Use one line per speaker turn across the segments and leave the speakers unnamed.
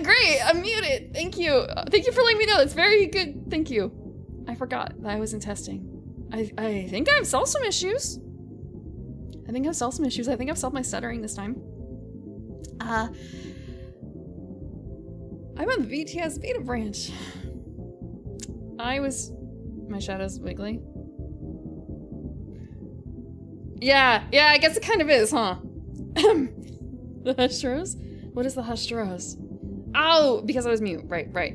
Great, I'm muted. Thank you. Thank you for letting me know. That's very good. Thank you. I forgot that I was in testing. I think I've solved some issues. I think I've solved my stuttering this time. I'm on the VTS beta branch. My shadow's wiggly. Yeah, I guess it kind of is, huh? The hushed rose? What is the hushed rose? Oh, because I was mute. Right. I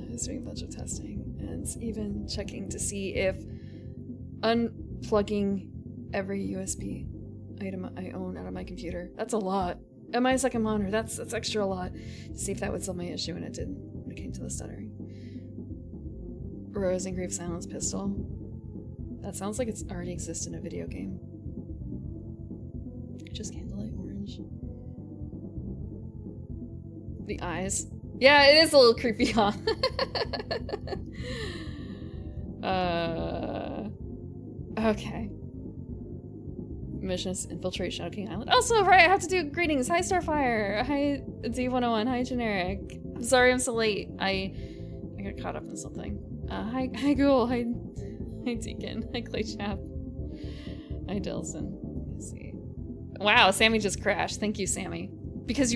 was doing a bunch of testing and even checking to see if unplugging every USB item I own out of my computer. That's a lot. And my second monitor, that's extra a lot. To see if that would solve my issue, and it didn't when it came to the stuttering. Rose and Grave Silence Pistol. That sounds like it's already exists in a video game. Just candlelight orange. The eyes. Yeah, it is a little creepy, huh? Okay. Mission is infiltrate Shadow King Island. Also, right, I have to do greetings. Hi, Starfire. Hi, D101. Hi, Generic. I'm sorry I'm so late. I got caught up in something. Hi, Ghoul. Hi, Deacon. Hi, Claychap. Hi, Dilson. Let's see. Wow, Sammy just crashed. Thank you, Sammy. Because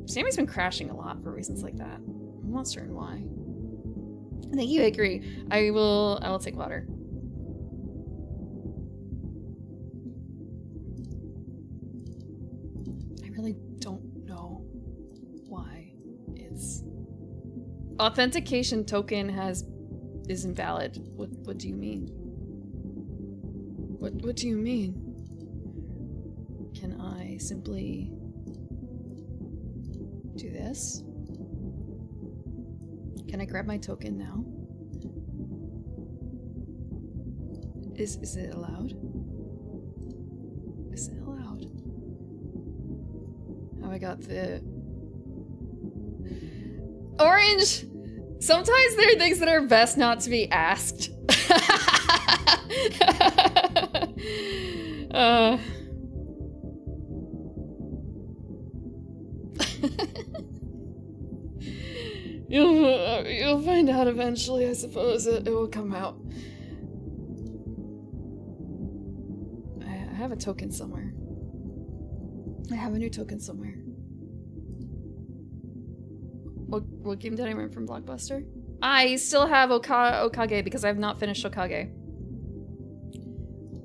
Sammy's been crashing a lot for reasons like that. I'm not certain why. Thank you, I agree. I will take water. I really don't know why it's... Authentication token is invalid. What do you mean? What do you mean? Can I simply do this? Can I grab my token now? Is it allowed? Is it allowed? Oh, I got the orange. Sometimes there are things that are best not to be asked. You'll find out eventually, I suppose. It will come out. I have a token somewhere. I have a new token somewhere. What game did I rent from Blockbuster? I still have Okage because I have not finished Okage.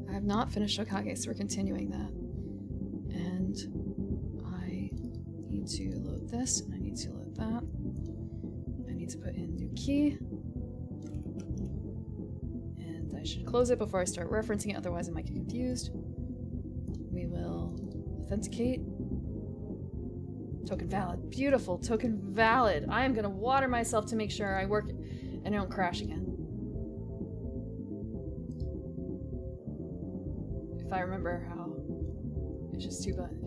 I have not finished Okage, so we're continuing that. And I need to load this, and I need to load that. I need to put in new key. And I should close it before I start referencing it, otherwise I might get confused. We will authenticate. Token valid. Beautiful. Token valid. I am gonna water myself to make sure I work and I don't crash again. If I remember how... It's just too bad.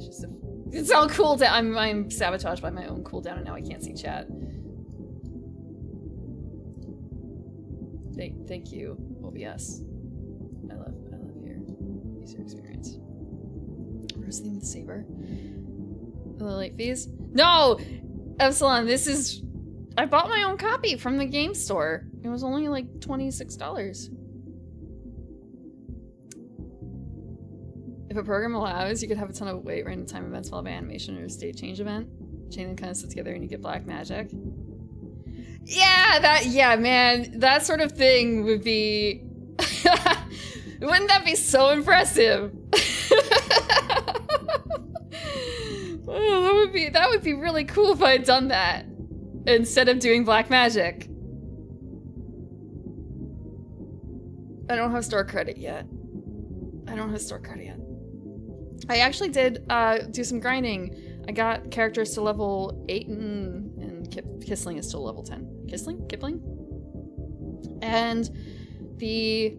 It's all cooldown. I'm sabotaged by my own cooldown and now I can't see chat. Thank you, OBS. I love your user experience. Rose themed saber. The late fees? No! Epsilon, this is... I bought my own copy from the game store. It was only like $26. If a program allows, you could have a ton of wait random time events while an animation or a state change event. Chain them kind of sit together and you get black magic. Yeah, man. That sort of thing would be... Wouldn't that be so impressive? Oh, that would be really cool if I had done that instead of doing black magic. I don't have store credit yet. I actually did do some grinding. I got characters to level 8 and Kissling is still level 10. Kipling? And the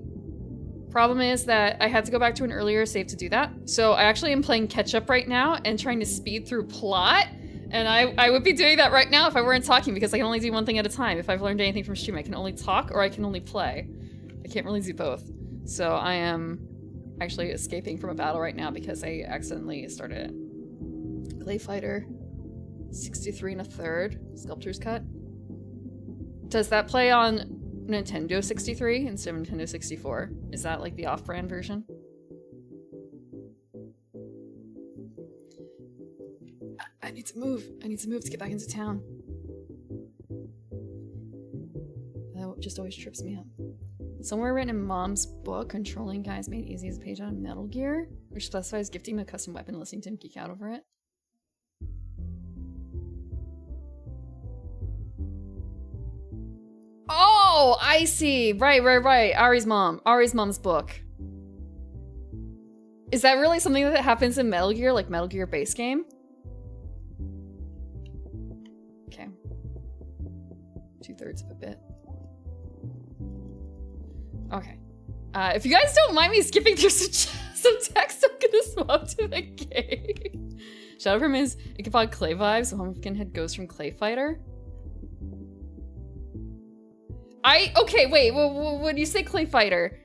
problem is that I had to go back to an earlier save to do that. So I actually am playing catch up right now and trying to speed through plot. And I would be doing that right now if I weren't talking because I can only do one thing at a time. If I've learned anything from stream, I can only talk or I can only play. I can't really do both. So I am actually escaping from a battle right now because I accidentally started it. Clay Fighter 63 1/3 Sculptor's Cut. Does that play on Nintendo 63 instead of Nintendo 64? Is that like the off-brand version? I need to move. I need to move to get back into town. That just always trips me up. Somewhere written in Mom's book, controlling guys made easy as a page on Metal Gear, which specifies gifting a custom weapon and listening to him geek out over it. Oh, I see. Right. Ari's mom's book. Is that really something that happens in Metal Gear, like Metal Gear base game? Okay. 2/3 of a bit. Okay. If you guys don't mind me skipping through some text, I'm gonna swap to the game. Shadow from his Ichabod Clay vibes. The Pumpkin Head Ghost from Clay Fighter. Okay, wait, when you say Clay Fighter,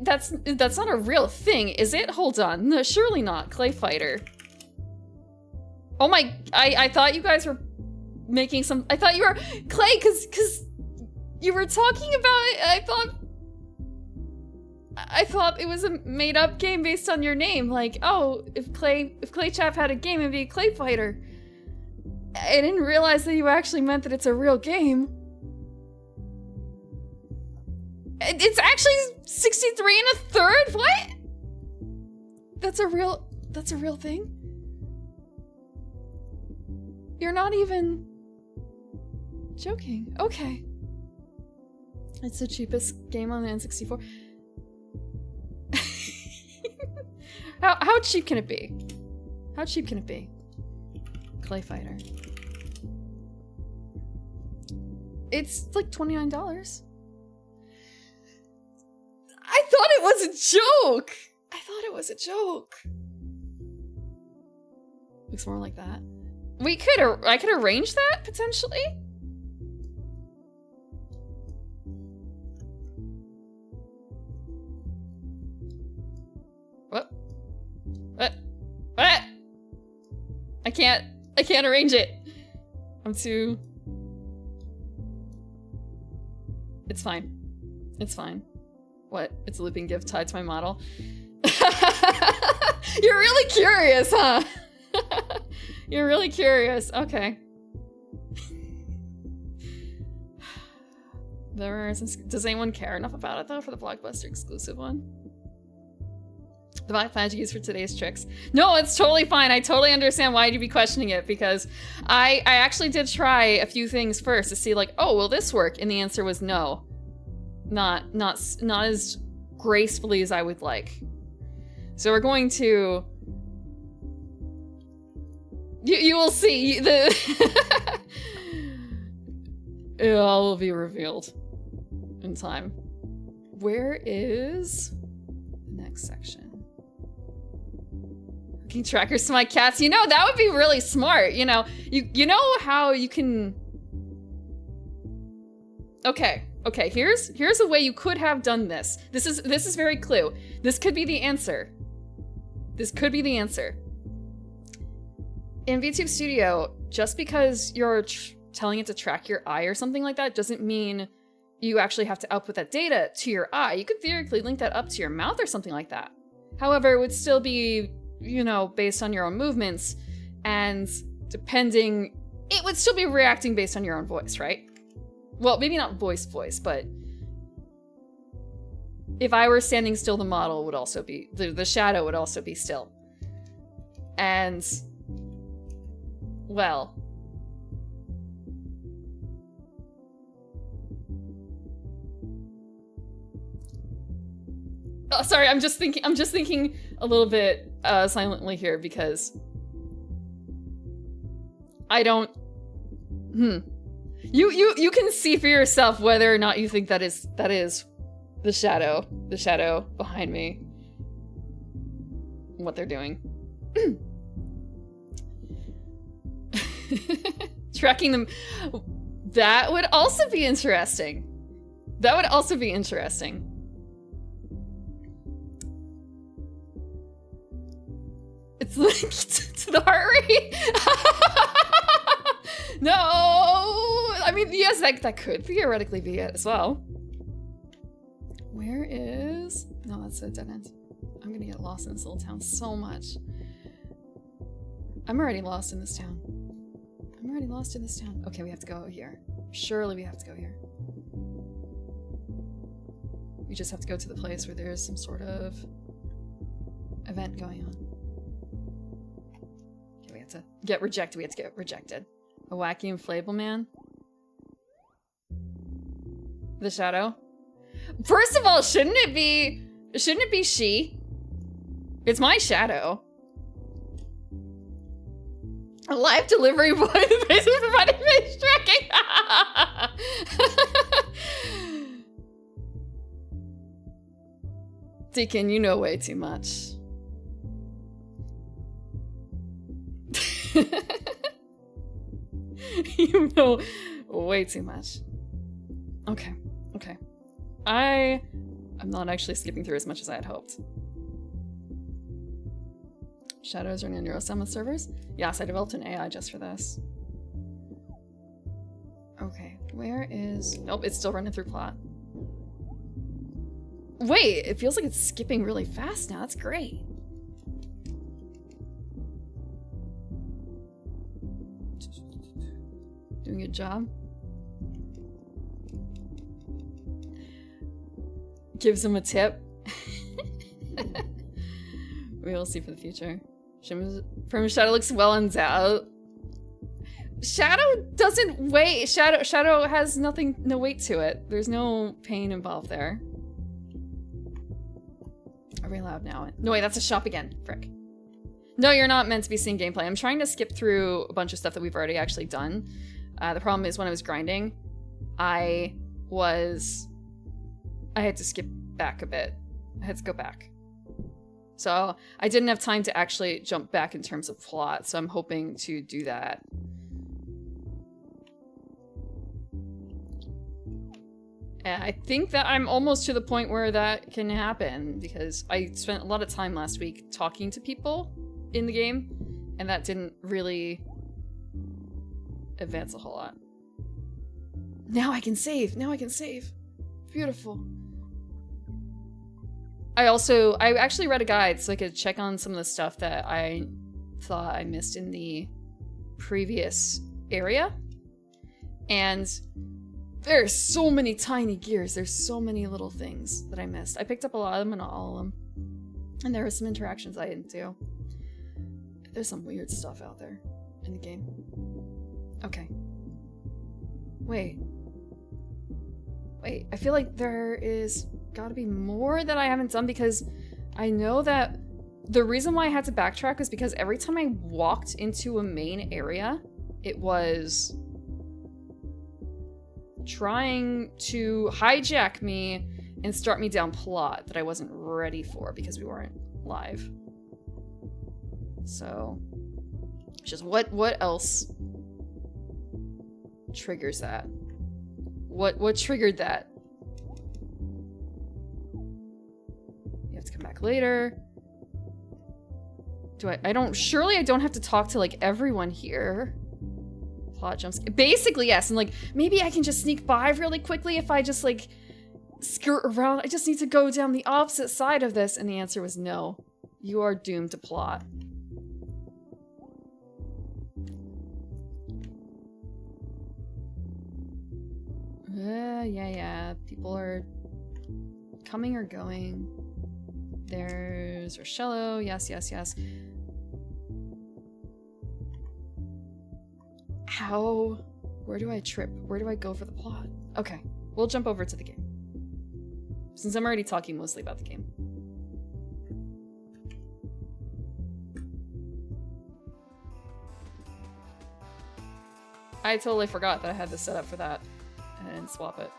that's not a real thing, is it? Hold on, no, surely not. Clay Fighter. Oh my, I thought you guys were making some, I thought you were, Clay, cause you were talking about it, I thought it was a made up game based on your name, like, oh, if Clay Chap had a game, it'd be Clay Fighter. I didn't realize that you actually meant that it's a real game. It's actually 63 1/3? What? That's a real thing? You're not even joking. Okay. It's the cheapest game on the N64. How cheap can it be? How cheap can it be? Clay Fighter. It's like $29. I thought it was a joke! I thought it was a joke. Looks more like that. I could arrange that, potentially? What? I can't arrange it. I'm too... It's fine. It's fine. What? It's a looping gift tied to my model? You're really curious, huh? You're really curious. Okay. Does anyone care enough about it, though, for the Blockbuster exclusive one? The Black Magic used for today's tricks. No, it's totally fine. I totally understand why you'd be questioning it, because I actually did try a few things first to see, like, oh, will this work? And the answer was no. Not as gracefully as I would like. So we're going to... You will see. It all will be revealed in time. Where is the next section? Hooking trackers to my cats. You know, that would be really smart. You know, you know how you can... Okay, here's a way you could have done this. This is very clue. This could be the answer. This could be the answer. In VTube Studio, just because you're telling it to track your eye or something like that doesn't mean you actually have to output that data to your eye. You could theoretically link that up to your mouth or something like that. However, it would still be, you know, based on your own movements, and depending, it would still be reacting based on your own voice, right? Well, maybe not voice, but if I were standing still, the model would also be, the shadow would also be still. And, well. Oh, sorry, I'm just thinking a little bit silently here, because I don't, You can see for yourself whether or not you think that is the shadow behind me, what they're doing. Tracking them, that would also be interesting. That would also be interesting. It's linked to the heart rate. No, I mean, yes, that could theoretically be it as well. Where is... No, that's a dead end. I'm gonna get lost in this little town so much. I'm already lost in this town. I'm already lost in this town. Okay, we have to go here. Surely we have to go here. We just have to go to the place where there's some sort of event going on. Okay, we have to get rejected. We have to get rejected. A wacky inflatable man? The shadow? First of all, shouldn't it be she? It's my shadow. A live delivery boy the face of providing face tracking. Deacon, you know way too much. You know way too much. Okay, okay. I'm not actually skipping through as much as I had hoped. Shadows running on Neurosema servers? Yes, I developed an AI just for this. Okay, where is... Nope, it's still running through plot. Wait, it feels like it's skipping really fast now. That's great. Doing a good job. Gives him a tip. We will see for the future. From Shadow looks well endowed. Shadow doesn't weigh. Shadow has nothing, no weight to it. There's no pain involved there. Are we allowed now? No, wait, that's a shop again. Frick. No, you're not meant to be seeing gameplay. I'm trying to skip through a bunch of stuff that we've already actually done. The problem is when I was grinding, I had to skip back a bit. I had to go back. So I didn't have time to actually jump back in terms of plot, so I'm hoping to do that. And I think that I'm almost to the point where that can happen, because I spent a lot of time last week talking to people in the game, and that didn't really advance a whole lot. Now I can save! Now I can save! Beautiful. I actually read a guide so I could check on some of the stuff that I thought I missed in the previous area. And there's so many tiny gears. There's so many little things that I missed. I picked up a lot of them and not all of them. And there were some interactions I didn't do. There's some weird stuff out there in the game. Okay. Wait, I feel like there is gotta be more that I haven't done, because I know that the reason why I had to backtrack is because every time I walked into a main area, it was trying to hijack me and start me down plot that I wasn't ready for because we weren't live. So, just what else triggers that? What triggered that? You have to come back later. Surely I don't have to talk to like everyone here. Plot jumps. Basically, yes, and like maybe I can just sneak by really quickly if I just like skirt around. I just need to go down the opposite side of this, and the answer was no. You are doomed to plot. Yeah. People are coming or going. There's Rochello. Yes. How? Where do I trip? Where do I go for the plot? Okay, we'll jump over to the game. Since I'm already talking mostly about the game. I totally forgot that I had this set up for that. And swap it.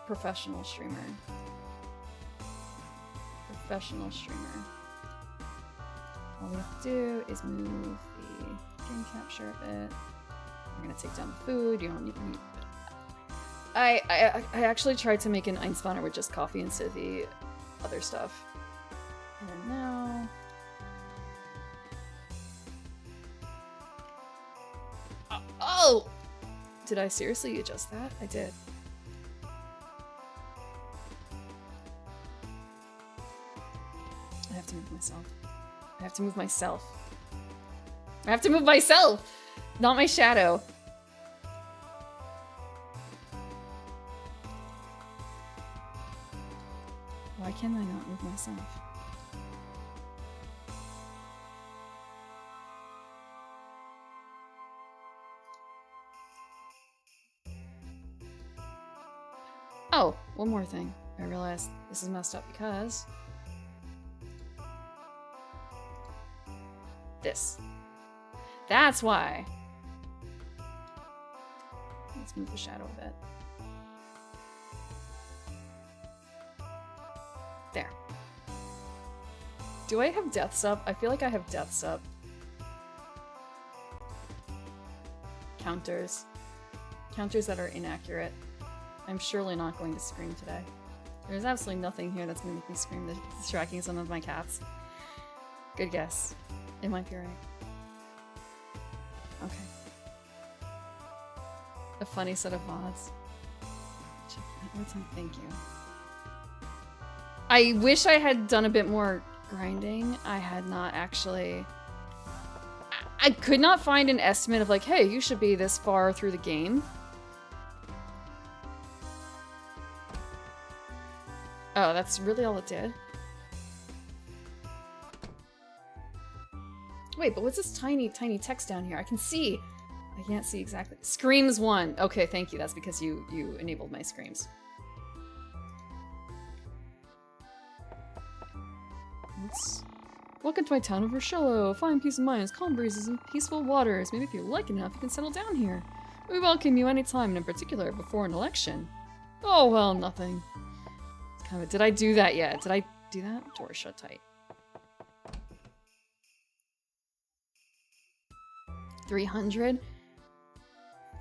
Professional streamer. All we have to do is move the game capture a bit. We're gonna take down the food. You don't need to eat. I actually tried to make an Einspawner with just coffee instead of the other stuff. And now... Oh! Did I seriously adjust that? I did. I have to move myself. I have to move myself. I have to move myself! Not my shadow. Why can I not move myself? Oh, one more thing. I realized this is messed up because... this. That's why. Let's move the shadow a bit. There. Do I have deaths up? I feel like I have deaths up. Counters. Counters that are inaccurate. I'm surely not going to scream today. There's absolutely nothing here that's gonna make me scream that's distracting some of my cats. Good guess. It might be right. Okay. A funny set of VODs. Check that one time. Thank you. I wish I had done a bit more grinding. I had not actually... I could not find an estimate of like, hey, you should be this far through the game. Oh, that's really all it did? Wait, but what's this tiny, tiny text down here? I can see. I can't see exactly. Screams 1. Okay, thank you. That's because you enabled my screams. Welcome to my town of Rochelle. Fine peace of minds, calm breezes, and peaceful waters. Maybe if you like enough, you can settle down here. We welcome you anytime, and in particular before an election. Oh, well, nothing. It's kind of did I do that yet? Did I do that? Door shut tight. 300?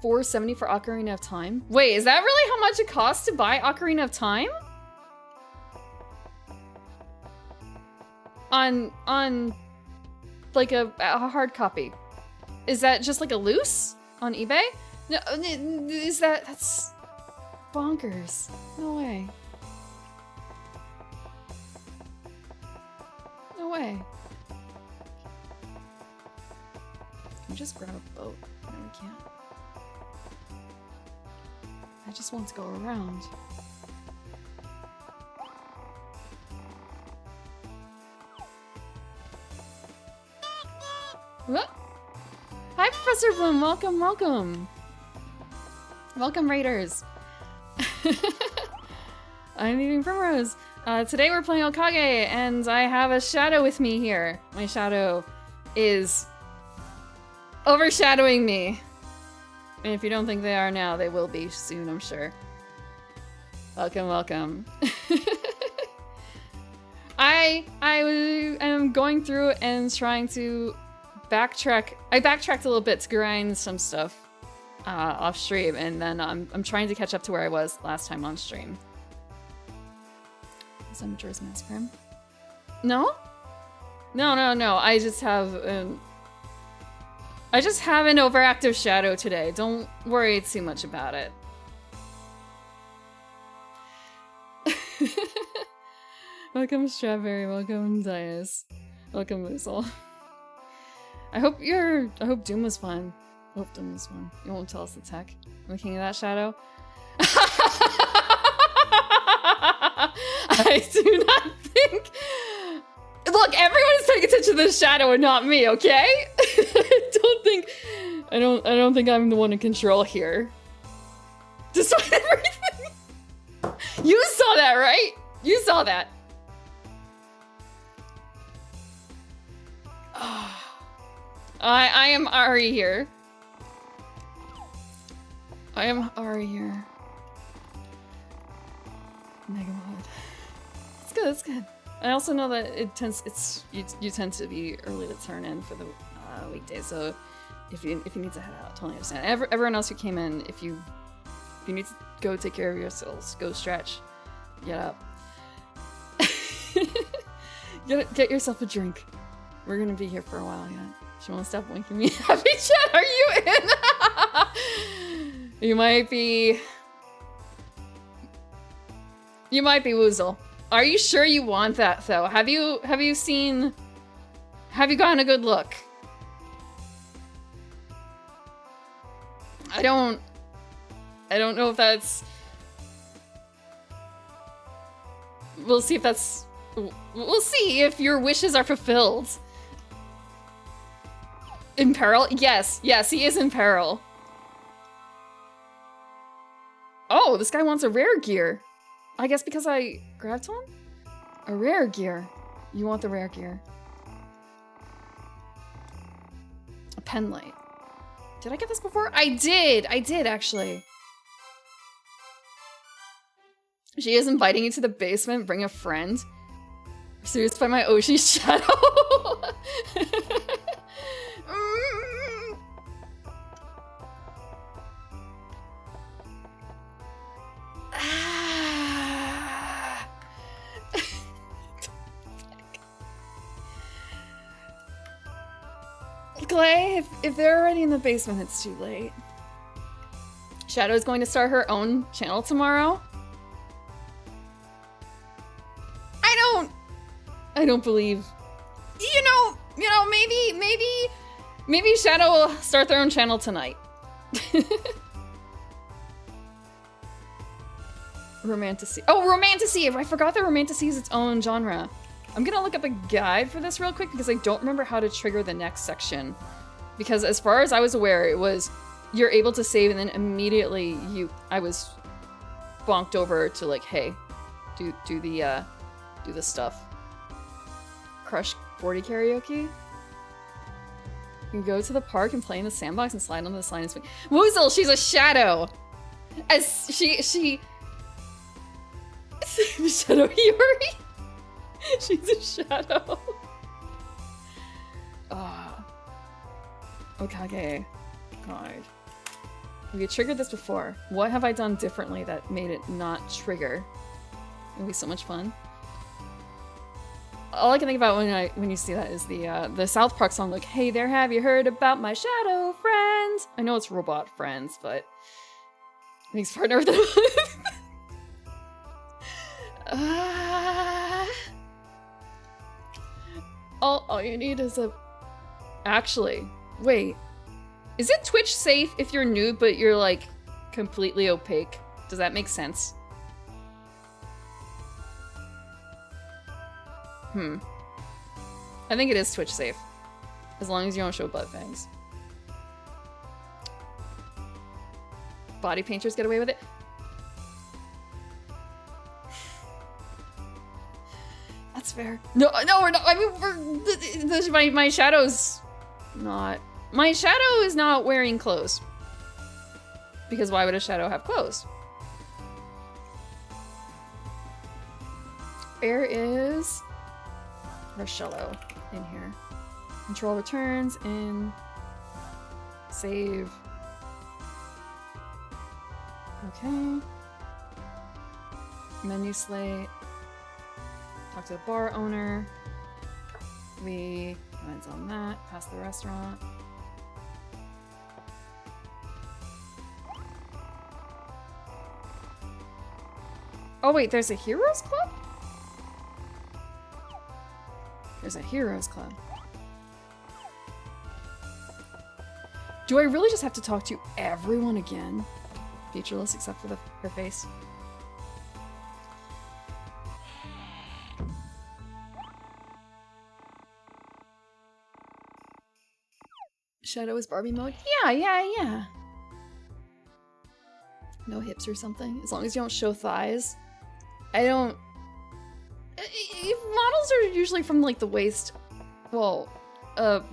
470 for Ocarina of Time? Wait, is that really how much it costs to buy Ocarina of Time? On like a hard copy. Is that just like a loose on eBay? No, is that's bonkers. No way. No way. Can we just grab a boat? No, we can't. I just want to go around. What? Hi, Professor Bloom. Welcome, welcome. Welcome, Raiders. I'm eating Primrose. Today we're playing Okage, and I have a shadow with me here. My shadow is overshadowing me. And if you don't think they are now, they will be soon, I'm sure. Welcome, welcome. I am going through and trying to backtrack. I backtracked a little bit to grind some stuff off stream, and then I'm trying to catch up to where I was last time on stream. Is that Majora's Mask Grim? No? No. I just have an overactive shadow today. Don't worry too much about it. Welcome, Strawberry. Welcome, Dias. Welcome, Moosel. I hope Doom was fun. I hope Doom was fun. You won't tell us the tech. I'm the king of that shadow. I do not think... Look, everyone is paying attention to the shadow and not me, okay? I don't think I'm the one in control here. Despite everything. You saw that, right? You saw that. I am Ari here. I am Ari here. Megamod. It's good, it's good. I also know that you tend to be early to turn in for the weekdays, so if you need to head out, totally understand. Everyone else who came in, if you need to Go take care of yourselves. Go stretch. Get up. Get yourself a drink. We're gonna be here for a while yet. She won't stop winking me. Happy chat, are you in? You might be Woozle. Are you sure you want that though? Have you gotten a good look? I don't know if that's... We'll see if your wishes are fulfilled. In peril? Yes, he is in peril. Oh, this guy wants a rare gear. I guess because I grabbed one? A rare gear. You want the rare gear. A pen light. Did I get this before? I did actually. She is inviting you to the basement. Bring a friend. Seduced by my Oshi's shadow. Clay, if they're already in the basement, it's too late. Shadow is going to start her own channel tomorrow. I don't believe. You know, maybe Shadow will start their own channel tonight. Romantasy. Oh, Romantasy! I forgot that Romantasy is its own genre. I'm gonna look up a guide for this real quick because I don't remember how to trigger the next section. Because as far as I was aware, it was you're able to save and then immediately I was bonked over to like, hey, do the stuff. Crush 40 karaoke. You go to the park and play in the sandbox and slide onto the slide and swing. Woozle, she's a shadow. As she Shadow Hiyori. She's a shadow. Okage. God. We triggered this before. What have I done differently that made it not trigger? It'll be so much fun. All I can think about when you see that is the South Park song, like, hey there, have you heard about my shadow friends? I know it's robot friends, but he's partner with them. All you need is a... Actually, wait. Is it Twitch safe if you're nude but you're like completely opaque? Does that make sense? I think it is Twitch safe. As long as you don't show butt fangs. Body painters get away with it? That's fair. No, we're not. I mean, my shadow's not. My shadow is not wearing clothes. Because why would a shadow have clothes? Where is Marcello in here? Control returns and save. Okay. Menu slate. Talk to the bar owner. We comments on that. Pass the restaurant. Oh wait, there's a Heroes Club? There's a Heroes Club. Do I really just have to talk to everyone again? Featureless except for her face. Shadow is Barbie mode? Yeah. No hips or something? As long as you don't show thighs. I don't... Models are usually from like the waist, well,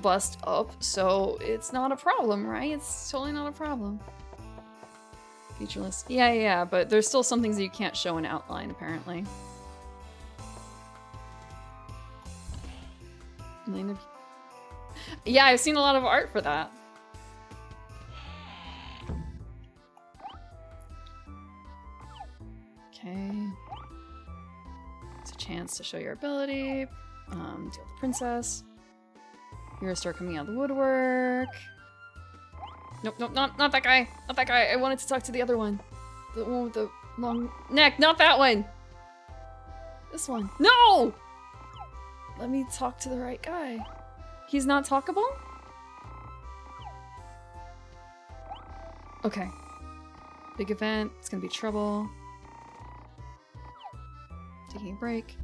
bust up, so it's not a problem, right? It's totally not a problem. Featureless. Yeah, but there's still some things that you can't show in outline, apparently. Yeah, I've seen a lot of art for that. Okay. It's a chance to show your ability. Deal with the princess. You're gonna start coming out of the woodwork. Nope, nope, not that guy. Not that guy. I wanted to talk to the other one. The one with the long neck. Not that one. This one. No! Let me talk to the right guy. He's not talkable? Okay. Big event. It's gonna be trouble. Taking a break.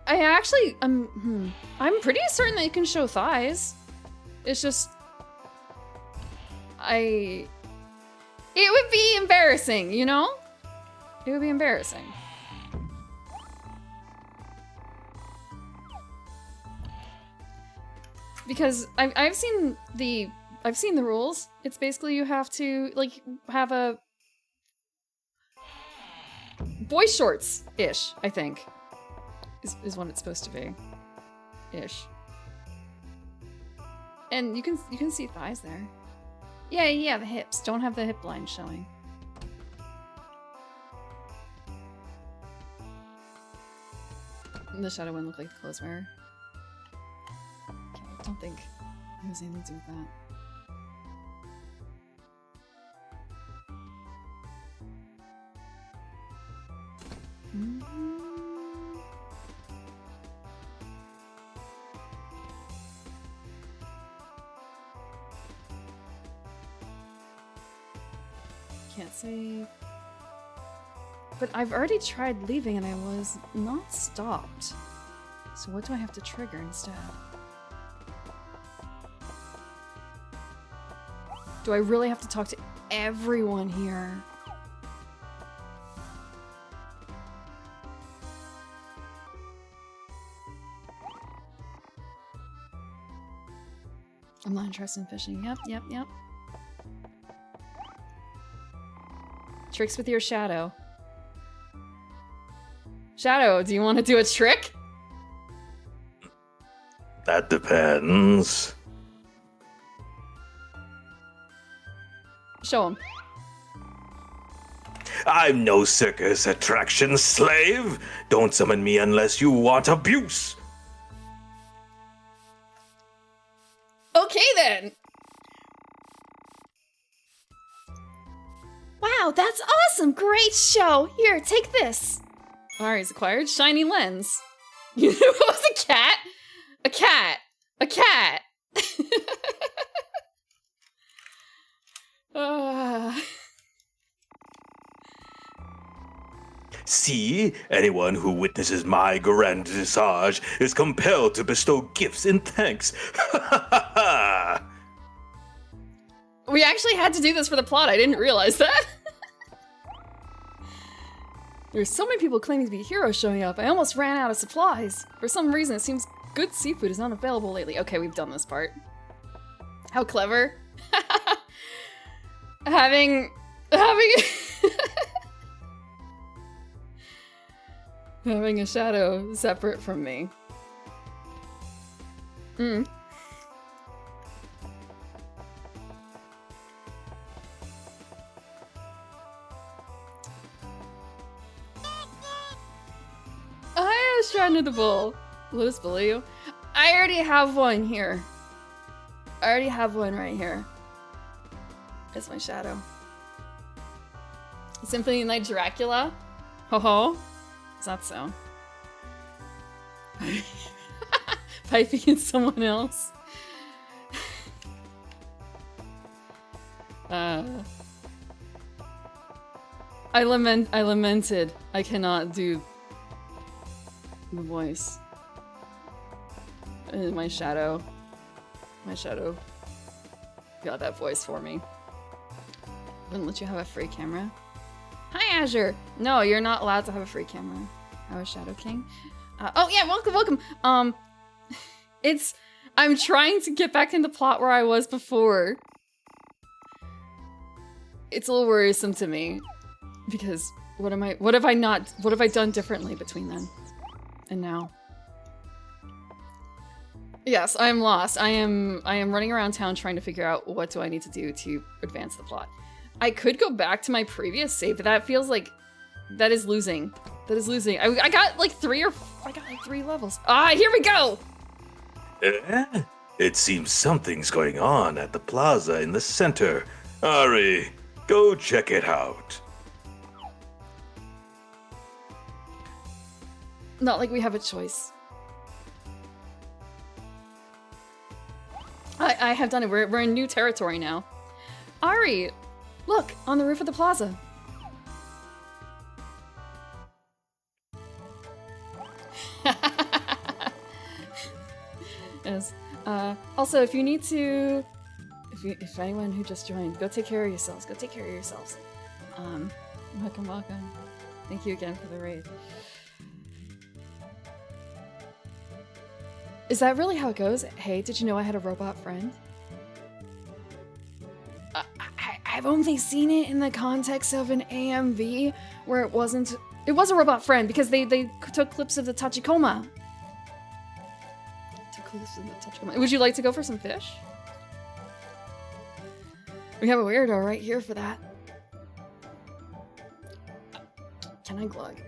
I actually, I'm pretty certain that you can show thighs. It's just, it would be embarrassing, you know? It would be embarrassing. Because I've seen the rules. It's basically you have to like have a boy shorts-ish, I think. Is what it's supposed to be. Ish. And you can see thighs there. Yeah, the hips. Don't have the hip line showing. The shadow one looked like the clothes wearer. Okay, I don't think it was anything to do with that. Can't save. But I've already tried leaving and I was not stopped. So what do I have to trigger instead? Do I really have to talk to everyone here? I'm not interested in fishing. Yep. Tricks with your shadow. Shadow, do you want to do a trick?
That depends.
Show him.
I'm no circus attraction slave. Don't summon me unless you want abuse.
Okay then. Wow, that's awesome! Great show! Here, take this! Ari's acquired shiny lens. You knew it was a cat? A cat! A cat!
See, anyone who witnesses my grand visage is compelled to bestow gifts in thanks.
We actually had to do this for the plot, I didn't realize that. There's so many people claiming to be heroes showing up, I almost ran out of supplies. For some reason, it seems good seafood is not available lately. Okay, we've done this part. How clever. having having a shadow separate from me. I was trying to the bull. Let us bully you. I already have one here. I already have one right here. It's my shadow. Symphony Night Dracula? Ho ho. Is that so? Piping in someone else? I lamented. I cannot do the voice. My shadow got that voice for me. Wouldn't let you have a free camera. Hi, Azure. No, you're not allowed to have a free camera. How is Shadow King? Oh yeah, welcome. I'm trying to get back in the plot where I was before. It's a little worrisome to me because what have I done differently between then and now? Yes, I am lost. I am running around town trying to figure out what do I need to do to advance the plot. I could go back to my previous save, but that feels like that is losing. That is losing. I got like 3 levels. Ah, here we go.
It seems something's going on at the plaza in the center. Ari, go check it out.
Not like we have a choice. I have done it. We're in new territory now. Ari, look, on the roof of the plaza. Yes. Also, if you need to, if anyone who just joined, go take care of yourselves. Go take care of yourselves. Welcome. Thank you again for the raid. Is that really how it goes? Hey, did you know I had a robot friend? I've only seen it in the context of an AMV where it was a robot friend because they took clips of the Tachikoma. Would you like to go for some fish? We have a weirdo right here for that. Can I glug?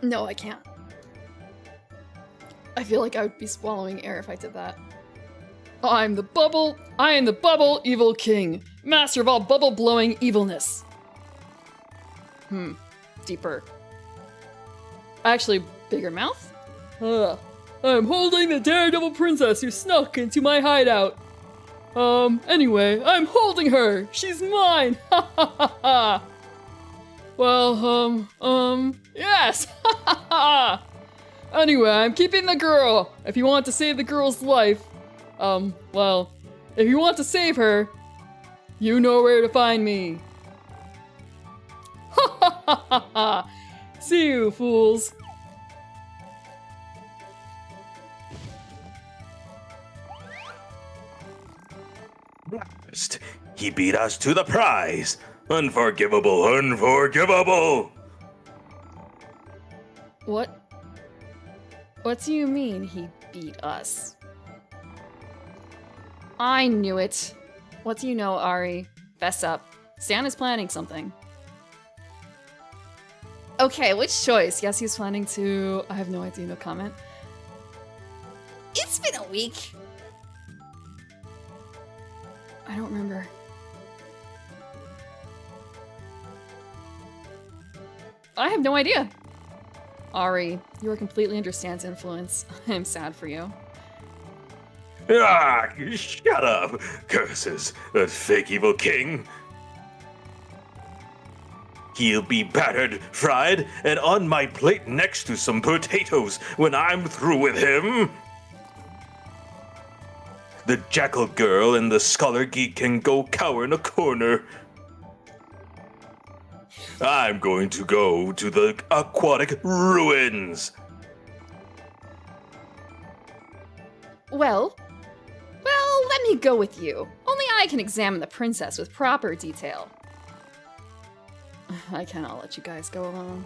No, I can't. I feel like I would be swallowing air if I did that. I am the bubble evil king, master of all bubble blowing evilness. Deeper. Actually, bigger mouth? I'm holding the daredevil princess who snuck into my hideout. Anyway, I'm holding her. She's mine. Ha ha ha ha. Well, yes. Ha ha ha. Anyway, I'm keeping the girl. If you want to save the girl's life, well, if you want to save her, you know where to find me. Ha ha ha ha ha. See you, fools.
He beat us to the prize. Unforgivable, unforgivable.
What do you mean he beat us? I knew it. What do you know, Ari? Fess up. Stan is planning something. Okay, which choice? Yes, he's planning to... I have no idea, no comment. It's been a week. I don't remember. I have no idea. Ari, you are completely under Stan's influence. I am sad for you.
Ah, shut up! Curses, that fake evil king. He'll be battered, fried, and on my plate next to some potatoes when I'm through with him. The jackal girl and the scholar geek can go cower in a corner. I'm going to go to the aquatic ruins.
Well, let me go with you. Only I can examine the princess with proper detail. I cannot let you guys go alone.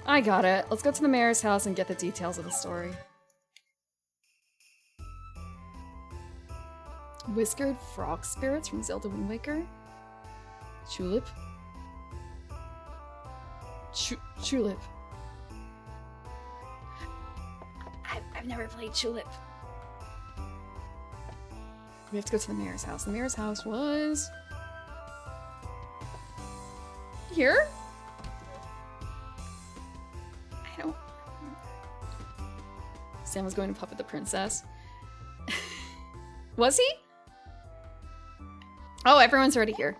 I got it. Let's go to the mayor's house and get the details of the story. Whiskered frog spirits from Zelda Wind Waker. Tulip. Tulip. I've never played Tulip. We have to go to the mayor's house. The mayor's house was... here? I don't... Sam was going to puppet the princess. Was he? Oh, everyone's already here.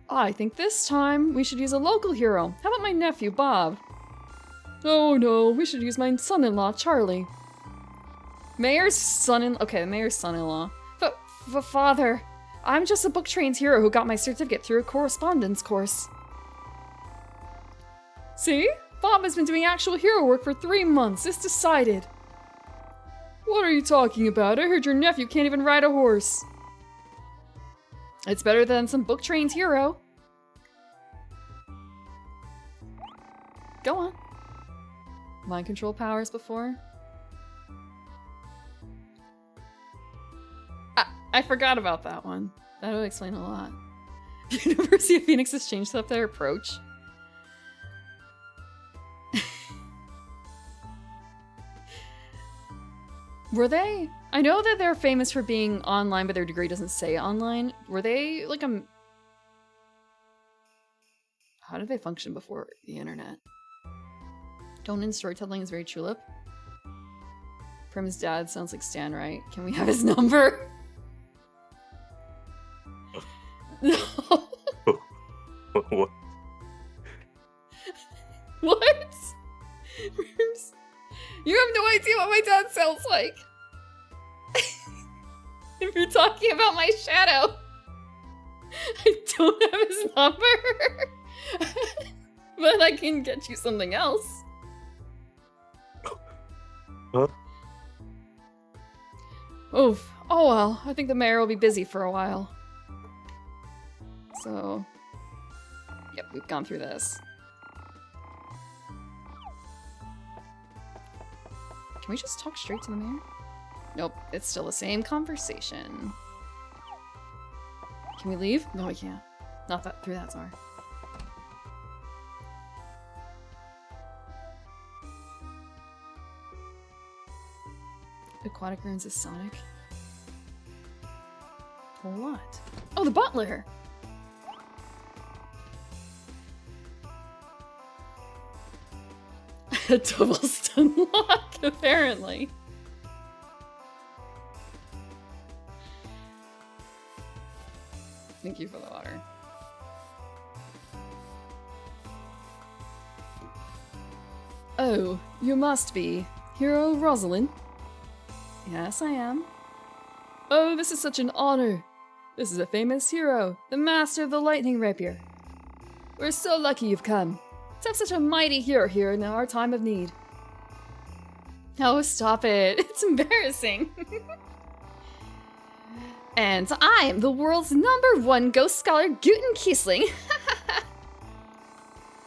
I think this time we should use a local hero. How about my nephew, Bob? Oh no, we should use my son-in-law, Charlie. Mayor's son-in-law. Okay, the mayor's son-in-law. But, father, I'm just a book-trained hero who got my certificate through a correspondence course. See? Bob has been doing actual hero work for 3 months. It's decided. What are you talking about? I heard your nephew can't even ride a horse. It's better than some book-trained hero. Go on. mind control powers before. I forgot about that one. That would explain a lot. University of Phoenix has changed up their approach. Were they? I know that they're famous for being online, but their degree doesn't say online. Were they like a... How did they function before the internet? Tonin storytelling is very tulip. Prim's dad sounds like Stan, right? Can we have his number? No.
What?
What? Prims? You have no idea what my dad sounds like. If you're talking about my shadow, I don't have his number. But I can get you something else.
Huh?
Oof. Oh well, I think the mayor will be busy for a while. So, yep, we've gone through this. Can we just talk straight to the mayor? Nope, it's still the same conversation. Can we leave? No, we can't. Not that through that door. Aquatic ruins is Sonic. For what? Oh, the butler! A double stun lock, apparently. Thank you for the water. Oh, you must be Hero Rosalind. Yes, I am. Oh, this is such an honor. This is a famous hero, the master of the lightning rapier. We're so lucky you've come. To have such a mighty hero here in our time of need. Oh, stop it. It's embarrassing. And I'm the world's #1 ghost scholar, Guten Kiesling.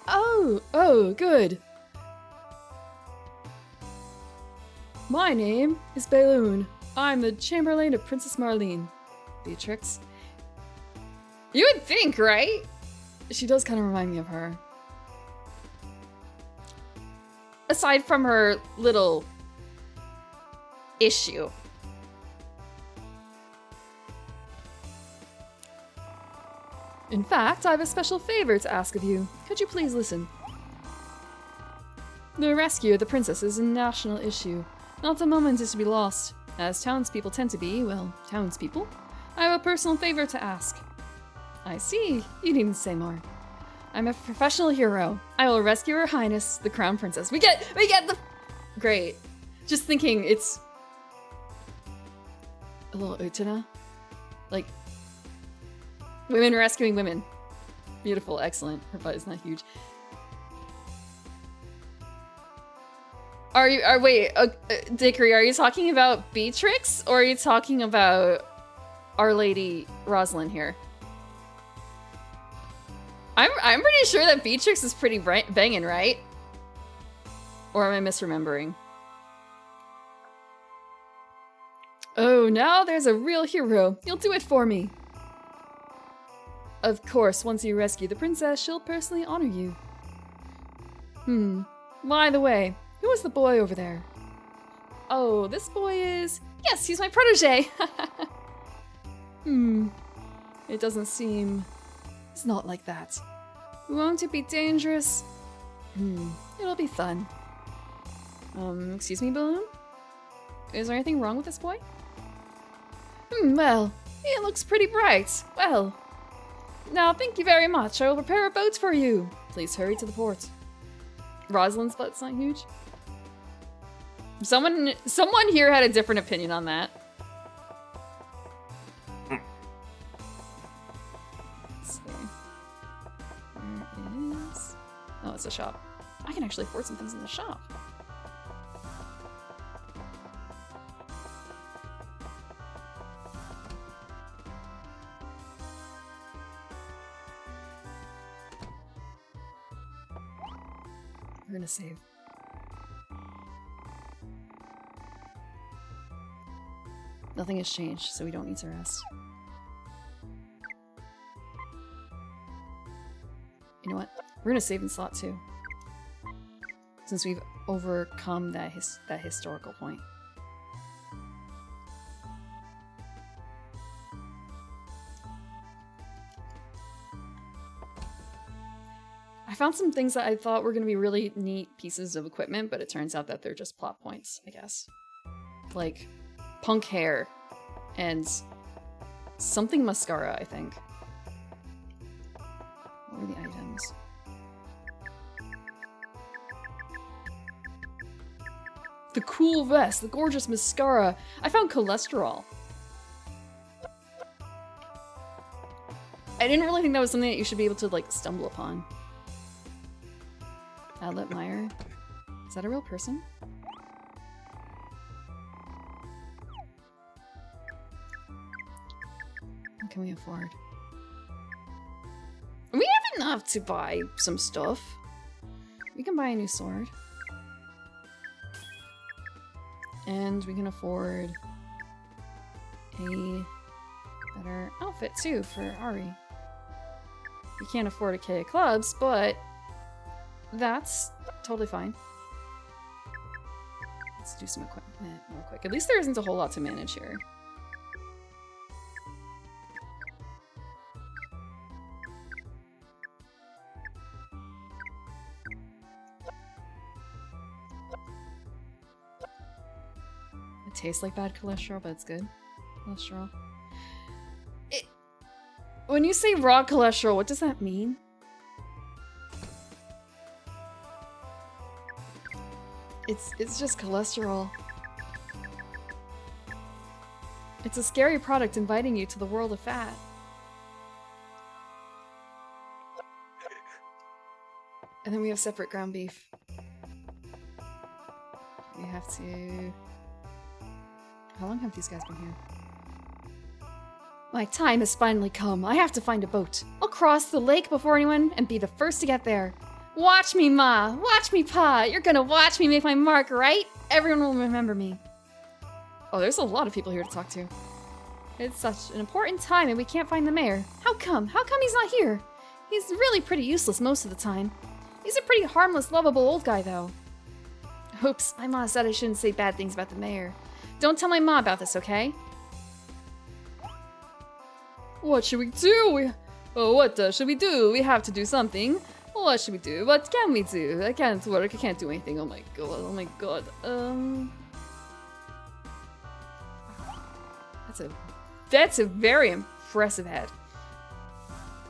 Oh, good. My name is Balloon. I'm the Chamberlain of Princess Marlene. Beatrix. You would think, right? She does kind of remind me of her. Aside from her little issue. In fact, I have a special favor to ask of you. Could you please listen? The rescue of the princess is a national issue. Not a moment is to be lost. As townspeople tend to be, well, townspeople, I have a personal favor to ask. I see. You needn't say more. I'm a professional hero. I will rescue Her Highness, the Crown Princess. We get the... Great. Just thinking it's... a little Utena. Like... women rescuing women. Beautiful, excellent. Her butt is not huge. Wait, Dickory, are you talking about Beatrix? Or are you talking about Our Lady Rosalind here? I'm pretty sure that Beatrix is pretty banging, right? Or am I misremembering? Oh, now there's a real hero. You'll do it for me. Of course, once you rescue the princess, she'll personally honor you. By the way, who is the boy over there? Oh, this boy is... Yes, he's my protege! It doesn't seem... It's not like that. Won't it be dangerous? It'll be fun. Excuse me, Balloon? Is there anything wrong with this boy? Well, it looks pretty bright. Well... Now, thank you very much. I will prepare a boat for you. Please hurry to the port. Rosalind's butt's not huge? Someone here had a different opinion on that. Let's see. Where is... Oh, it's a shop. I can actually afford some things in the shop. We're gonna save. Nothing has changed, so we don't need to rest. You know what? We're gonna save in slot too. Since we've overcome that historical point. I found some things that I thought were gonna be really neat pieces of equipment, but it turns out that they're just plot points, I guess. Like punk hair and something mascara, I think. What were the items? The cool vest, the gorgeous mascara. I found cholesterol. I didn't really think that was something that you should be able to, like, stumble upon. Outlet Meyer. Is that a real person? What can we afford? We have enough to buy some stuff. We can buy a new sword. And we can afford a better outfit too for Ari. We can't afford a K of clubs, but that's totally fine. Let's do some equipment real quick. At least there isn't a whole lot to manage here. It tastes like bad cholesterol, but it's good cholesterol. When you say raw cholesterol, what does that mean? It's just cholesterol. It's a scary product inviting you to the world of fat. And then we have separate ground beef. We have to... How long have these guys been here? My time has finally come. I have to find a boat. I'll cross the lake before anyone and be the first to get there. Watch me, Ma! Watch me, Pa! You're gonna watch me make my mark, right? Everyone will remember me. Oh, there's a lot of people here to talk to. It's such an important time and we can't find the mayor. How come? How come he's not here? He's really pretty useless most of the time. He's a pretty harmless, lovable old guy, though. Oops, my Ma said I shouldn't say bad things about the mayor. Don't tell my Ma about this, okay? What should we do? What should we do? We have to do something. What should we do? What can we do? I can't work. I can't do anything. Oh my god. Oh my god. That's a very impressive head.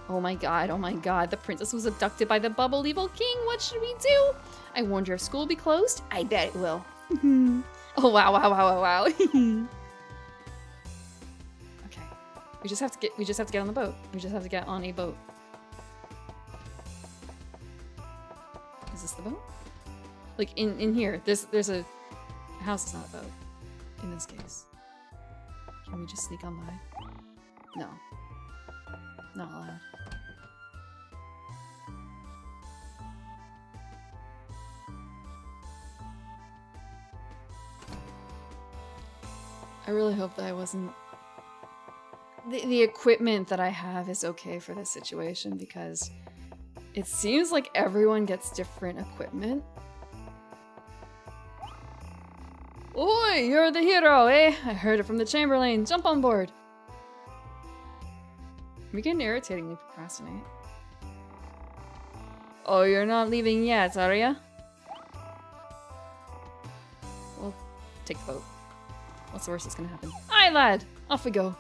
Oh my god. Oh my god. The princess was abducted by the bubble evil king. What should we do? I wonder if school will be closed. I bet it will. Oh wow! Wow! Wow! Wow! Wow! Okay. We just have to get on the boat. We just have to get on a boat. Is this the boat? Like in here, there's a house is not a boat. In this case, can we just sneak on by? No, not allowed. I really hope that I wasn't... The equipment that I have is okay for this situation because it seems like everyone gets different equipment. Oi, you're the hero, eh? I heard it from the Chamberlain. Jump on board. We can irritatingly procrastinate. Oh, you're not leaving yet, are ya? Well, take the boat. What's the worst that's gonna happen? Aye, lad! Off we go.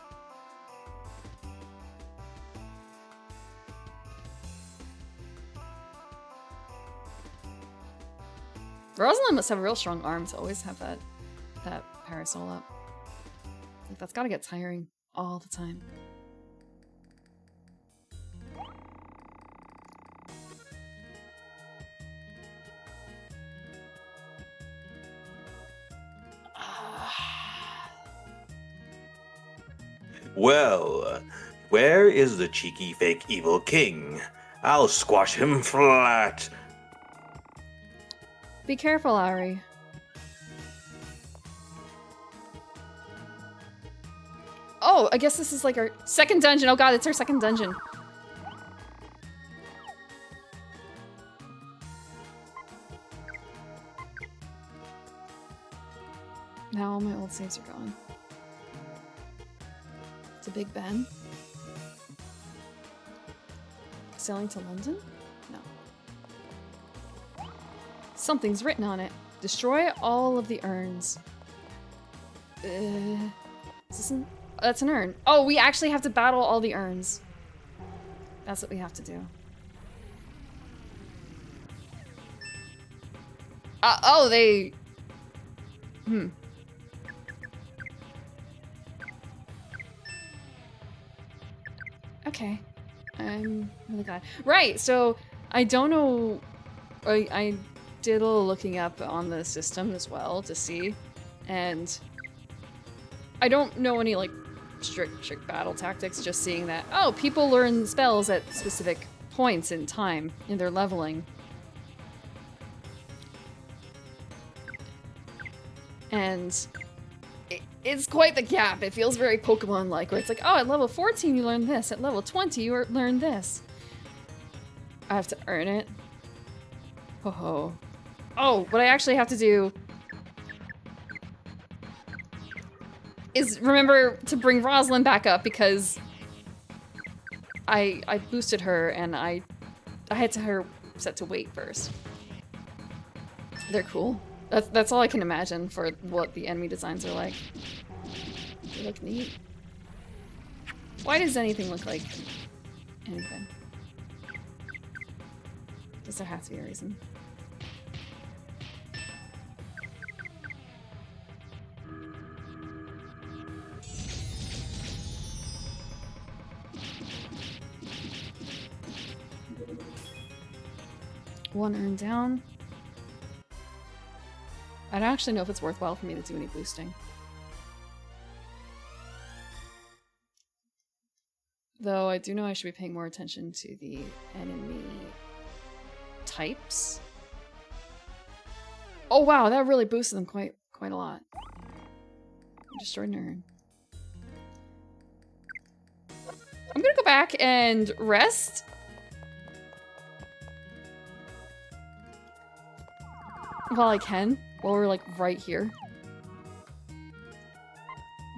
Rosalind must have a real strong arm to always have that parasol up. Like, that's gotta get tiring all the time.
Well, where is the cheeky fake evil king? I'll squash him flat.
Be careful, Ari. Oh, I guess this is like our second dungeon. Oh god, it's our second dungeon. Now all my old saves are gone. To Big Ben. Sailing to London? No. Something's written on it. Destroy all of the urns. That's an urn. Oh, we actually have to battle all the urns. That's what we have to do. Oh, they... Okay. I'm really glad. Right, so I don't know... I did a little looking up on the system as well to see, and I don't know any like strict battle tactics, just seeing that, oh, people learn spells at specific points in time in their leveling. And it's quite the gap. It feels very Pokemon-like, where it's like, oh, at level 14 you learn this, at level 20 you learn this. I have to earn it. Oh, what I actually have to do is remember to bring Rosalind back up, because I boosted her and I had her set to wait first. They're cool. That's all I can imagine for what the enemy designs are like. They look neat. Why does anything look like anything? Does there have to be a reason? One urn down. I don't actually know if it's worthwhile for me to do any boosting. Though I do know I should be paying more attention to the enemy types. Oh wow, that really boosted them quite a lot. Destroyed an urn. I'm gonna go back and rest. While I can, while we're like right here.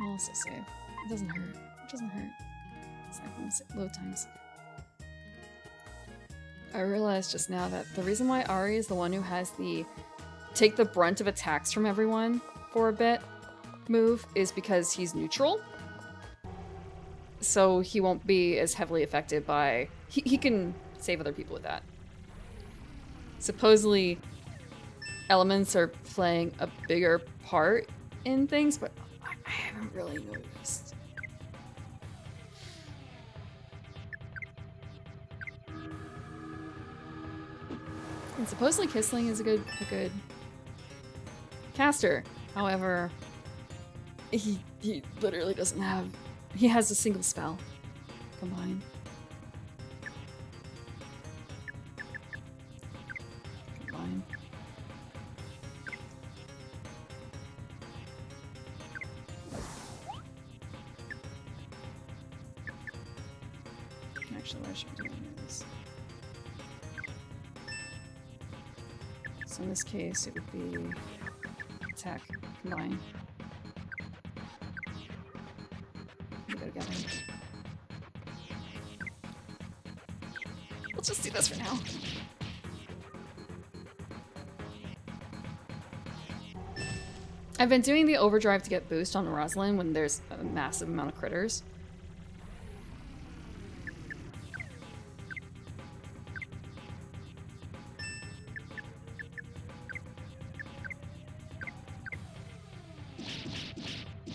I'll also save. It doesn't hurt. It doesn't hurt. Load times. I realized just now that the reason why Ari is the one who has the take the brunt of attacks from everyone for a bit move is because he's neutral. So he won't be as heavily affected by... He can save other people with that. Supposedly, elements are playing a bigger part in things, but I haven't really noticed. And supposedly Kissling is a good caster. However, he literally doesn't have... He has a single spell combined. Actually, what I should be doing is... So in this case, it would be attack combine. We go together. Let's just do this for now. I've been doing the overdrive to get boost on Rosalind when there's a massive amount of critters.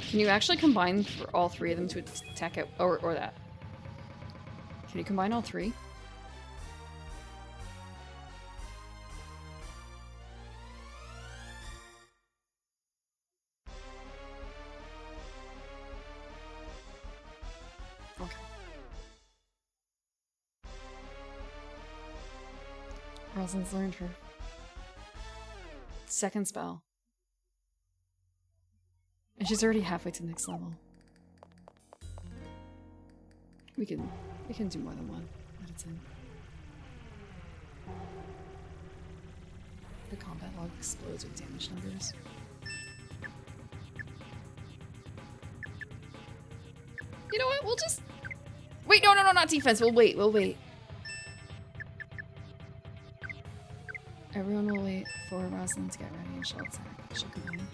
Can you actually combine for all three of them to attack it, or that? Can you combine all three? Okay. Rosalind's learned her second spell. And she's already halfway to the next level. We can do more than one at a time. The combat log explodes with damage numbers. You know what? We'll just wait. No, not defense. We'll wait. Everyone will wait for Rosalind to get ready and she'll attack. She'll come in.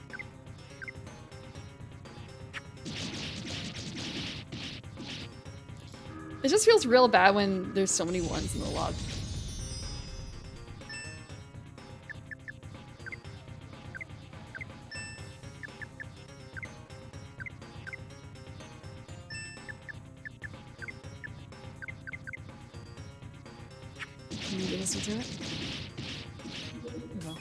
It just feels real bad when there's so many ones in the log. Can you listen to it? We will.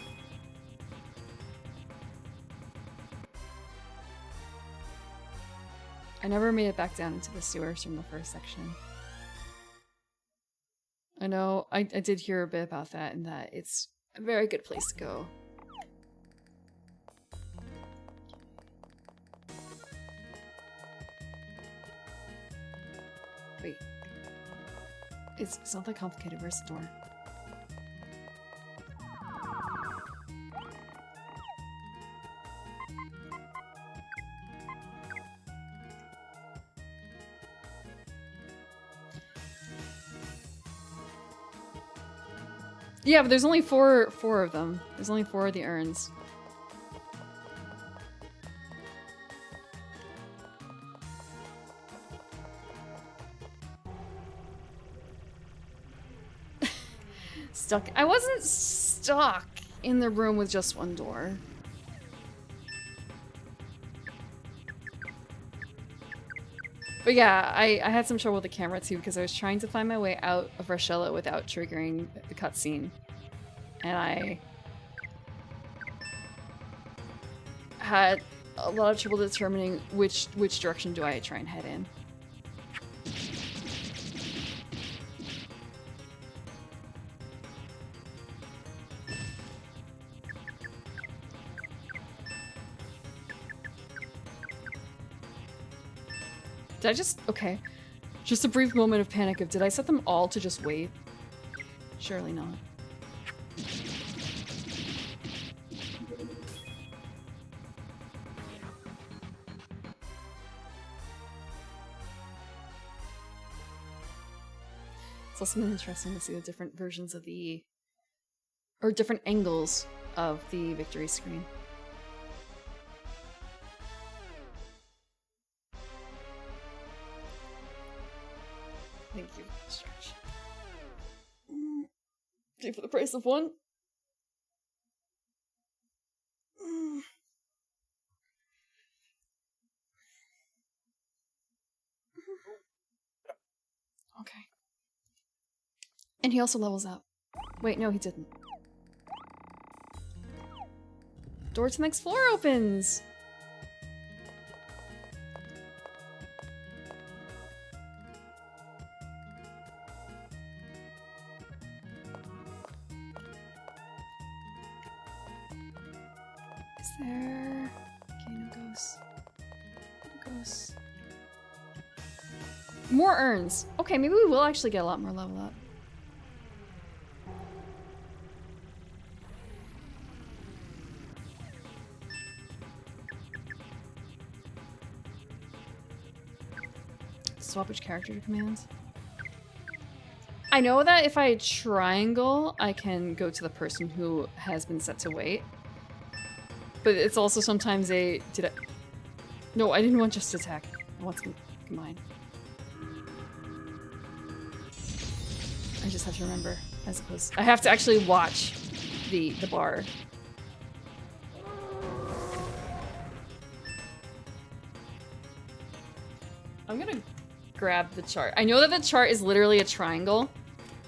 I never made it back down into the sewers from the first section. I know, I did hear a bit about that and that it's a very good place to go. Wait. It's not that complicated. Where's the door? Yeah, but there's only four of them. There's only 4 of the urns. Stuck. I wasn't stuck in the room with just one door. But yeah, I had some trouble with the camera too because I was trying to find my way out of Rochella without triggering the cutscene. And I had a lot of trouble determining which direction do I try and head in. Did I just... okay. Just a brief moment of panic of did I set them all to just wait? Surely not. It's also been interesting to see the different versions of the... or different angles of the victory screen. Thank you, stretch. 2 for the price of 1. Okay. And he also levels up. Wait, no, he didn't. Door to the next floor opens! Is there... okay, no ghosts. No ghosts. More urns! Okay, maybe we will actually get a lot more level up. Swap which character to command. I know that if I triangle, I can go to the person who has been set to wait. But it's also sometimes a... did I... no, I didn't want just to attack. I want to combine. I just have to remember, as opposed... I have to actually watch the bar. I'm gonna grab the chart. I know that the chart is literally a triangle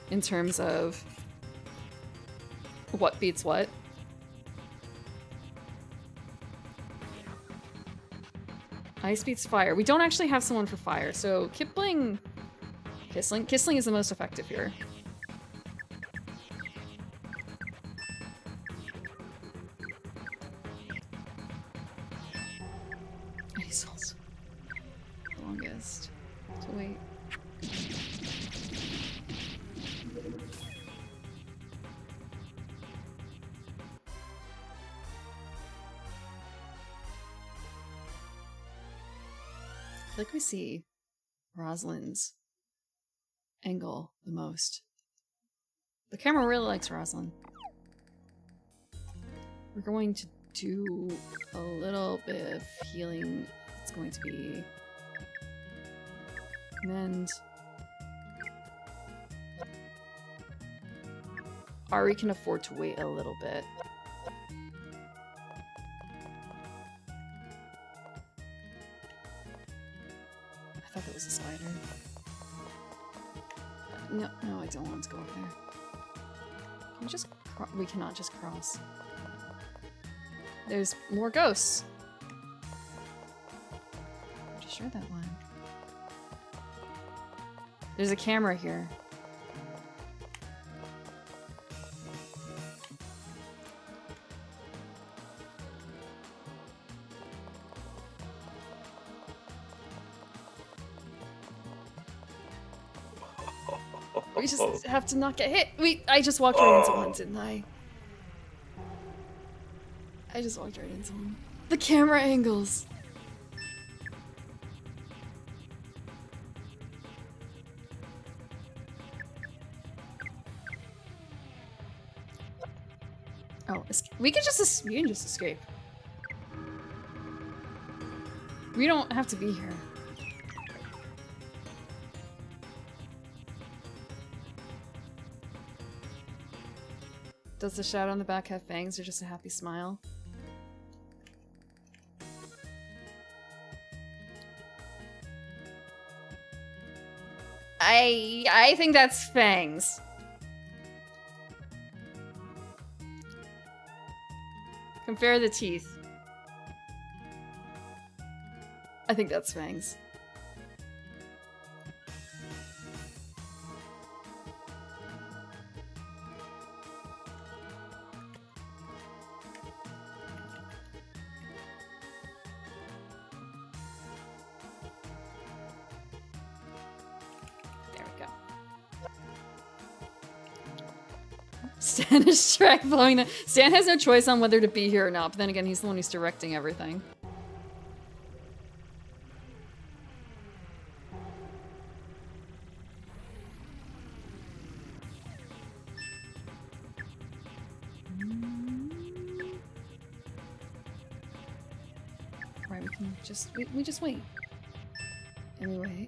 in terms of what beats what. Ice beats fire. We don't actually have someone for fire, so Kipling... Kissling is the most effective here. He's also the longest to wait. I feel like we see Rosalind's angle the most. The camera really likes Rosalind. We're going to do a little bit of healing. It's going to be mend. Ari can afford to wait a little bit. I thought that was a spider. No, no, I don't want to go up there. Can we just we cannot just cross. There's more ghosts. Just read that one. There's a camera here. We just have to not get hit. I just walked right into one, didn't I? I just walked right into one. The camera angles. Oh, we can just escape. We don't have to be here. Does the shadow on the back have fangs or just a happy smile? I think that's fangs. Compare the teeth. I think that's fangs. Stan is track following the- Stan has no choice on whether to be here or not, but then again, he's the one who's directing everything. Right, we can just- we just wait. Anyway.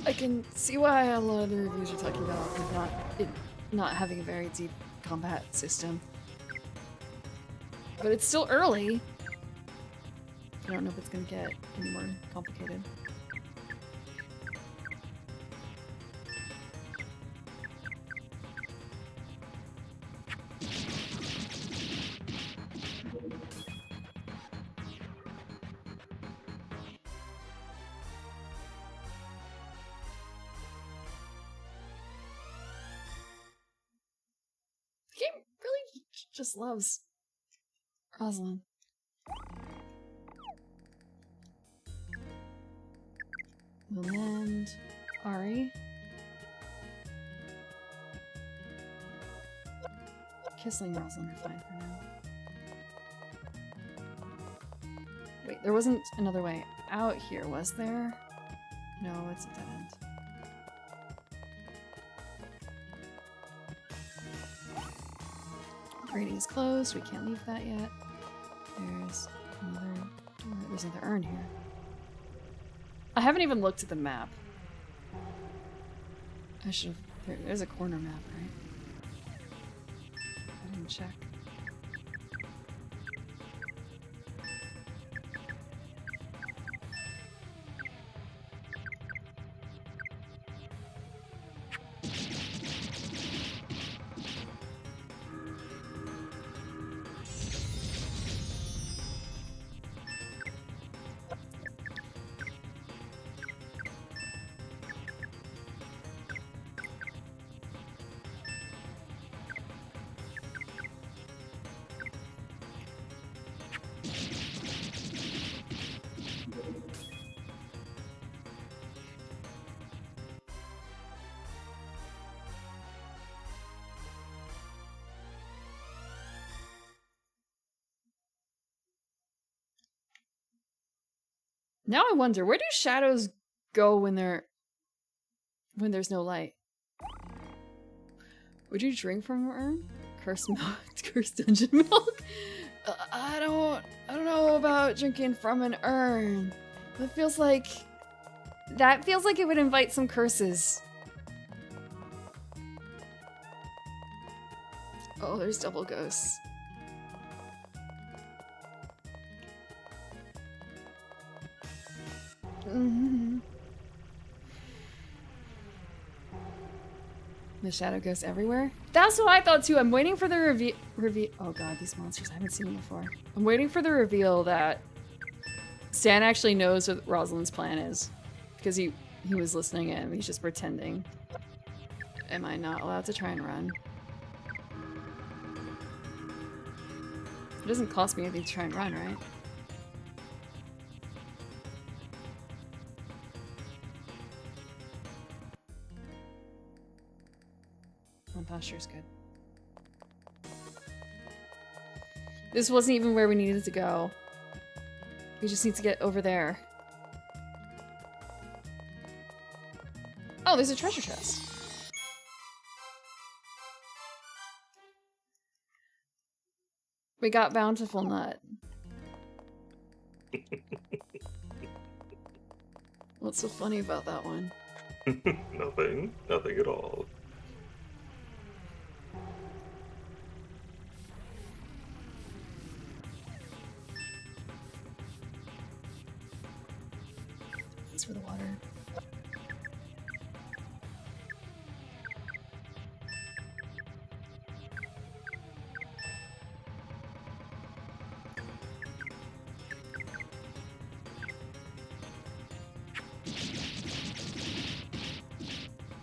I can see why a lot of the reviews are talking about not having a very deep combat system. But it's still early. I don't know if it's gonna get any more complicated. The game really just loves Rosalind. And Ari. Kissling Rosalind are fine for now. Wait, there wasn't another way out here, was there? No, it's a dead end. Grading is closed, we can't leave that yet. There's another door. There's another urn here. I haven't even looked at the map. I should have. There's a corner map, right? I didn't check. Now I wonder, where do shadows go when there's no light? Would you drink from an urn? Cursed milk, cursed dungeon milk? I don't know about drinking from an urn. That feels like it would invite some curses. Oh, there's double ghosts. The shadow goes everywhere? That's what I thought too. I'm waiting for the reveal. Oh god, these monsters, I haven't seen them before. I'm waiting for the reveal that Stan actually knows what Rosalind's plan is. Because he was listening in, he's just pretending. Am I not allowed to try and run? It doesn't cost me anything to try and run, right? My posture's good. This wasn't even where we needed to go. We just need to get over there. Oh, there's a treasure chest. We got Bountiful Nut. What's so funny about that one?
Nothing. Nothing at all.
Thanks for the water.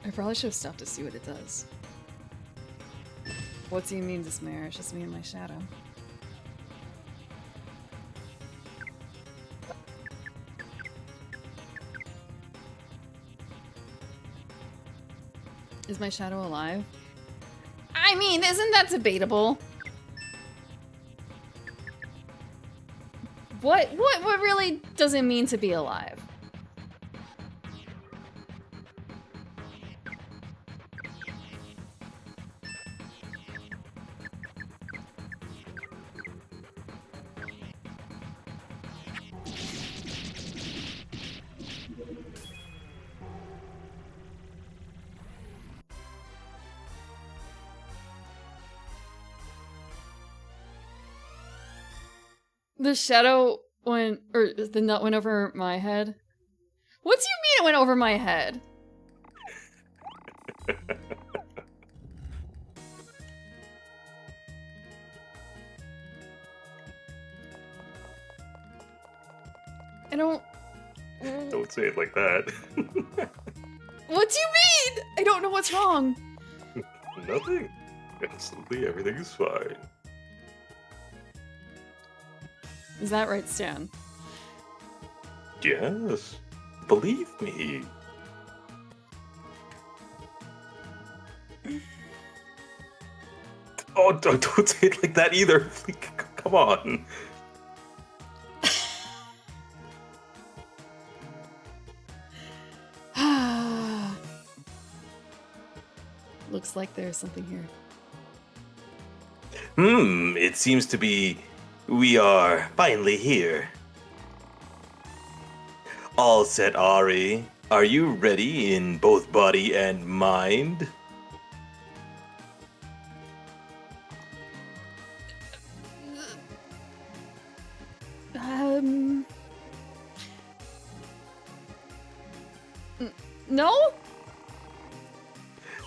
I probably should have stopped to see what it does. What do you mean, Dismare? It's just me and my shadow. Is my shadow alive? I mean, isn't that debatable? What really does it mean to be alive? The shadow went, or the nut went over my head. What do you mean it went over my head? I don't...
Don't say it like that.
What do you mean? I don't know what's wrong.
Nothing. Absolutely everything is fine.
Is that right, Stan?
Yes. Believe me. Oh, don't say it like that either. Come on.
Looks like there's something here.
It seems to be we are finally here. All set, Ari. Are you ready in both body and mind?
No?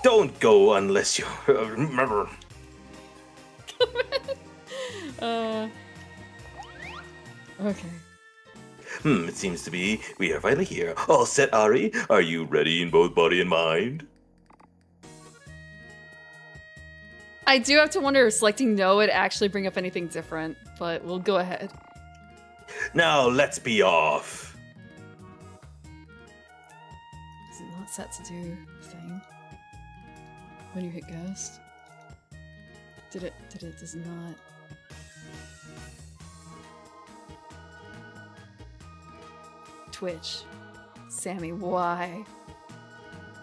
Don't go unless you remember.
Okay.
It seems to be we are finally here. All set, Ari. Are you ready in both body and mind?
I do have to wonder if selecting no would actually bring up anything different, but we'll go ahead.
Now let's be off.
Is it not set to do thing? When you hit ghost? Does not. twitch. Sammy, why?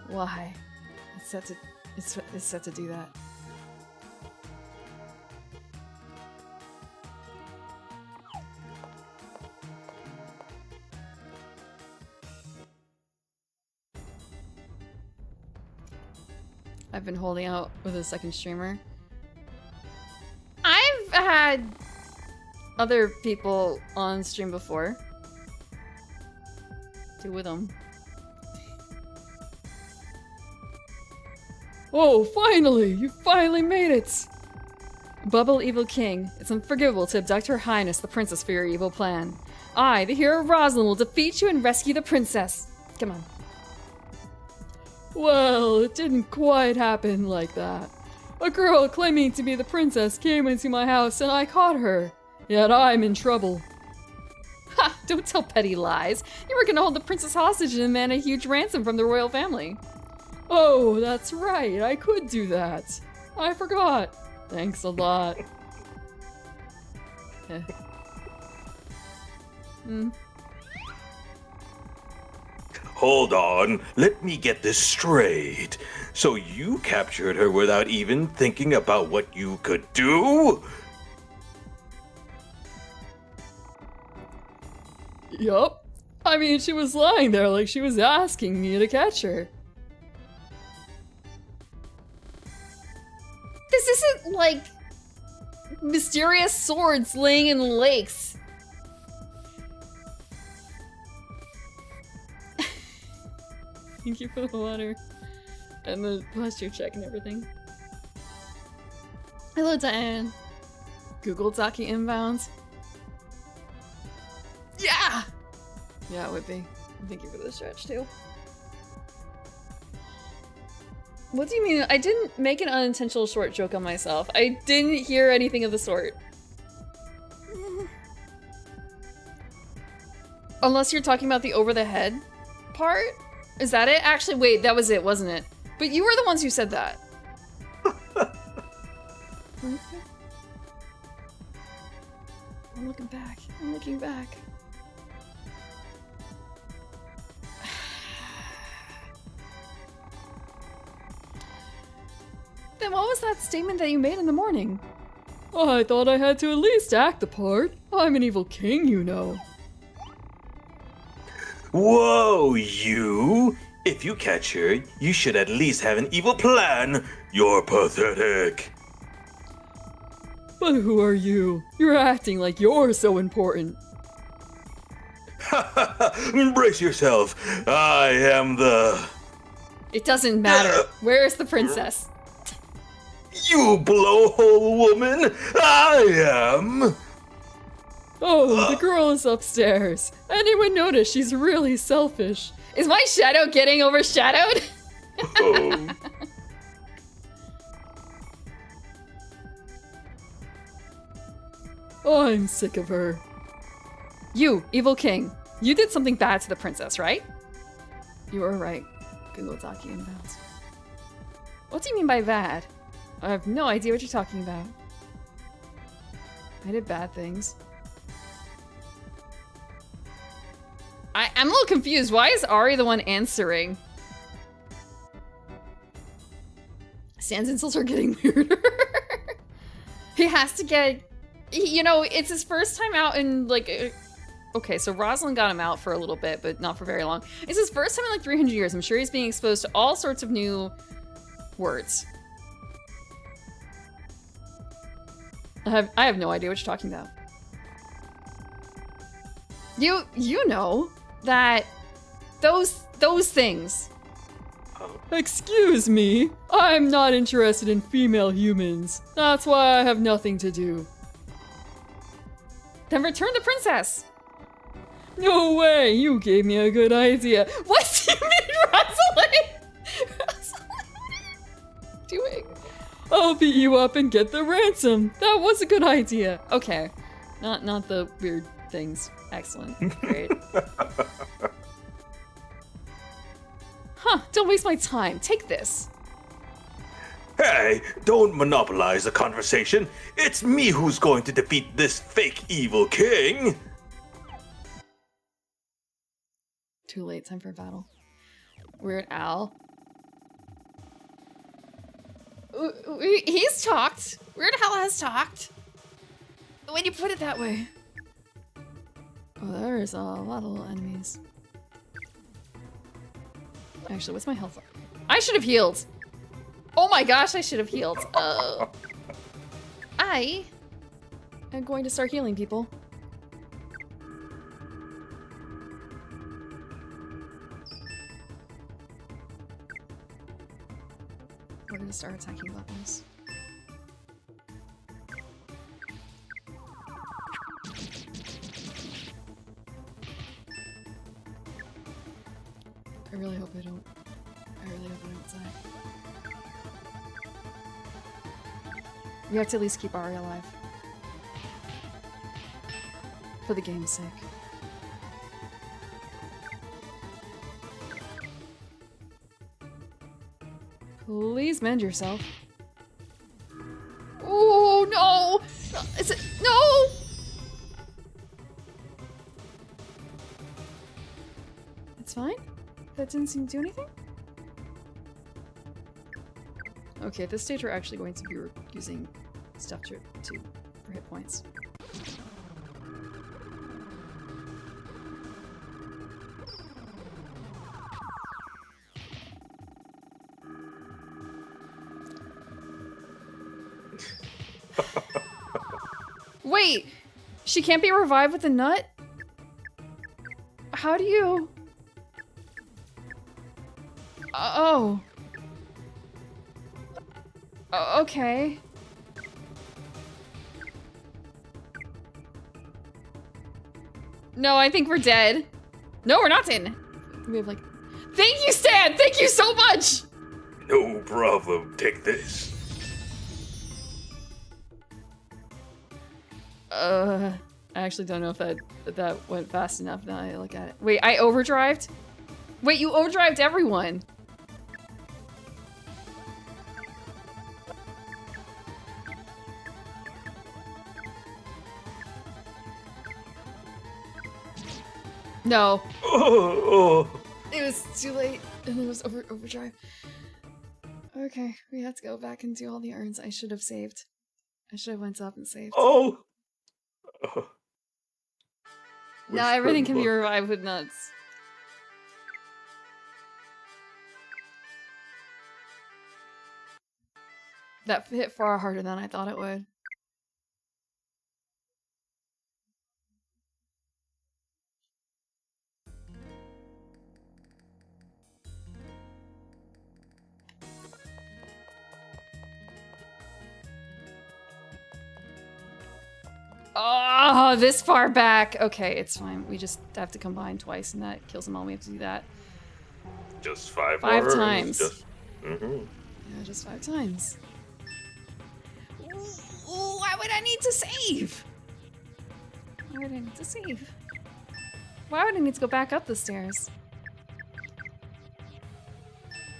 Why? It's set to do that. I've been holding out with a second streamer. I've had other people on stream before. Do with them. Oh, finally! You finally made it! Bubble Evil King, it's unforgivable to abduct Her Highness the Princess for your evil plan. I, the hero Rosalind, will defeat you and rescue the princess. Come on. Well, it didn't quite happen like that. A girl claiming to be the princess came into my house and I caught her. Yet I'm in trouble. Ha! Don't tell petty lies. You were gonna hold the princess hostage and demand a huge ransom from the royal family. Oh, that's right. I could do that. I forgot. Thanks a lot.
Hold on, let me get this straight. So you captured her without even thinking about what you could do?
Yup. I mean, she was lying there like she was asking me to catch her. This isn't like mysterious swords laying in lakes. Thank you for the water and the posture check and everything. Hello, Diane. Google Taki inbound. Yeah! Yeah, it would be. Thank you for the stretch, too. What do you mean? I didn't make an unintentional short joke on myself. I didn't hear anything of the sort. Unless you're talking about the over the head part? Is that it? Actually, wait, that was it, wasn't it? But you were the ones who said that. I'm looking back. I'm looking back. Then what was that statement that you made in the morning? Oh, I thought I had to at least act the part. I'm an evil king, you know.
Whoa, you! If you catch her, you should at least have an evil plan. You're pathetic.
But who are you? You're acting like you're so important.
Brace yourself. I am the...
It doesn't matter. Where is the princess?
You blowhole woman! I am!
Oh, the girl is upstairs. Anyone notice she's really selfish. Is my shadow getting overshadowed?
Oh.
I'm sick of her. You, evil king. You did something bad to the princess, right? You were right. Google Taki inbounds. What do you mean by bad? I have no idea what you're talking about. I did bad things. I'm a little confused. Why is Ari the one answering? Stan's insults are getting weirder. He has to get... You know, it's his first time out in, like... Okay, so Rosalind got him out for a little bit, but not for very long. It's his first time in, like, 300 years. I'm sure he's being exposed to all sorts of new words. I have no idea what you're talking about. You know that those things. Excuse me, I'm not interested in female humans. That's why I have nothing to do. Then return the princess. No way, you gave me a good idea. What do you mean, Rosalind? Rosalind? Doing? I'll beat you up and get the ransom. That was a good idea. Okay, not the weird things. Excellent, great. Huh, don't waste my time. Take this.
Hey, don't monopolize the conversation. It's me who's going to defeat this fake evil king.
Too late. Time for a battle. Weird Al. He's talked. Weird Al has talked. When you put it that way. Oh, there's a lot of little enemies. Actually, what's my health? I should have healed. Oh my gosh, I should have healed. I am going to start healing people. We're gonna start attacking weapons. I really hope I don't. I really hope I don't die. We have to at least keep Ari alive. For the game's sake. Please mend yourself. Oh no! Is it no? It's fine? That didn't seem to do anything? Okay, at this stage we're actually going to be using stuff for hit points. Wait! She can't be revived with a nut? How do you... Oh. Okay. No, I think we're dead. No, we're not dead. We have like... Thank you, Stan! Thank you so much!
No problem. Take this.
I actually don't know if that went fast enough now I look at it. Wait, I overdrived? Wait, you overdrived everyone! No.
Oh.
It was too late, and it was overdrive. Okay, we have to go back and do all the urns I should have saved. I should have went up and saved.
Oh.
Now everything can be revived with nuts. That hit far harder than I thought it would. Oh, this far back. Okay, it's fine. We just have to combine twice, and that kills them all. We have to do that.
Just five
times.
Just, mm-hmm.
Yeah, just 5 times. Ooh, why would I need to save? Why would I need to save? Why would I need to go back up the stairs?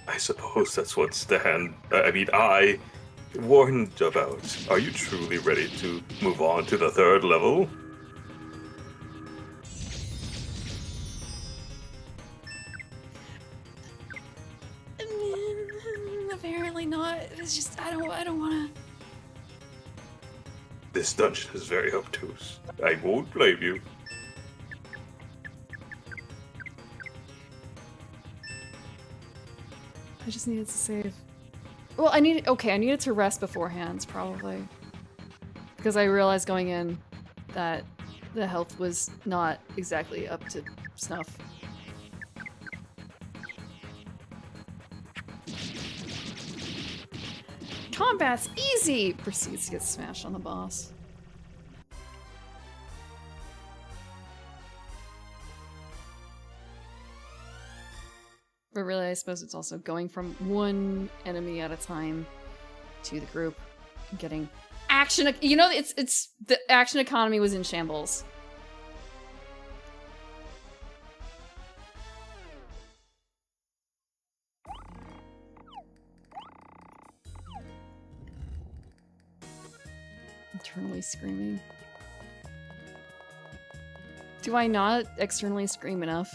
I suppose that's what I warned about. Are you truly ready to move on to the 3rd level?
Apparently not. It's just I don't wanna.
This dungeon is very obtuse. I won't blame you.
I just needed to save. Well, I needed to rest beforehand, probably. Because I realized going in that the health was not exactly up to snuff. Combat's easy! Proceeds to get smashed on the boss. But really, I suppose it's also going from one enemy at a time to the group and getting action. You know, it's the action economy was in shambles. Internally screaming. Do I not externally scream enough?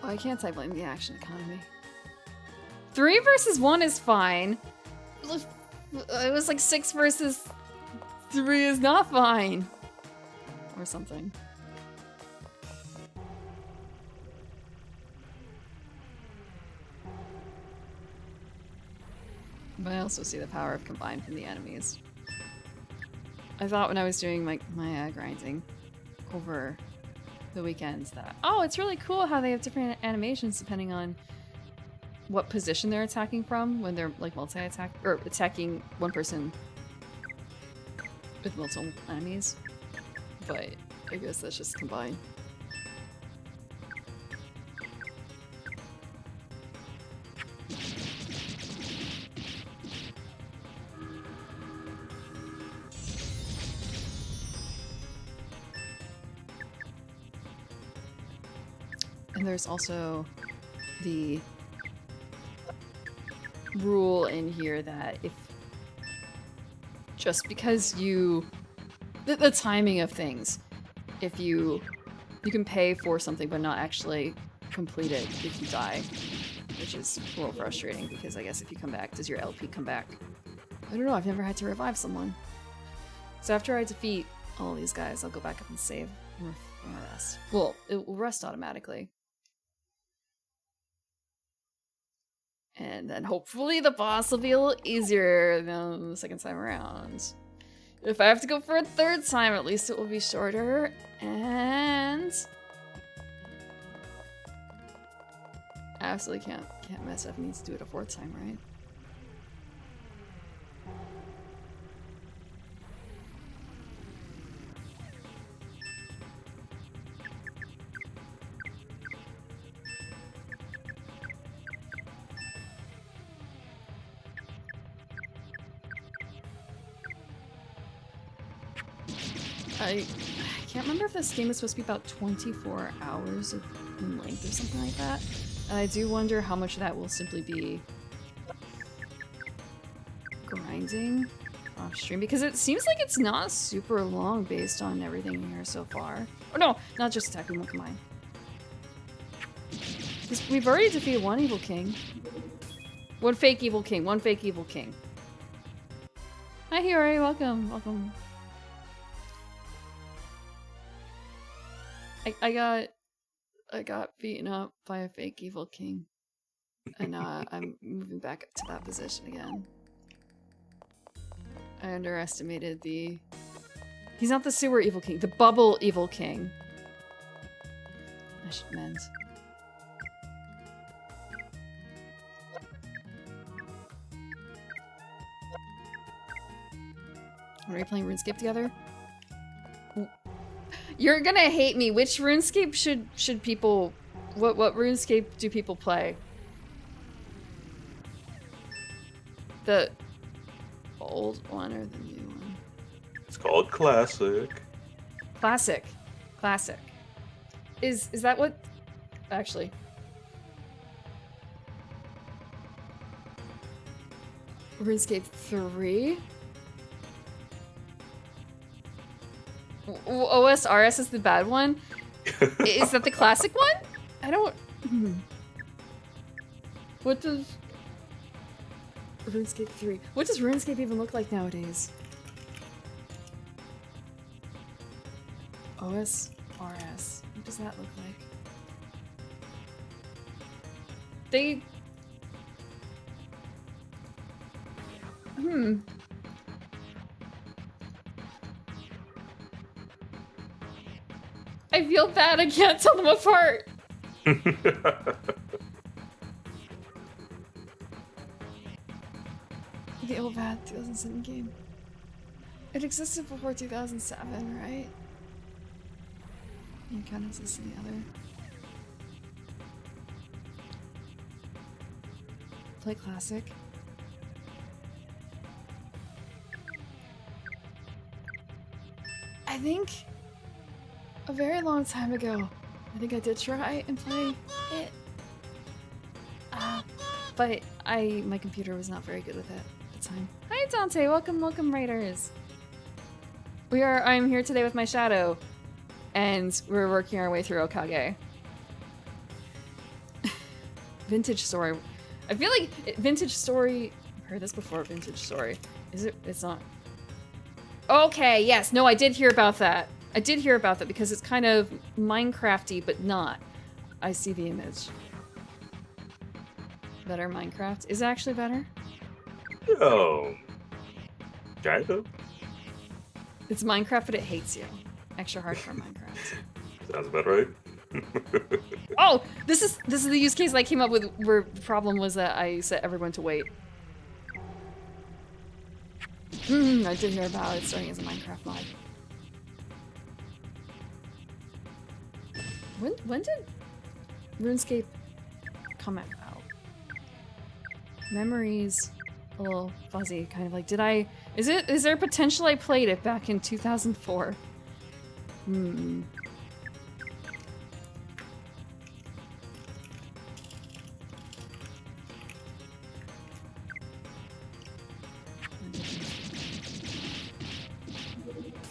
Why can't I blame the action economy? 3 versus 1 is fine. It was like 6 versus 3 is not fine. Or something. But I also see the power of combine from the enemies. I thought when I was doing my grinding over the weekends that, oh, it's really cool how they have different animations depending on what position they're attacking from when they're like multi-attack or attacking one person with multiple enemies. But I guess that's just combined. And there's also the rule in here that if just because you the timing of things, if you can pay for something but not actually complete it if you die, which is a little frustrating because I guess if you come back, does your LP come back? I don't know, I've never had to revive someone. So after I defeat all these guys, I'll go back up and save and rest. Well, it will rest automatically. And then hopefully the boss will be a little easier than the second time around. If I have to go for a third time, at least it will be shorter. And I absolutely can't mess up. Needs to do it a fourth time, right? I can't remember if this game is supposed to be about 24 hours in length or something like that. And I do wonder how much of that will simply be grinding off stream, because it seems like it's not super long based on everything here so far. Oh no, not just attacking, one combine. Because we've already defeated one evil king. One fake evil king, one fake evil king. Hi Hiyori, welcome, welcome. I got beaten up by a fake evil king, and I'm moving back to that position again. I underestimated the... He's not the sewer evil king, the bubble evil king. I should mend. Are we playing RuneScape together? You're gonna hate me. Which RuneScape should people... What RuneScape do people play? The old one or the new one?
It's called Classic.
Classic. Classic. Is that what... Actually... RuneScape 3? OSRS is the bad one? Is that the classic one? I don't... What does... RuneScape 3... What does RuneScape even look like nowadays? OSRS. What does that look like? They... I feel bad, I can't tell them apart! The old bad 2007 game. It existed before 2007, right? You kind of exist in the other. Play Classic. I think a very long time ago, I think I did try and play it. But my computer was not very good with it at the time. Hi Dante, welcome Raiders. I'm here today with my shadow, and we're working our way through Okage. Vintage Story. I feel like Vintage Story... I've heard this before, Vintage Story. Is it? It's not... Okay, yes. No, I did hear about that. I did hear about that because it's kind of Minecraft-y, but not. I see the image. Better Minecraft? Is it actually better?
Oh. Kind of.
It's Minecraft, but it hates you. Extra hardcore Minecraft.
Sounds about right.
Oh! This is the use case I came up with where the problem was that I set everyone to wait. I did hear about it starting as a Minecraft mod. When did RuneScape come out? Memories a little fuzzy, kind of like, is there potential I played it back in 2004? Hmm.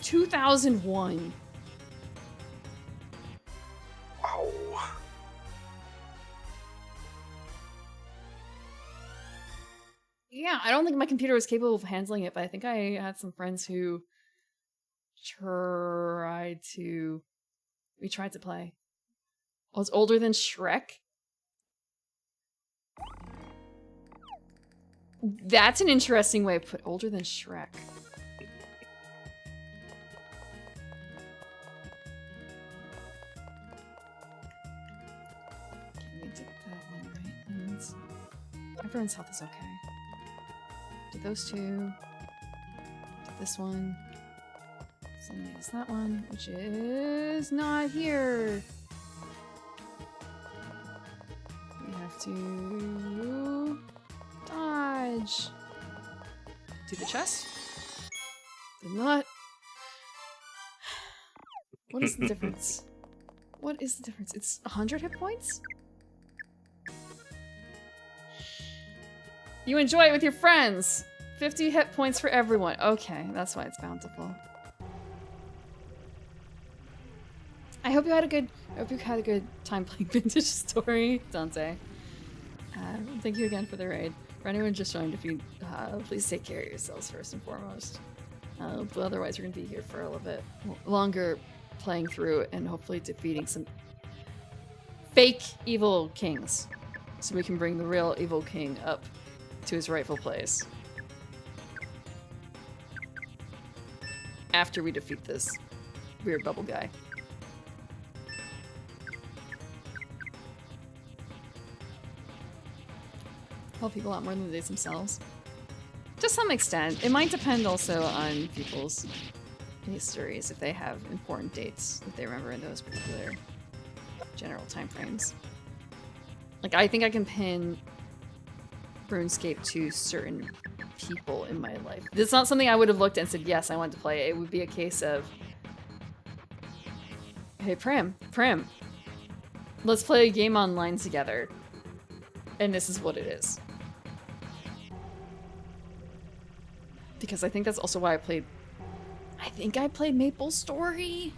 ...2001.
Wow.
Yeah, I don't think my computer was capable of handling it, but I think I had some friends who we tried to play. I was older than Shrek? That's an interesting way to put older than Shrek. Okay, we did that one, right? And everyone's health is okay. Did those two. Did this one. Somebody does that one, which is not here. We have to dodge. Do the chest. Did not. What is the difference? What is the difference? It's 100 hit points? You enjoy it with your friends. 50 hit points for everyone. Okay, that's why it's bountiful. I hope you had a good time playing Vintage Story, Dante. Thank you again for the raid. For anyone just joined, if you please take care of yourselves first and foremost. But otherwise, we're gonna be here for a little bit longer, playing through and hopefully defeating some fake evil kings, so we can bring the real evil king up to his rightful place. After we defeat this weird bubble guy. Help people out more than the dates themselves. To some extent. It might depend also on people's histories, if they have important dates that they remember in those particular general timeframes. Like, I think I can pin RuneScape to certain people in my life. It's not something I would have looked at and said, yes, I want to play. It would be a case of, hey, Prim, let's play a game online together. And this is what it is. Because I think that's also why I think I played Maple Story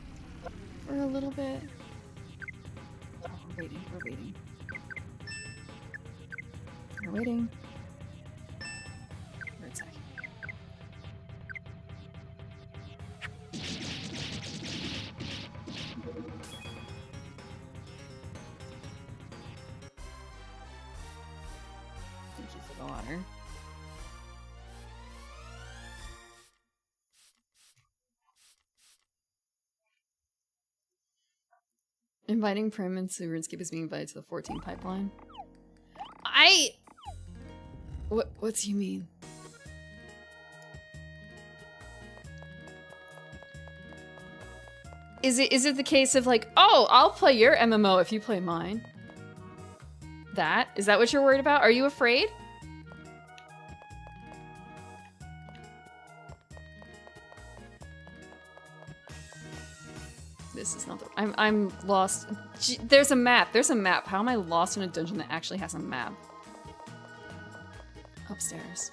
for a little bit. Oh, we're waiting. We're a sec. Thank you for the water. Inviting Prim into RuneScape is being invited to the 14 pipeline. What do you mean? Is it the case of like, oh, I'll play your MMO if you play mine? Is that what you're worried about? Are you afraid? This is not the... I'm lost. There's a map. How am I lost in a dungeon that actually has a map? Upstairs.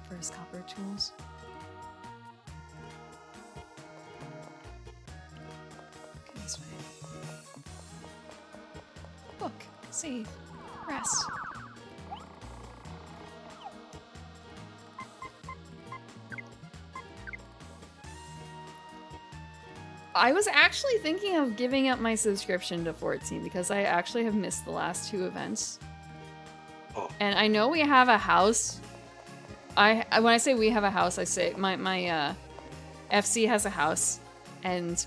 First copper tools. Okay, this way. Save. Rest. I was actually thinking of giving up my subscription to 14 because I actually have missed the last 2 events.
Oh.
And I know we have a house. When I say we have a house, I say my FC has a house, and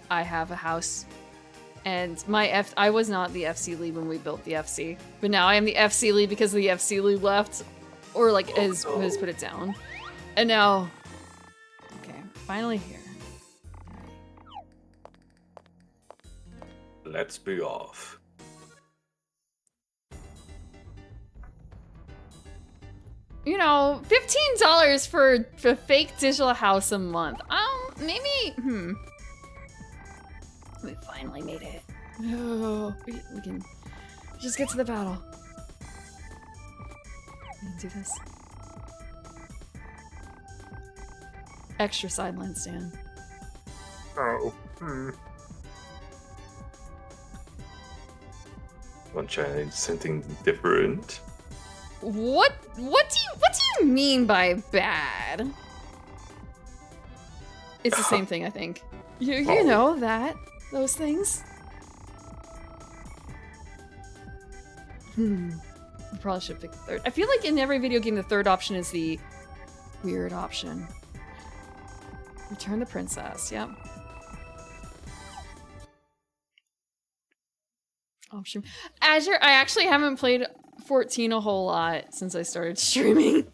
I have a house. And I was not the FC lead when we built the FC, but now I am the FC lead because the FC lead left, or like has put it down. And now, okay, finally here.
Let's be off.
You know, $15 for a fake digital house a month. Maybe, We finally made it. Oh, we can just get to the battle. We can do this. Extra sideline stand.
Oh. Want to try something different?
What do you mean by bad? It's the same thing, I think. You know those things. We probably should pick the third. I feel like in every video game the third option is the weird option. Return the princess, yep. Option. Azure, I actually haven't played 14 a whole lot since I started streaming.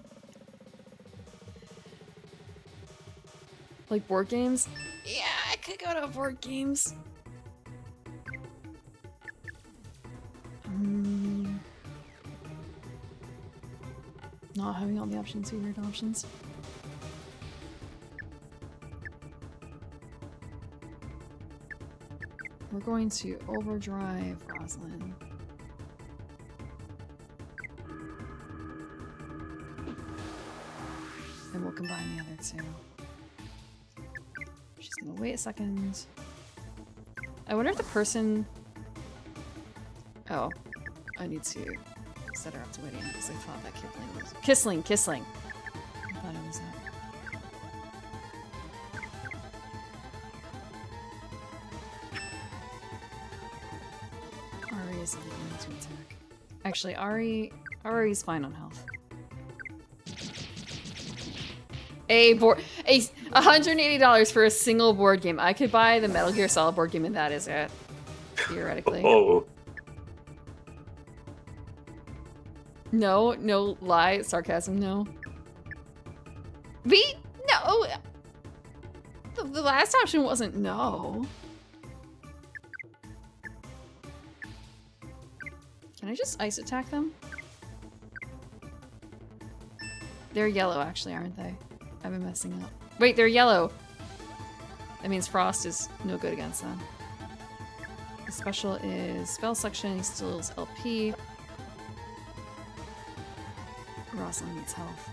Like board games? Yeah, I could go to board games. Not having all the options, weird options. We're going to overdrive Rosalind. And we'll combine the other two. She's gonna wait a second. I wonder if the person... Oh, I need to set her up to waiting because I thought that Kipling was... Kissling! I thought it was that. Ari is going to attack. Actually, Ari's fine on health. $180 for a single board game. I could buy the Metal Gear Solid board game and that is it. Theoretically.
Oh.
No lie, sarcasm, no. No! The last option wasn't no. Can I just ice attack them? They're yellow actually, aren't they? I've been messing up. Wait, they're yellow! That means Frost is no good against them. The special is spell section, he steals LP. Rosalind needs health.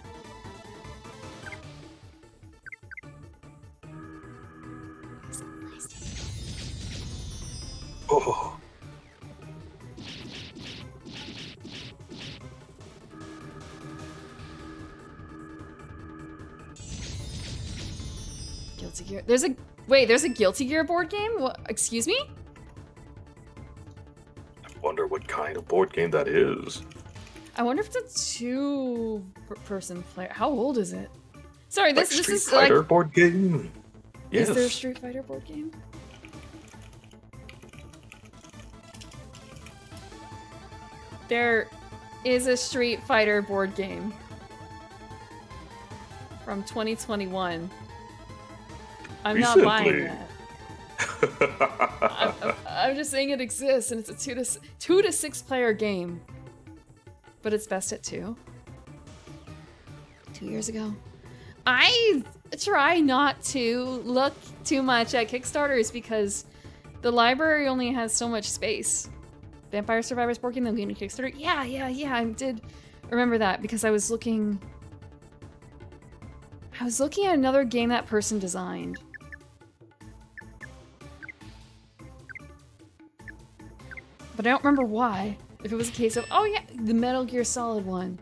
Oh.
Guilty Gear. There's a Guilty Gear board game? What? Excuse me?
I wonder what kind of board game that is.
I wonder if it's a two-person player. How old is it? Sorry, this
Street
is
Fighter
like...
board game? Yes.
Is there a Street Fighter board game? There is a Street Fighter board game. From 2021. I'm not buying that. I'm just saying it exists, and it's a two to six player game. But it's best at 2. 2 years ago. I try not to look too much at Kickstarters because the library only has so much space. Vampire Survivors board game, I'm getting a Kickstarter. Yeah, I did remember that because I was looking at another game that person designed. But I don't remember why. If it was a case of, oh yeah, the Metal Gear Solid one.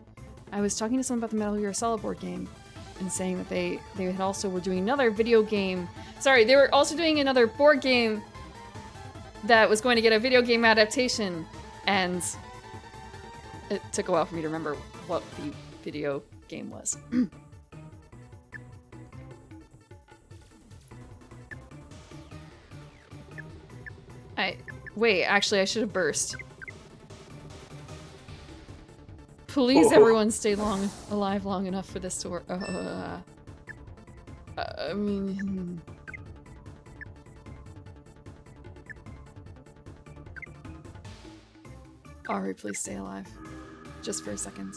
I was talking to someone about the Metal Gear Solid board game and saying that they had also were doing another video game. Sorry, they were also doing another board game that was going to get a video game adaptation, and it took a while for me to remember what the video game was. Wait, actually I should have burst. Please, everyone, stay alive long enough for this to work. I mean... Ari, please stay alive. Just for a second.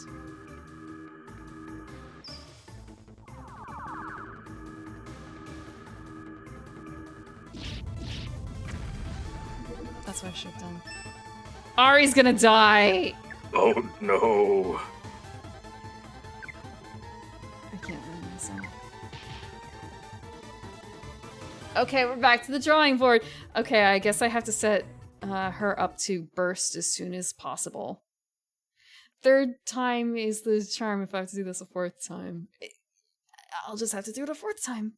That's what I should have done. Ari's gonna die!
Oh no.
I can't run myself. Okay, we're back to the drawing board. Okay, I guess I have to set her up to burst as soon as possible. Third time is the charm if I have to do this a fourth time. I'll just have to do it a fourth time.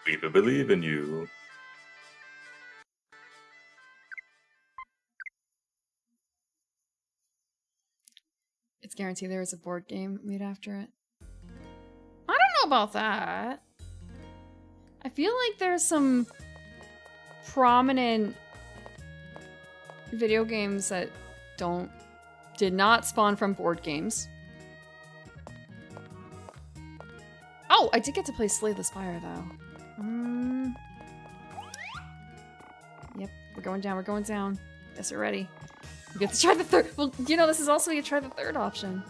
We believe in you.
It's guaranteed there is a board game made after it. I don't know about that. I feel like there's some prominent video games that did not spawn from board games. Oh, I did get to play Slay the Spire though. Yep, we're going down. Guess we're ready. We get to try the third. Well, you know, this is also you try the third option.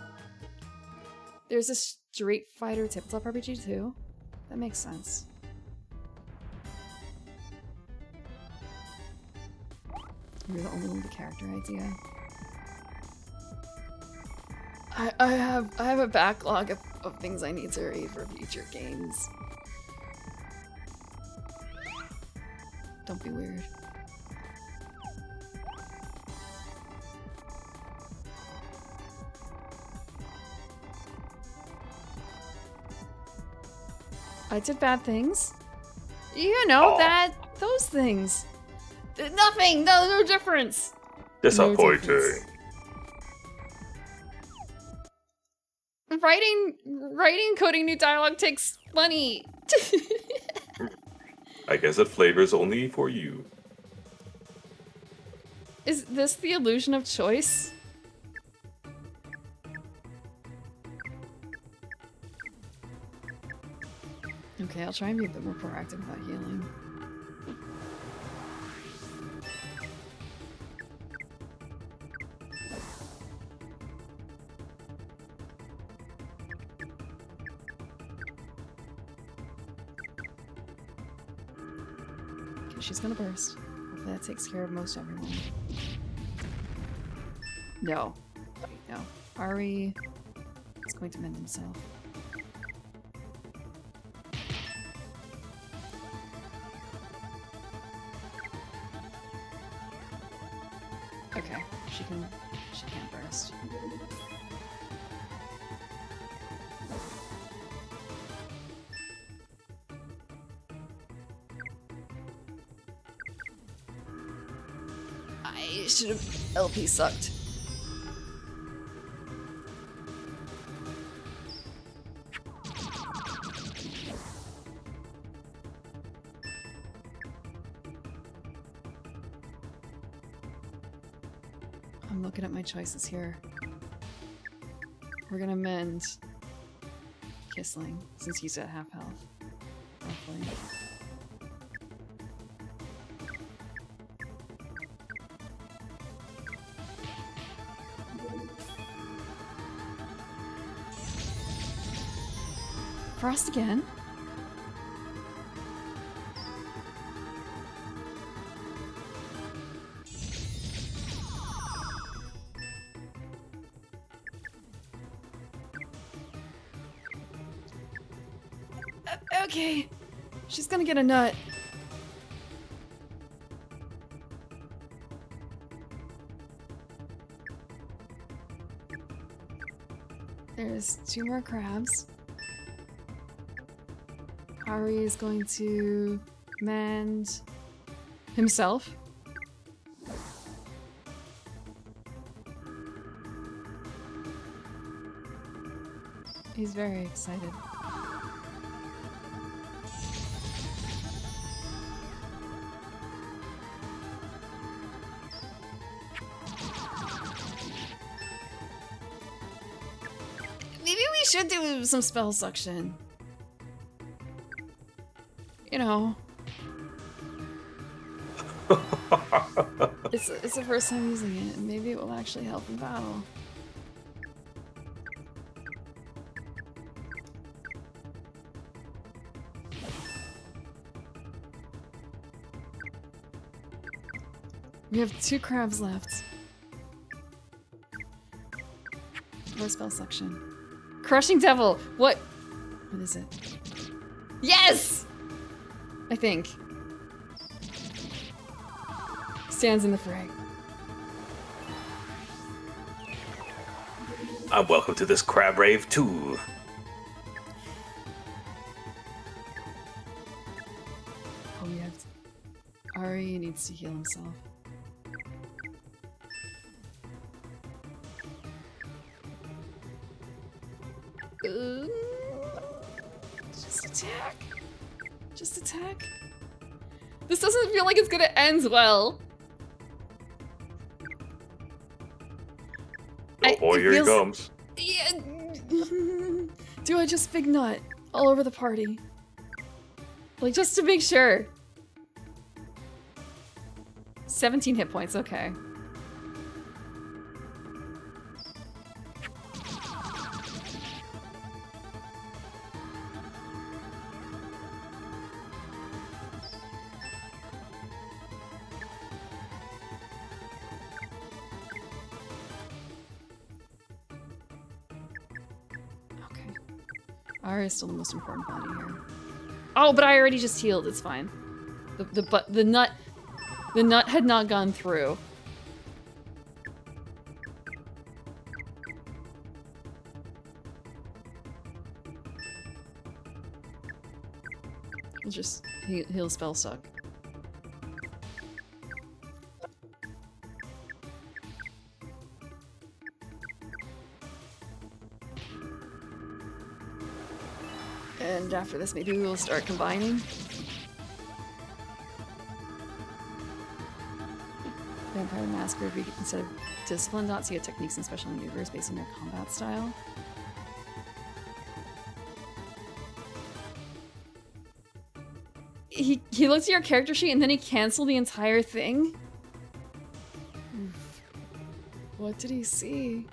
There's a Street Fighter tabletop RPG too. That makes sense. You're the only one with the character idea. I have a backlog of things I need to read for future games. Don't be weird. I did bad things. You know, those things. Nothing! No difference!
Disappointing.
No difference. Writing coding new dialogue takes money.
I guess that flavor's only for you.
Is this the illusion of choice? Okay, I'll try and be a bit more proactive about healing. Okay, she's gonna burst. Hopefully that takes care of most everyone. No. No. Ari is going to mend himself. Okay, she can't burst. I should have LP sucked. I'm looking at my choices here. We're gonna mend Kissling, since he's at half health. Roughly. Frost again? Okay. She's gonna get a nut. There's 2 more crabs. Ari is going to mend himself. He's very excited. Maybe we should do some spell suction. You know. It's the first time using it, and maybe it will actually help in battle. We have 2 crabs left. More spell suction. Crushing Devil! What is it? Yes! I think. Stands in the fray.
I'm welcome to this crab rave too.
Oh, we have to... Ari needs to heal himself. Just attack. Just attack. This doesn't feel like it's gonna end well.
Oh boy, here he comes.
Yeah. Do I just big nut all over the party? Like, just to make sure. 17 hit points, okay. Ari is still the most important body here. Oh, but I already just healed. It's fine. The nut had not gone through. We'll just heal spell suck. And after this, maybe we will start combining. Vampire Masquerade, instead of discipline dots, you get techniques and special maneuvers based on your combat style. He looked at your character sheet and then he canceled the entire thing? Oof. What did he see?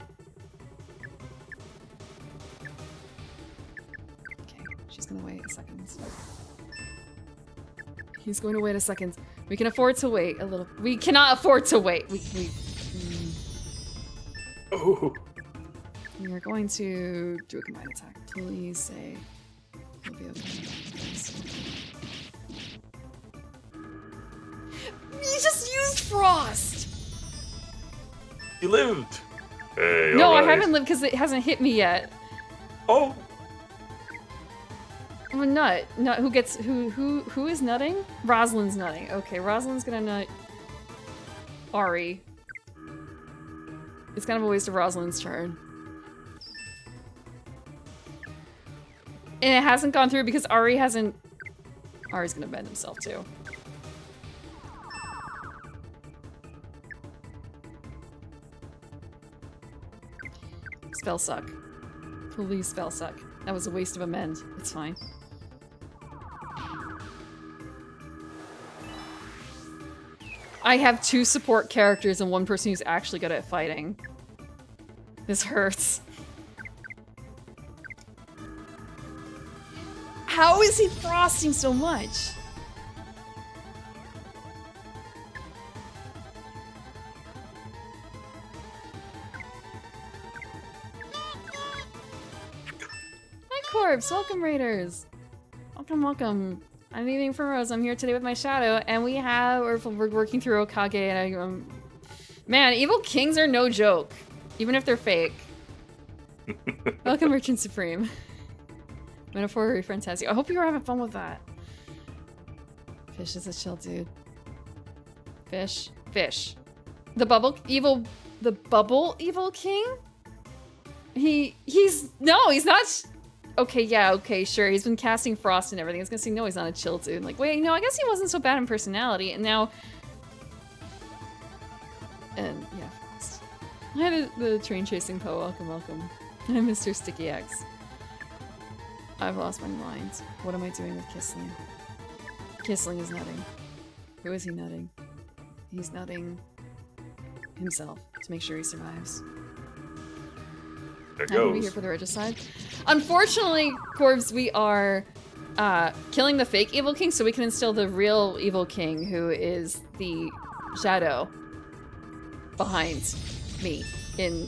She's gonna wait a second. He's going to wait a second. We can afford to wait a little. We cannot afford to wait.
Oh.
We are going to do a combined attack. Please say it'll be okay. You just used Frost!
You lived! Hey,
no,
right.
I haven't lived because it hasn't hit me yet.
Oh!
I'm a nut. Nut. Who is nutting? Rosalind's nutting. Okay, Rosalind's gonna nut Ari. It's kind of a waste of Rosalind's turn. And it hasn't gone through because Ari hasn't... Ari's gonna bend himself too. Spell suck. Please spell suck. That was a waste of a mend. It's fine. I have 2 support characters and 1 person who's actually good at fighting. This hurts. How is he frosting so much? Hi Corpse, welcome Raiders. Welcome, welcome. I'm evening from Rose. I'm here today with my shadow, and we're working through Okage, and man, evil kings are no joke, even if they're fake. Welcome, Merchant Supreme. Metaphor fantastic. I hope you were having fun with that. Fish is a chill dude. Fish. The bubble evil king? He's not. Okay, yeah, okay, sure. He's been casting Frost and everything. I was gonna say, no, he's not a chill dude. Like, wait, no, I guess he wasn't so bad in personality. And now, and yeah, Frost. Hi, the train chasing Poe. Welcome. I'm Mr. Sticky X. I've lost my mind. What am I doing with Kissling? Kissling is nutting. Who is he nutting? He's nutting himself to make sure he survives.
There
I'm gonna be
goes.
here for the regicide. Unfortunately, Corvs, we are killing the fake evil king so we can instill the real evil king, who is the shadow behind me in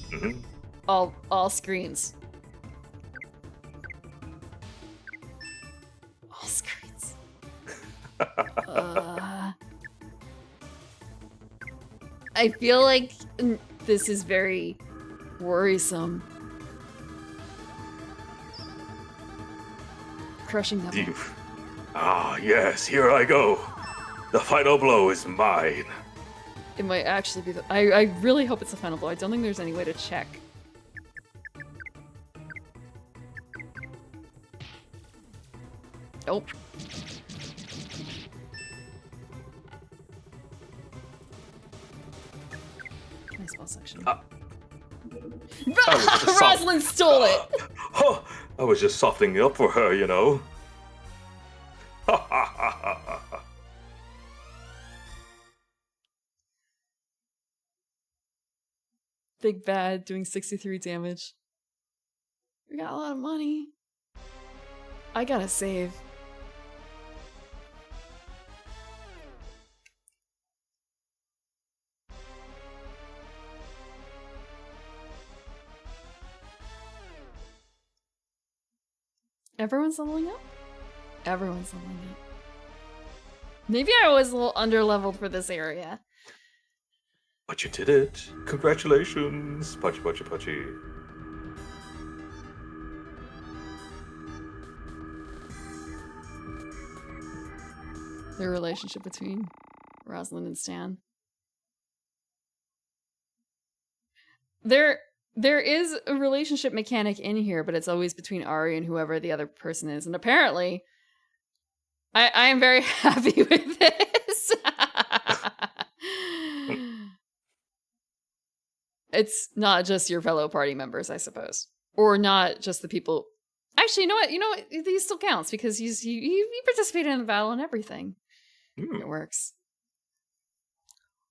all screens. All screens. I feel like this is very worrisome. Crushing them.
Ah, yes, here I go. The final blow is mine.
It might actually be the. I really hope it's the final blow. I don't think there's any way to check. Nope. Nice ball section. Rosalind stole it!
I was just softening up for her, you know.
Big bad doing 63 damage. We got a lot of money. I gotta save. Everyone's leveling up? Everyone's leveling up. Maybe I was a little underleveled for this area.
But you did it. Congratulations. Punchy, punchy, punchy.
The relationship between Rosalind and Stan. There is a relationship mechanic in here, but it's always between Ari and whoever the other person is. And apparently, I am very happy with this. It's not just your fellow party members, I suppose. Or not just the people. Actually, you know what? He still counts because he participated in the battle and everything. It works.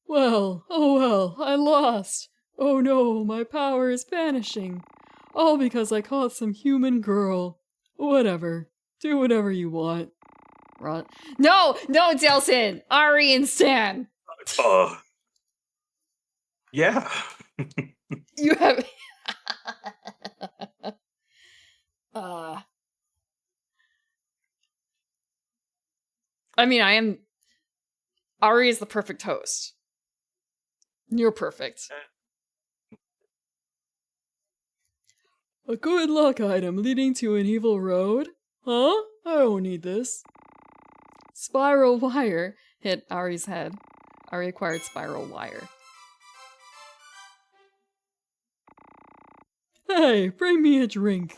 Well, I lost. Oh no, my power is vanishing. All because I caught some human girl. Whatever. Do whatever you want. No, Delson! Ari and Stan!
Yeah.
You have... I mean, Ari is the perfect host. You're perfect. A good luck item leading to an evil road? Huh? I don't need this. Spiral wire hit Ari's head. Ari acquired spiral wire. Hey, bring me a drink.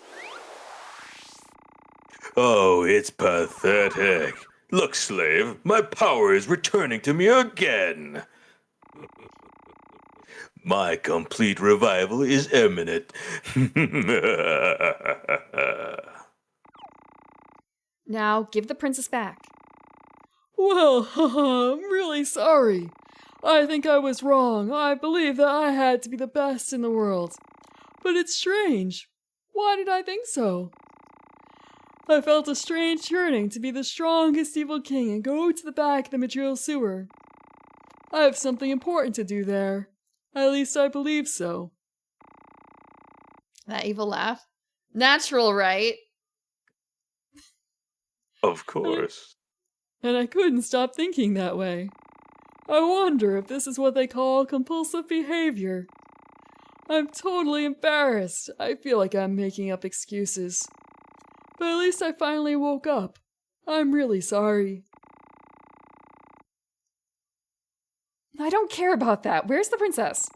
Oh, it's pathetic. Look, slave, my power is returning to me again. My complete revival is imminent.
Now, give the princess back. Well, I'm really sorry. I think I was wrong. I believe that I had to be the best in the world. But it's strange. Why did I think so? I felt a strange yearning to be the strongest evil king and go to the back of the material sewer. I have something important to do there. At least I believe so. That evil laugh? Natural, right?
Of course.
and I couldn't stop thinking that way. I wonder if this is what they call compulsive behavior. I'm totally embarrassed. I feel like I'm making up excuses. But at least I finally woke up. I'm really sorry. I don't care about that. Where's the princess?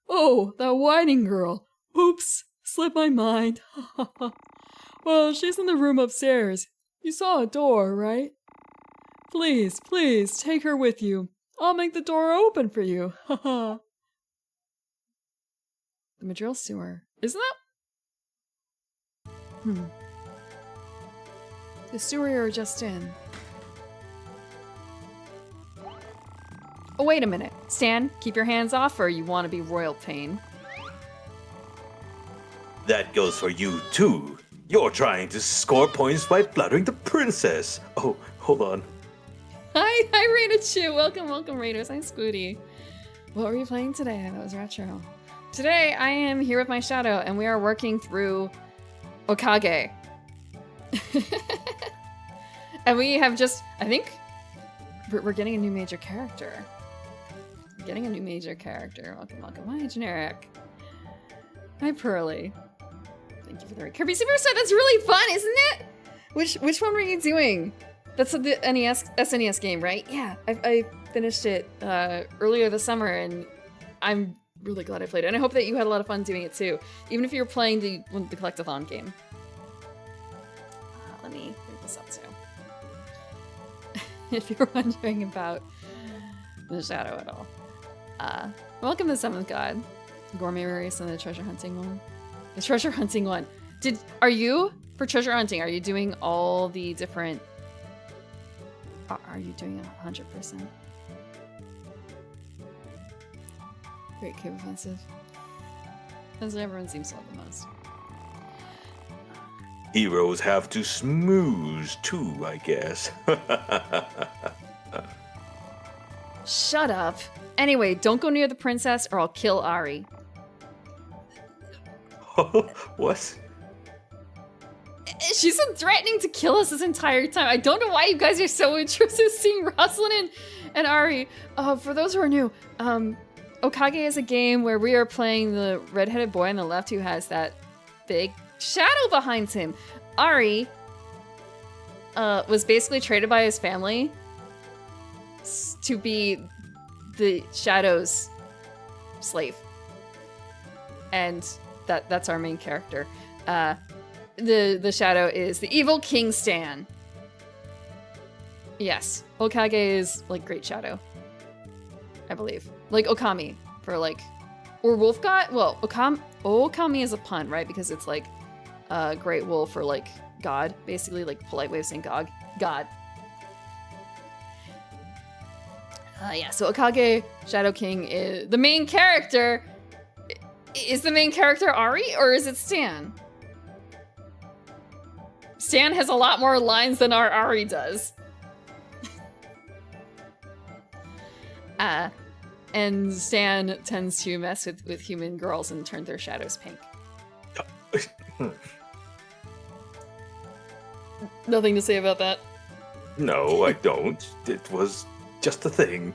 Oh, that whining girl. Oops, slipped my mind. Well, she's in the room upstairs. You saw a door, right? Please, please, take her with you. I'll make the door open for you. Haha. The Madrill sewer. Isn't that? The sewer you're just in. Oh, wait a minute. Stan, keep your hands off or you want to be royal pain.
That goes for you, too. You're trying to score points by flattering the princess. Oh, hold on.
Hi, Raided Chew. Welcome, Raiders. Hi, Squooty. What were you playing today? That was retro. Today, I am here with my shadow, and we are working through Okage. And we have just, I think, we're getting a new major character. Welcome. Hi, Generic. Hi, Pearly. Thank you for the raid. Kirby Superstar, that's really fun, isn't it? Which one were you doing? That's the SNES game, right? Yeah, I finished it earlier this summer, and I'm really glad I played it. And I hope that you had a lot of fun doing it too, even if you were playing the Collectathon game. Let me bring this up too. If you're wondering about the shadow at all. Welcome to the 7th God. Gourmet race and the treasure hunting one. The treasure hunting one. Are you, for treasure hunting, are you doing all the different... Are you doing 100%? Great Cave Offensive. That's what everyone seems to love the most.
Heroes have to smooze, too, I guess.
Shut up. Anyway, don't go near the princess or I'll kill Ari.
What?
She's been threatening to kill us this entire time. I don't know why you guys are so interested in seeing Rosalind and Ari. For those who are new, Okage is a game where we are playing the redheaded boy on the left who has that big shadow behind him. Ari was basically traded by his family to be the shadow's slave. And that's our main character. The shadow is the evil King Stan. Yes, Okage is like Great Shadow, I believe. Like Okami for like, or Wolf God. Well, Okami is a pun, right? Because it's like Great Wolf or like God, basically like polite way of saying God. Yeah. So Okage Shadow King is the main character. Is the main character Ari or is it Stan? Stan has a lot more lines than our Ari does. And Stan tends to mess with human girls and turn their shadows pink. Nothing to say about that?
No, I don't. It was just a thing.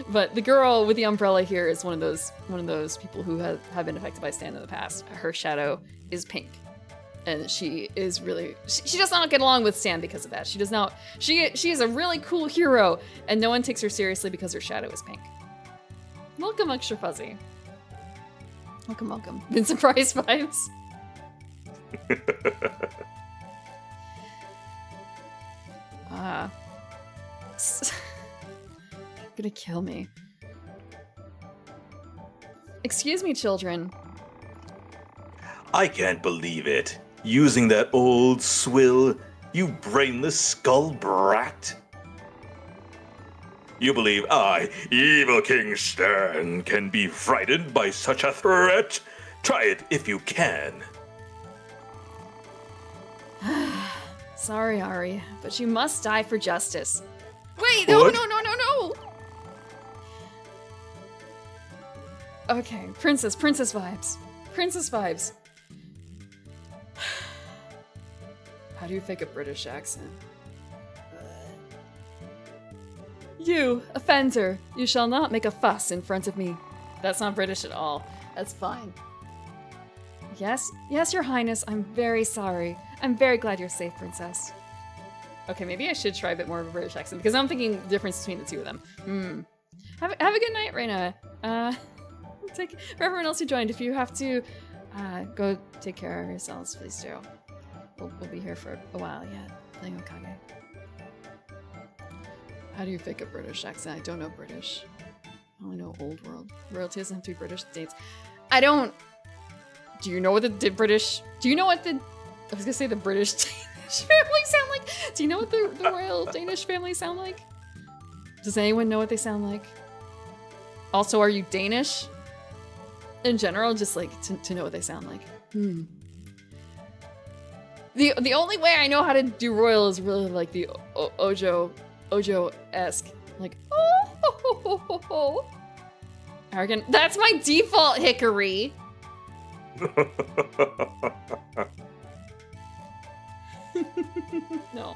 But the girl with the umbrella here is one of those people who have been affected by Stan in the past. Her shadow is pink. And she is really... She does not get along with Stan because of that. She does not... She is a really cool hero, and no one takes her seriously because her shadow is pink. Welcome, Extra Fuzzy. Welcome. Been surprise vibes. Gonna kill me. Excuse me, children.
I can't believe it. Using that old swill, you brainless skull brat. You believe I, evil King Stan, can be frightened by such a threat? Try it if you can.
Sorry, Ari, but you must die for justice. Wait, no. Okay, princess vibes. How do you fake a British accent? You, offender, you shall not make a fuss in front of me. That's not British at all. That's fine. Yes, yes, your highness, I'm very sorry. I'm very glad you're safe, princess. Okay, maybe I should try a bit more of a British accent, because I'm thinking the difference between the two of them. Have a good night, Reina. For everyone else who joined, if you have to go take care of yourselves, please do. We'll be here for a while yet, playing Okage. How do you fake a British accent? I don't know British. I only know Old World. Royalty doesn't have to be British dates. I don't... Do you know what the British... Do you know what the... I was gonna say the British Danish family sound like? Do you know what the Royal Danish family sound like? Does anyone know what they sound like? Also, are you Danish? In general, just like to know what they sound like. The only way I know how to do royal is really like the Ojo-esque. Like, oh. Arrogant. That's my default, Hickory. No.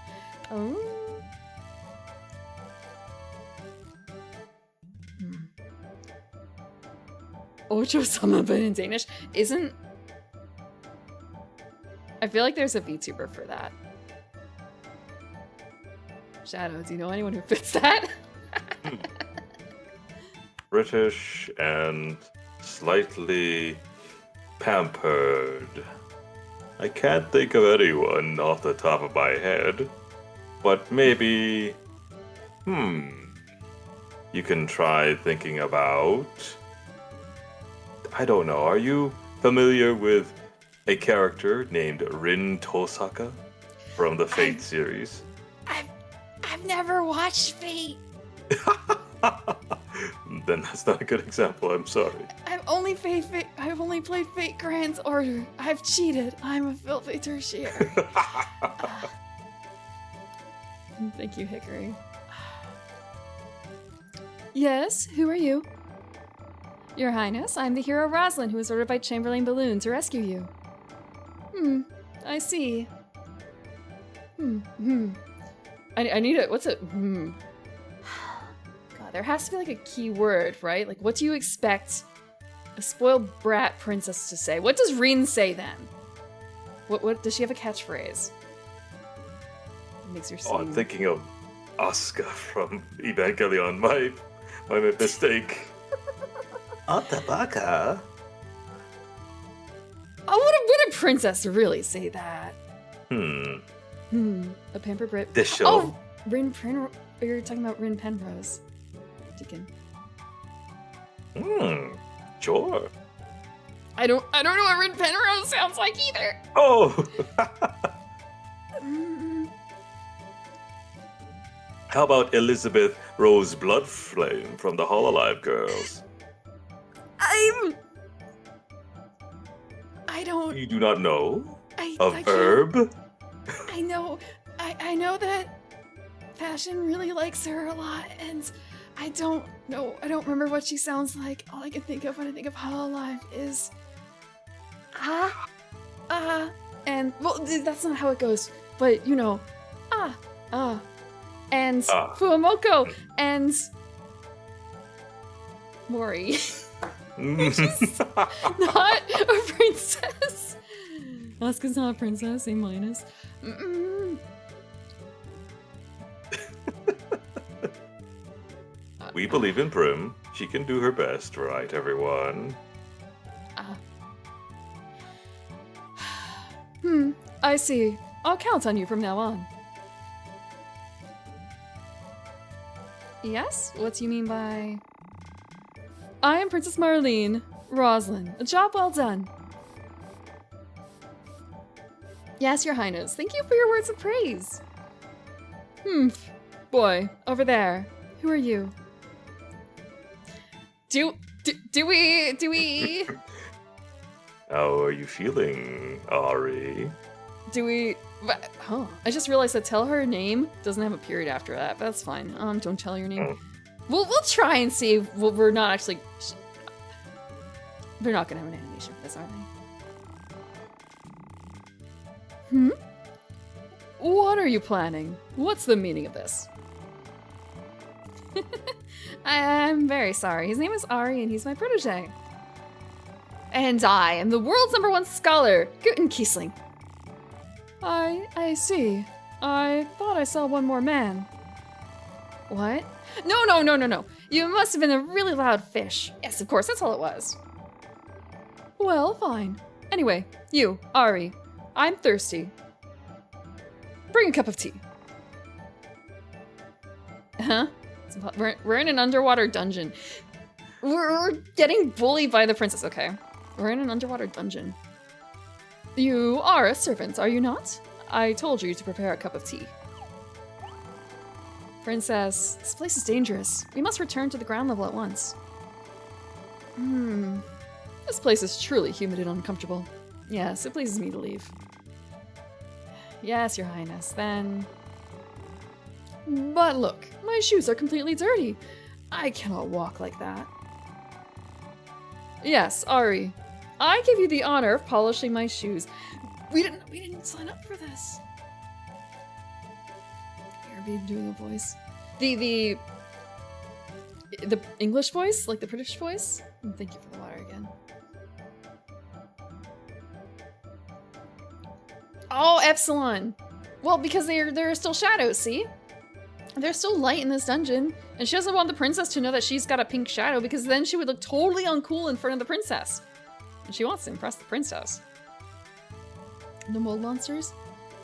Ojo-sama, but in Danish isn't. I feel like there's a VTuber for that. Shadow, do you know anyone who fits that?
British and slightly pampered. I can't think of anyone off the top of my head, but maybe, you can try thinking about, I don't know, are you familiar with a character named Rin Tosaka from the Fate series?
I've never watched Fate.
Then that's not a good example, I'm sorry.
I've only played Fate Grand Order. I've cheated. I'm a filthy tertiary. Thank you, Hickory. Yes, who are you? Your Highness, I'm the hero Rosalind, who was ordered by Chamberlain Balloon to rescue you. I see. I need it. What's it? God, there has to be like a key word, right? Like, what do you expect a spoiled brat princess to say? What does Rin say then? What does she have a catchphrase? It makes her seem...
Oh, I'm thinking of Asuka from Evangelion. My mistake. Otabaka.
Oh, would a princess really say that? A pampered Brit.
This show.
Oh, you're talking about Rin Penrose. Deacon.
Sure.
I don't know what Rin Penrose sounds like either.
Oh. How about Elizabeth Rose Bloodflame from the Hololive Girls?
I don't...
You do not know?
I
Herb?
I know that Fashion really likes her a lot, and I don't remember what she sounds like. All I can think of when I think of Hololive is and well, that's not how it goes, but you know, and Fuamoko and Mori. She's not a princess. Asuka's not a princess, A-.
We believe in Prim. She can do her best, right, everyone?
I see. I'll count on you from now on. Yes? What do you mean by... I am Princess Marlene, Rosalind. A job well done. Yes, Your Highness. Thank you for your words of praise. Boy, over there. Who are you? Do we...
How are you feeling, Ari?
I just realized that tell her name doesn't have a period after that, but that's fine. Don't tell her your name. We'll try and see if we're not actually... They're not gonna have an animation for this, are they? What are you planning? What's the meaning of this? I'm very sorry. His name is Ari and he's my protege. And I am the world's #1 scholar, Guten Kiesling. I see. I thought I saw one more man. What? No. You must have been a really loud fish. Yes, of course, that's all it was. Well, fine. Anyway, you, Ari, I'm thirsty. Bring a cup of tea. Huh? We're in an underwater dungeon. We're getting bullied by the princess. Okay. We're in an underwater dungeon. You are a servant, are you not? I told you to prepare a cup of tea. Princess, this place is dangerous. We must return to the ground level at once. This place is truly humid and uncomfortable. Yes, it pleases me to leave. Yes, Your Highness, then... But look, my shoes are completely dirty. I cannot walk like that. Yes, Ari. I give you the honor of polishing my shoes. We didn't sign up for this. Here, be doing a voice. The English voice? Like the British voice? Thank you for the water again. Oh, Epsilon! Well, because there are still shadows, see? There's still light in this dungeon, and she doesn't want the princess to know that she's got a pink shadow because then she would look totally uncool in front of the princess. And she wants to impress the princess. No mold monsters?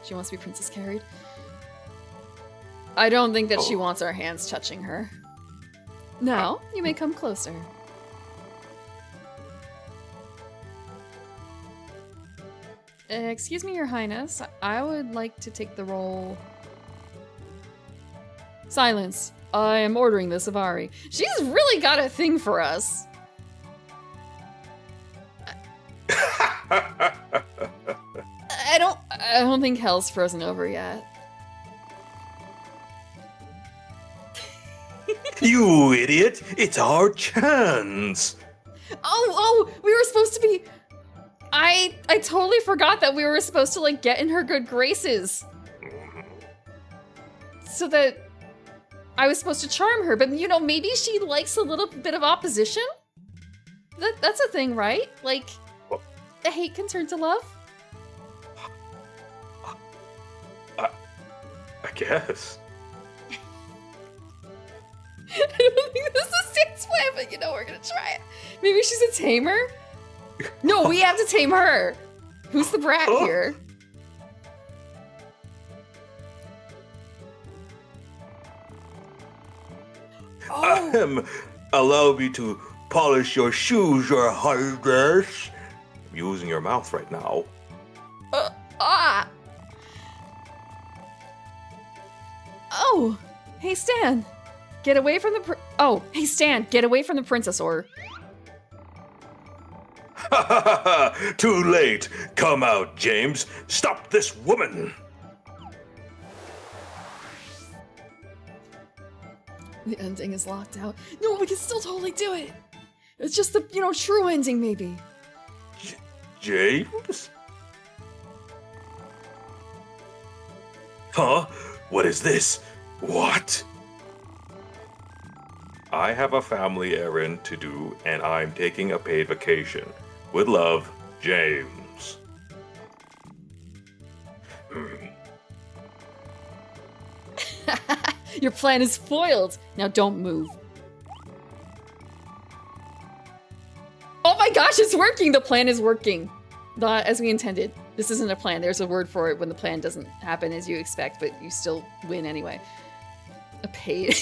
She wants to be princess carried. I don't think that she wants our hands touching her. Now, you may come closer. Excuse me, Your Highness. I would like to take the role... Silence. I am ordering this of Ari. She's really got a thing for us. I don't think hell's frozen over yet.
You idiot! It's our chance!
Oh, we were supposed to be... I totally forgot that we were supposed to, like, get in her good graces. So that I was supposed to charm her, but, you know, maybe she likes a little bit of opposition? That's a thing, right? Like, the hate can turn to love?
I guess.
I don't think this is Stan's plan, but you know, we're gonna try it. Maybe she's a tamer? No, we have to tame her. Who's the brat here? Oh.
Allow me to polish your shoes, Your Highness. I'm using your mouth right now.
Oh, hey Stan. Get away from the hey Stan, get away from the princess or...
Too late. Come out, James. Stop this woman.
The ending is locked out. No, we can still totally do it. It's just the, you know, true ending maybe.
James? Huh? What is this? What? I have a family errand to do, and I'm taking a paid vacation. With love, James.
Your plan is foiled. Now don't move. Oh my gosh, it's working! The plan is working. Not as we intended. This isn't a plan. There's a word for it when the plan doesn't happen as you expect, but you still win anyway. A paid.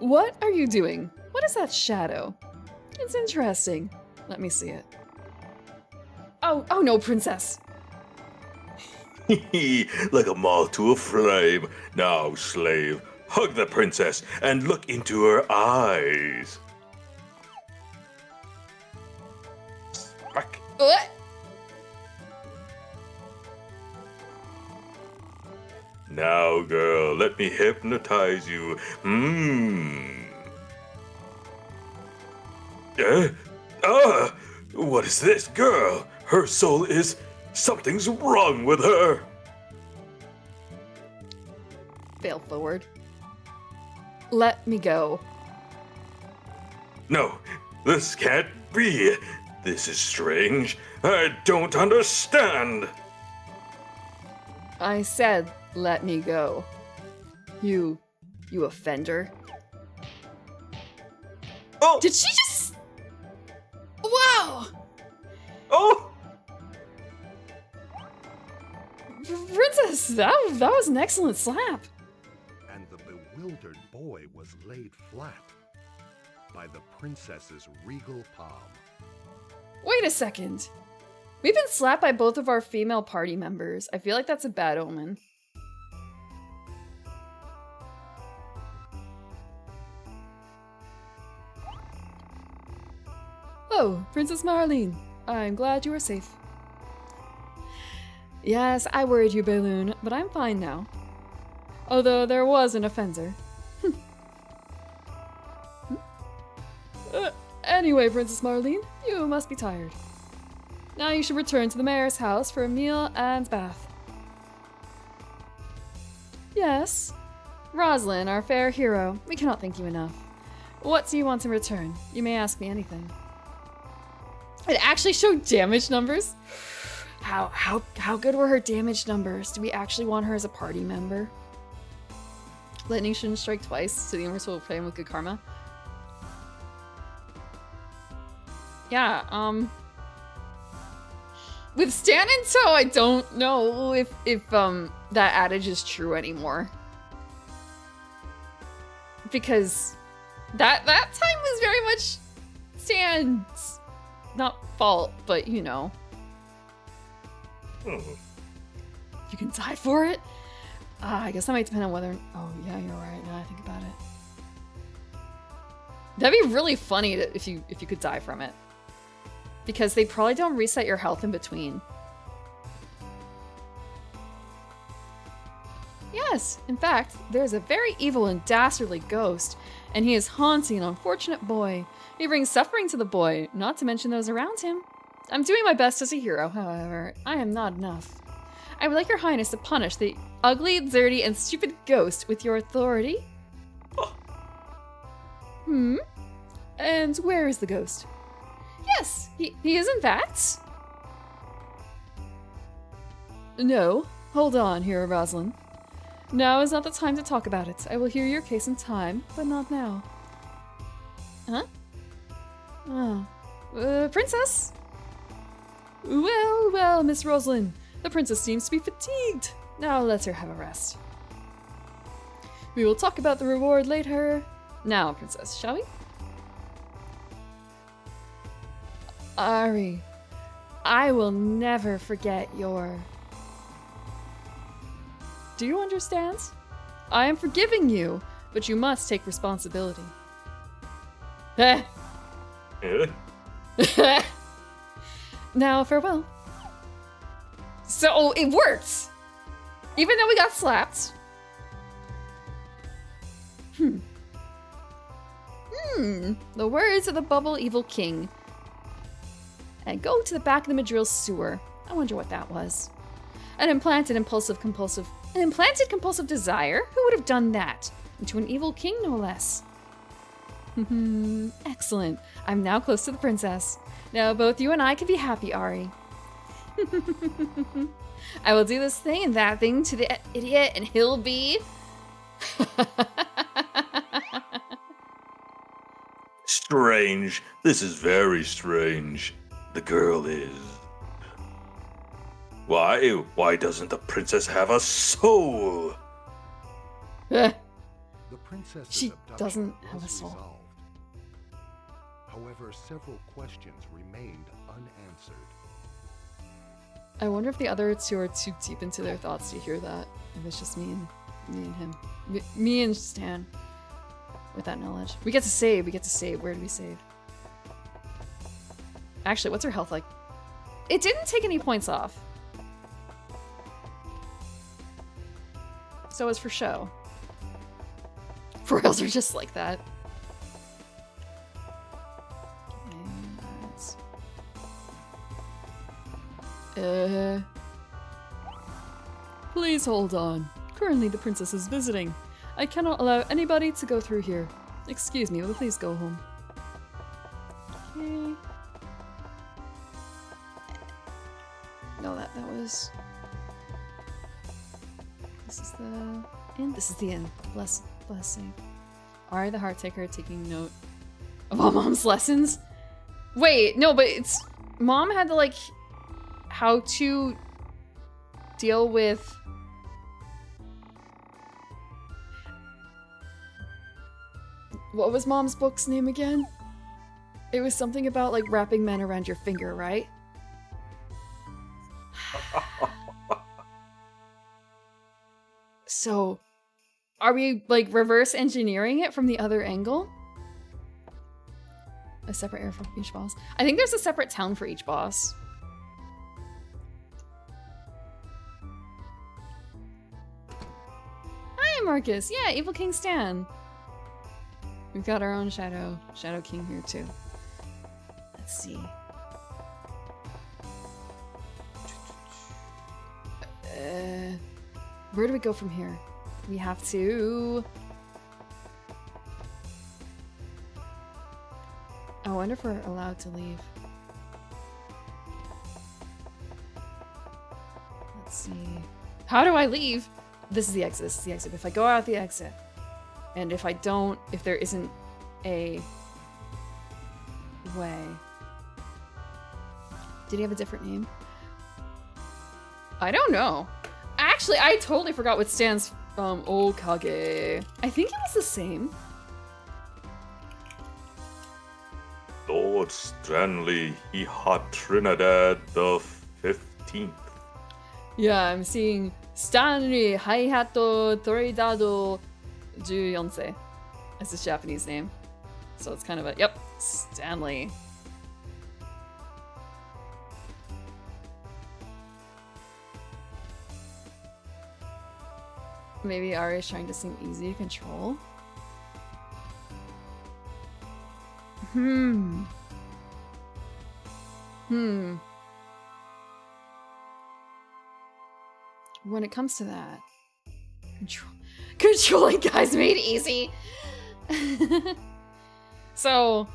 What are you doing? What is that shadow? It's interesting. Let me see it. Oh no, princess.
Like a moth to a flame. Now, slave, hug the princess and look into her eyes. Smack.
What?
Now, girl, let me hypnotize you. What is this, girl? Her soul is... Something's wrong with her.
Fail forward. Let me go.
No, this can't be. This is strange. I don't understand.
I said, let me go. You offender.
Oh!
Did she just... Wow!
Oh!
Princess, that was an excellent slap.
And the bewildered boy was laid flat by the princess's regal palm.
Wait a second. We've been slapped by both of our female party members. I feel like that's a bad omen. Oh, Princess Marlene. I'm glad you are safe. Yes, I worried you, Balloon, but I'm fine now. Although there was an offender. Anyway, Princess Marlene, you must be tired. Now you should return to the mayor's house for a meal and bath. Yes. Rosalind, our fair hero, we cannot thank you enough. What do you want in return? You may ask me anything. It actually showed damage numbers? How good were her damage numbers? Do we actually want her as a party member? Lightning shouldn't strike twice, so the universe will play him with good karma. Yeah, with Stan and Toe, I don't know if that adage is true anymore. Because that time was very much Stan's, not fault, but you know. You can die for it? I guess that might depend on whether... Oh, yeah, you're right, now I think about it. That'd be really funny if you could die from it. Because they probably don't reset your health in between. Yes, in fact, there's a very evil and dastardly ghost, and he is haunting an unfortunate boy. He brings suffering to the boy, not to mention those around him. I'm doing my best as a hero, however, I am not enough. I would like your highness to punish the ugly, dirty, and stupid ghost with your authority. And where is the ghost? Yes, he is in fact. No, hold on here, Rosalind. Now is not the time to talk about it. I will hear your case in time, but not now. Huh? Princess? Well, Miss Rosalind. The princess seems to be fatigued. Now let her have a rest. We will talk about the reward later. Now, princess, shall we? Ari, I will never forget your... Do you understand? I am forgiving you, but you must take responsibility. Now, farewell. So, it worked! Even though we got slapped. The words of the Bubble Evil King. And go to the back of the Madril sewer. I wonder what that was. An implanted compulsive desire? Who would have done that? Into an evil king, no less. Excellent. I'm now close to the princess. Now both you and I can be happy, Ari. I will do this thing and that thing to the idiot, and he'll be...
Strange. This is very strange. The girl is... Why doesn't the princess have a soul?
The princess's
She
abduction
doesn't have a
was
soul.
resolved. However, several questions remained unanswered.
I wonder if the other two are too deep into their thoughts to hear that. If it's just me and him. Me and Stan. With that knowledge. We get to save. Where do we save? Actually, what's her health like? It didn't take any points off. So it's for show. Royals are just like that. Please hold on. Currently the princess is visiting. I cannot allow anybody to go through here. Excuse me, but please go home. Okay. No, that was... This is the inn? This is the inn. Blessing. Ari the Heart Taker taking note of all Mom's lessons? Wait, no, but it's... Mom had to, like... How to... deal with... What was Mom's book's name again? It was something about, like, wrapping men around your finger, right? So, are we, like, reverse engineering it from the other angle? A separate area for each boss? I think there's a separate town for each boss. Hi, Marcus! Yeah, Evil King Stan! We've got our own Shadow King here, too. Let's see. Where do we go from here? We have to... I wonder if we're allowed to leave. Let's see. How do I leave? This is the exit. This is the exit. If I go out the exit, and if I don't, if there isn't a way. Did he have a different name? I don't know. Actually, I totally forgot what stands Okage. I think it was the same.
Lord Stanley Iha Trinidad the 15th.
Yeah, I'm seeing Stanley Haihato Toridado Juyonsei as his Japanese name. So it's kind of a, yep, Stanley. Maybe Ari is trying to seem easy to control. When it comes to that, controlling guys made easy. So,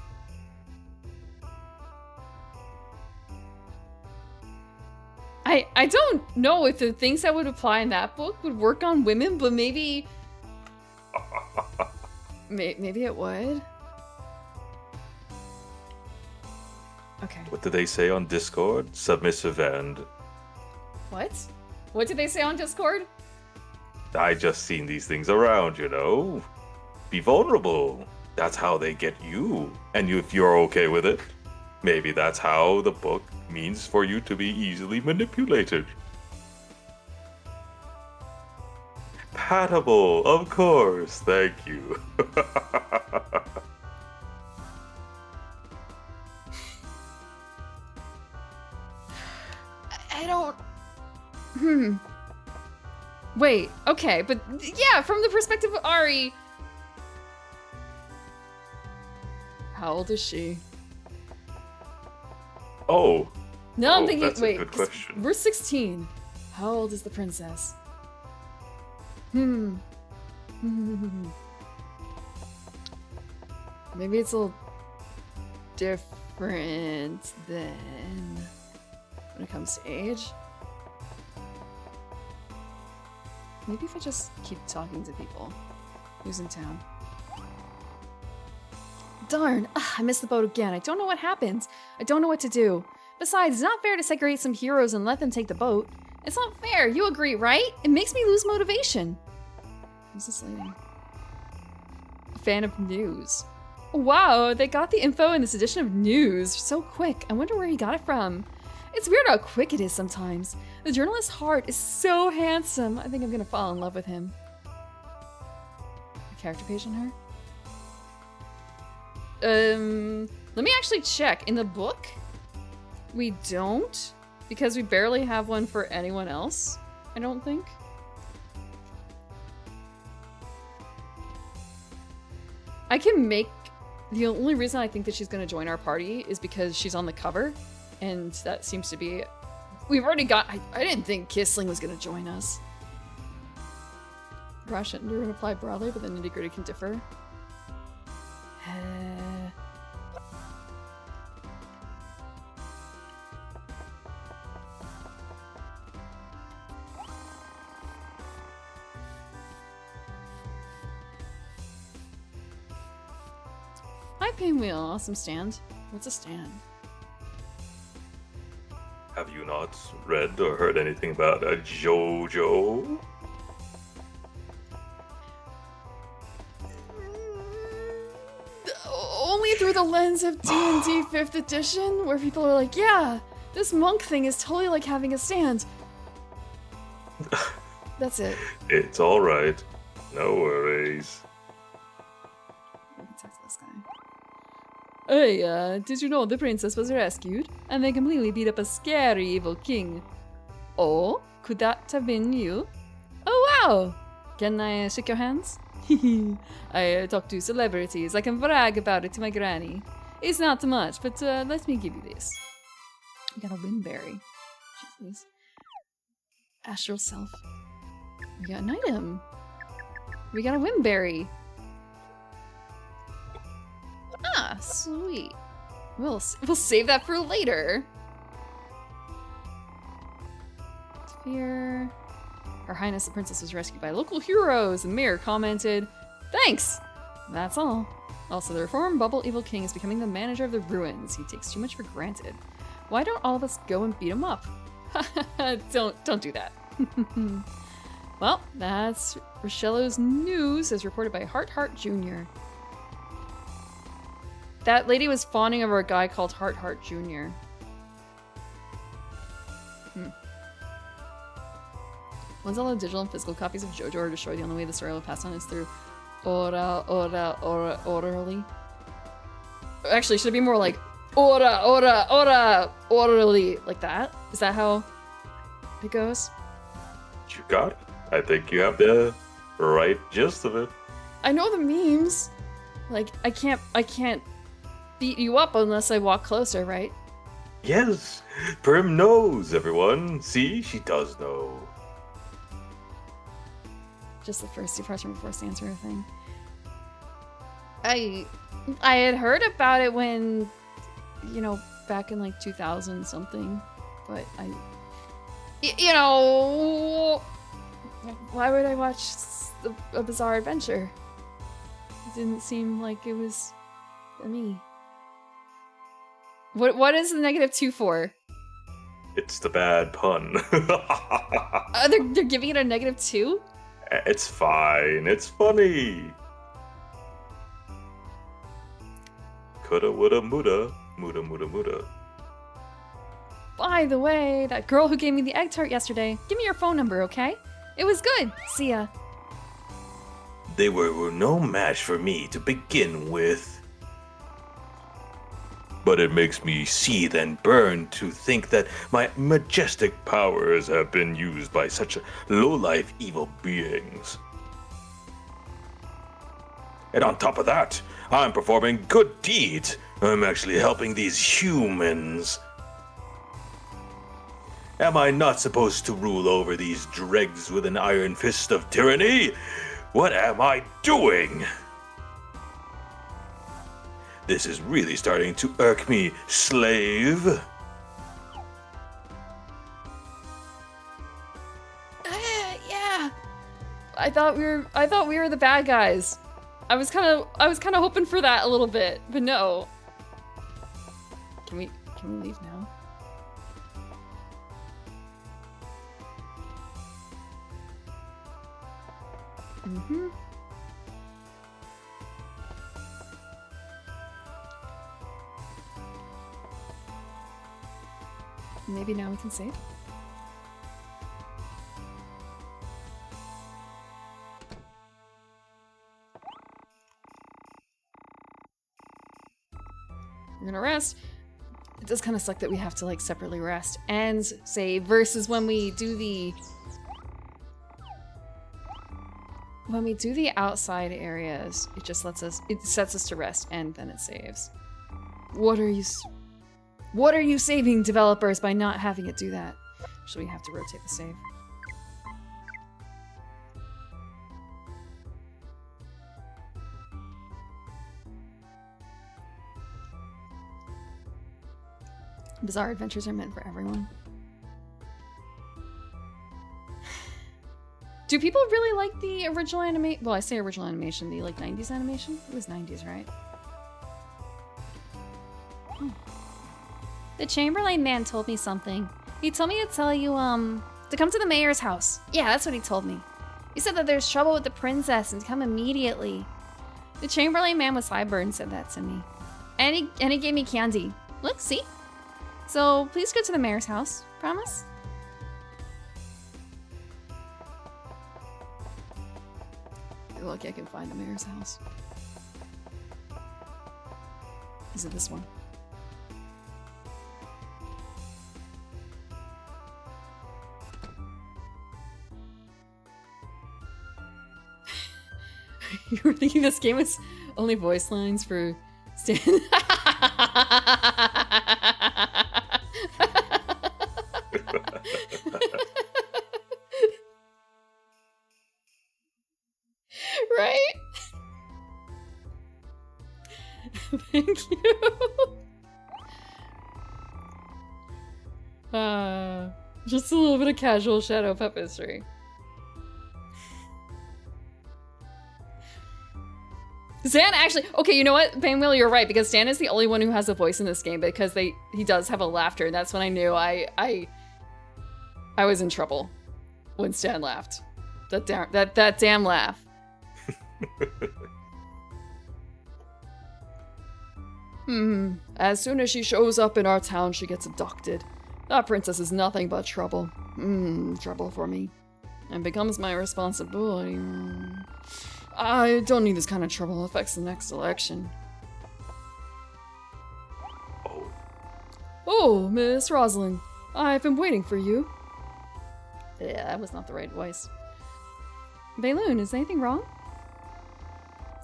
I don't know if the things that would apply in that book would work on women, but maybe maybe it would. Okay.
What did they say on Discord? Submissive and...
What? What did they say on Discord?
I just seen these things around, you know? Be vulnerable. That's how they get you. And if you're okay with it, maybe that's how the book means for you to be easily manipulated. Compatible, of course. Thank you.
I don't... Wait, okay, but yeah, from the perspective of Ari... How old is she?
Oh.
No, I'm thinking,
that's
wait,
a good question.
We're 16. How old is the princess? Maybe it's a little different than when it comes to age. Maybe if I just keep talking to people. Who's in town? Darn, I missed the boat again. I don't know what happened. I don't know what to do. Besides, it's not fair to segregate some heroes and let them take the boat. It's not fair, you agree, right? It makes me lose motivation. Who's this lady? A fan of news. Wow, they got the info in this edition of news so quick. I wonder where he got it from. It's weird how quick it is sometimes. The journalist's heart is so handsome. I think I'm gonna fall in love with him. A character page on her? Let me actually check. In the book, we don't, because we barely have one for anyone else, I don't think. I can make... The only reason I think that she's going to join our party is because she's on the cover, and that seems to be We've already got... I didn't think Kissling was gonna join us. Rush and Ender apply broadly, but the nitty-gritty can differ. Hi, Pinwheel. Awesome stand. What's a stand?
Have you not read or heard anything about a JoJo?
Only through the lens of D&D 5th edition, where people are like, yeah, this monk thing is totally like having a stand. That's it.
It's alright. No worries.
I can talk to this guy. Hey, did you know the princess was rescued? And they completely beat up a scary evil king. Oh, could that have been you? Oh wow! Can I shake your hands? I talk to celebrities. I can brag about it to my granny. It's not too much, but let me give you this. We got a windberry. Jeez. Astral self. We got an item. We got a windberry. Ah, sweet. We'll save that for later. Fear. Her Highness the Princess was rescued by local heroes. The mayor commented, "Thanks." That's all. Also, the reformed Bubble Evil King is becoming the manager of the ruins. He takes too much for granted. Why don't all of us go and beat him up? Don't do that. Well, that's Rochello's news as reported by Heart Jr. That lady was fawning over a guy called Heart Jr. Once all the digital and physical copies of JoJo are destroyed, the only way the story will pass on is through orally. Actually, should it be more like orally, like that? Is that how it goes?
You got it. I think you have the right gist of it.
I know the memes. Like, I can't beat you up unless I walk closer, right?
Yes, Prim knows, everyone. See, she does know.
Just the first impression before answer thing. I had heard about it when, you know, back in like 2000 something, but you know, why would I watch a Bizarre Adventure? It didn't seem like it was for me. What is the -2 for?
It's the bad pun.
They're giving it a -2?
It's fine. It's funny. Coulda, woulda, muda, muda, muda, muda.
By the way, that girl who gave me the egg tart yesterday, give me your phone number, okay? It was good. See ya.
They were no match for me to begin with. But it makes me seethe and burn to think that my majestic powers have been used by such low-life evil beings. And on top of that, I'm performing good deeds. I'm actually helping these humans. Am I not supposed to rule over these dregs with an iron fist of tyranny? What am I doing? This is really starting to irk me, slave.
Yeah. I thought we were the bad guys. I was kind of hoping for that a little bit, but no. Can we leave now? Mm-hmm. Maybe now we can save. We're gonna rest. It does kind of suck that we have to like separately rest and save versus when we do the outside areas, it just sets us to rest and then it saves. What are you saving, developers, by not having it do that? Actually, we have to rotate the save. Bizarre adventures are meant for everyone. Do people really like the original animation? Well, I say original animation, the like 90s animation? It was 90s, right? The Chamberlain man told me something. He told me to tell you, to come to the mayor's house. Yeah, that's what he told me. He said that there's trouble with the princess and to come immediately. The Chamberlain man with sideburns said that to me. And he gave me candy. Look, see? So please go to the mayor's house. Promise? You're lucky I can find the mayor's house. Is it this one? You were thinking this game was only voice lines for Stan? Right? Thank you. Just a little bit of casual shadow puppetry. Stan actually, okay, you know what, Banwheel, you're right, because Stan is the only one who has a voice in this game because he does have a laughter, and that's when I knew I was in trouble when Stan laughed. That damn laugh. As soon as she shows up in our town, she gets abducted. That princess is nothing but trouble. Trouble for me. And becomes my responsibility. I don't need this kind of trouble. It affects the next election. Oh, Miss Rosalind. I've been waiting for you. Yeah, that was not the right voice. Balloon, is anything wrong?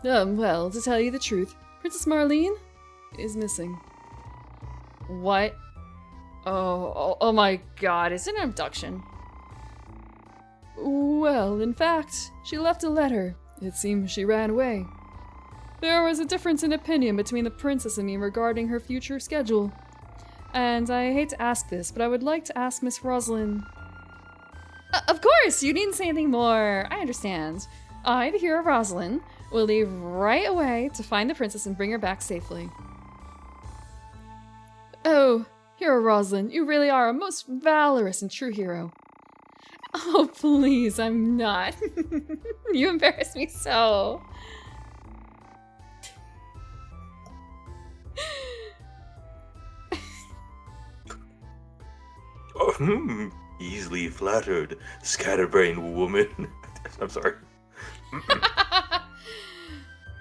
Well, to tell you the truth, Princess Marlene is missing. What? Oh my god, is it an abduction? Well, in fact, she left a letter. It seems she ran away. There was a difference in opinion between the princess and me regarding her future schedule. And I hate to ask this, but I would like to ask Miss Rosalind. Of course! You needn't say anything more. I understand. I, the hero Rosalind, will leave right away to find the princess and bring her back safely. Oh, hero Rosalind, you really are a most valorous and true hero. Oh, please, I'm not. You embarrass me so.
Easily flattered, scatterbrained woman. I'm sorry.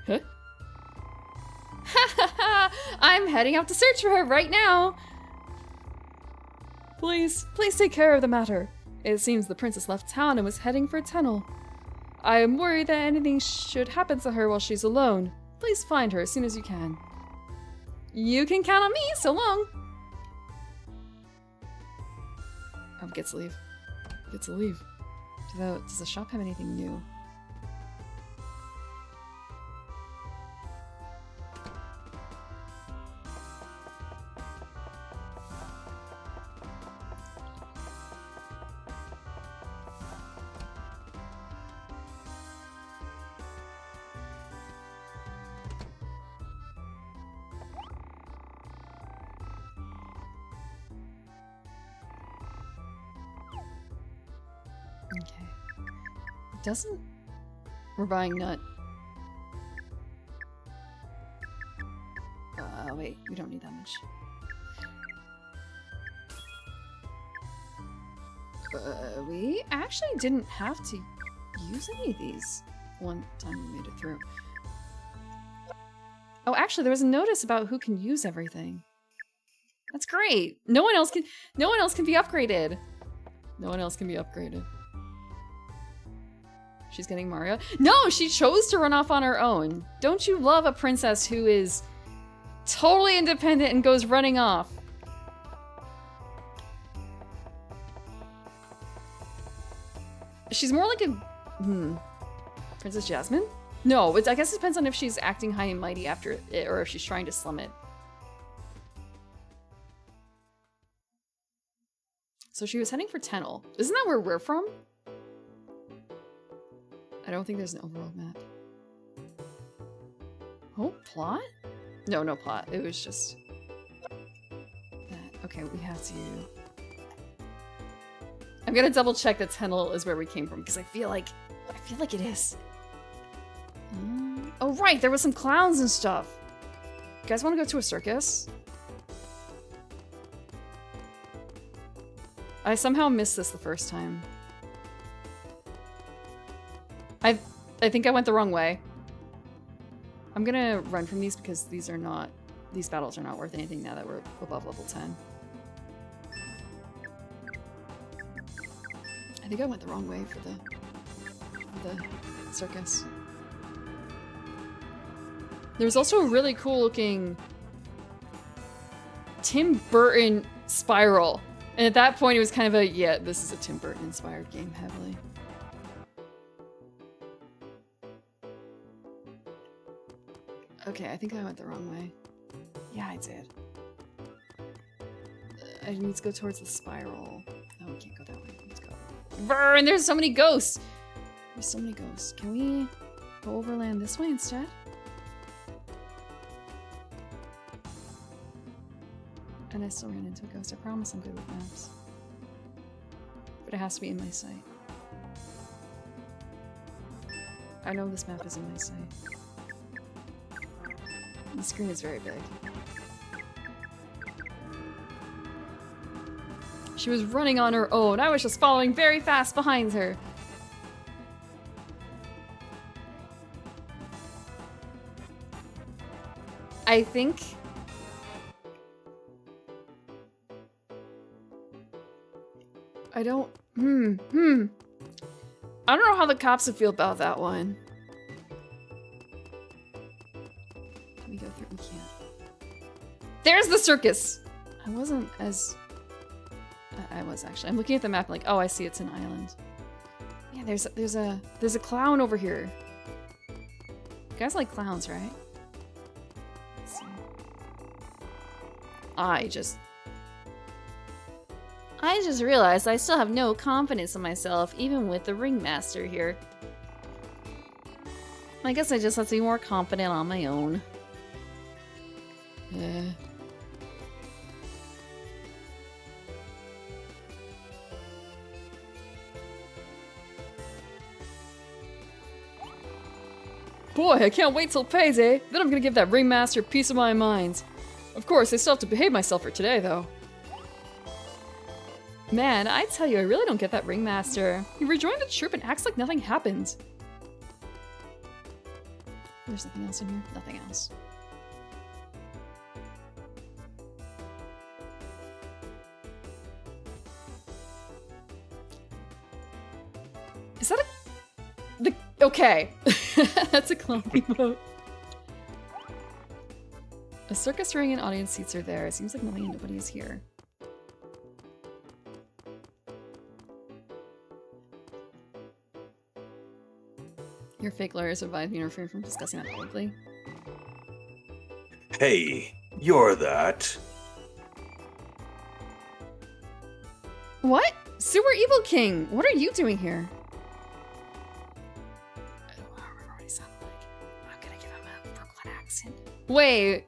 Huh? I'm heading out to search for her right now. Please take care of the matter. It seems the princess left town and was heading for a tunnel. I am worried that anything should happen to her while she's alone. Please find her as soon as you can. You can count on me, so long. Gets to leave. Gets to leave. Does the shop have anything new? Okay. Doesn't... We're buying nut. Wait, we don't need that much. We actually didn't have to use any of these one time we made it through. Oh, actually, there was a notice about who can use everything. That's great. No one else can be upgraded. No one else can be upgraded. She's getting Mario. No, she chose to run off on her own. Don't you love a princess who is totally independent and goes running off? she's more like a... Princess Jasmine? No, I guess it depends on if she's acting high and mighty after it or if she's trying to slum it. So she was heading for Tennel. Isn't that where we're from? I don't think there's an overworld map. Oh, plot? No, no plot. It was just... that. Okay, we have to... I'm gonna double check that Tennel is where we came from, because I feel like it is. Oh right, there was some clowns and stuff. You guys want to go to a circus? I somehow missed this the first time. I think I went the wrong way. I'm gonna run from these because these battles are not worth anything now that we're above level 10. I think I went the wrong way for the circus. There was also a really cool looking Tim Burton spiral. And at that point it was kind of a, yeah, this is a Tim Burton inspired game heavily. Okay, I think I went the wrong way. Yeah, I did. I need to go towards the spiral. No, we can't go that way. Let's go. Burn! There's so many ghosts! There's so many ghosts. Can we go overland this way instead? And I still ran into a ghost. I promise I'm good with maps. But it has to be in my sight. I know this map is in my sight. The screen is very big. She was running on her own. I was just following very fast behind her. I think... I don't... I don't know how the cops would feel about that one. Can we go through? We can't. There's the circus! I wasn't as... I was actually. I'm looking at the map like, oh, I see it's an island. Yeah, there's a clown over here. You guys like clowns, right? Let's see. I just realized I still have no confidence in myself, even with the ringmaster here. I guess I just have to be more confident on my own. Yeah. Boy, I can't wait till payday. Then I'm gonna give that ringmaster a piece of my mind. Of course, I still have to behave myself for today, though. Man, I tell you, I really don't get that ringmaster. He rejoined the troop and acts like nothing happened. There's nothing else in here? Nothing else. Is that okay. That's a clone emote. A circus ring and audience seats are there. It seems like nobody is here. Your fake lawyers advise me to refrain from discussing that publicly.
Hey, you're that.
What? Sewer Evil King, what are you doing here? I don't remember what he sounded like. I'm gonna give him a Brooklyn accent. Wait.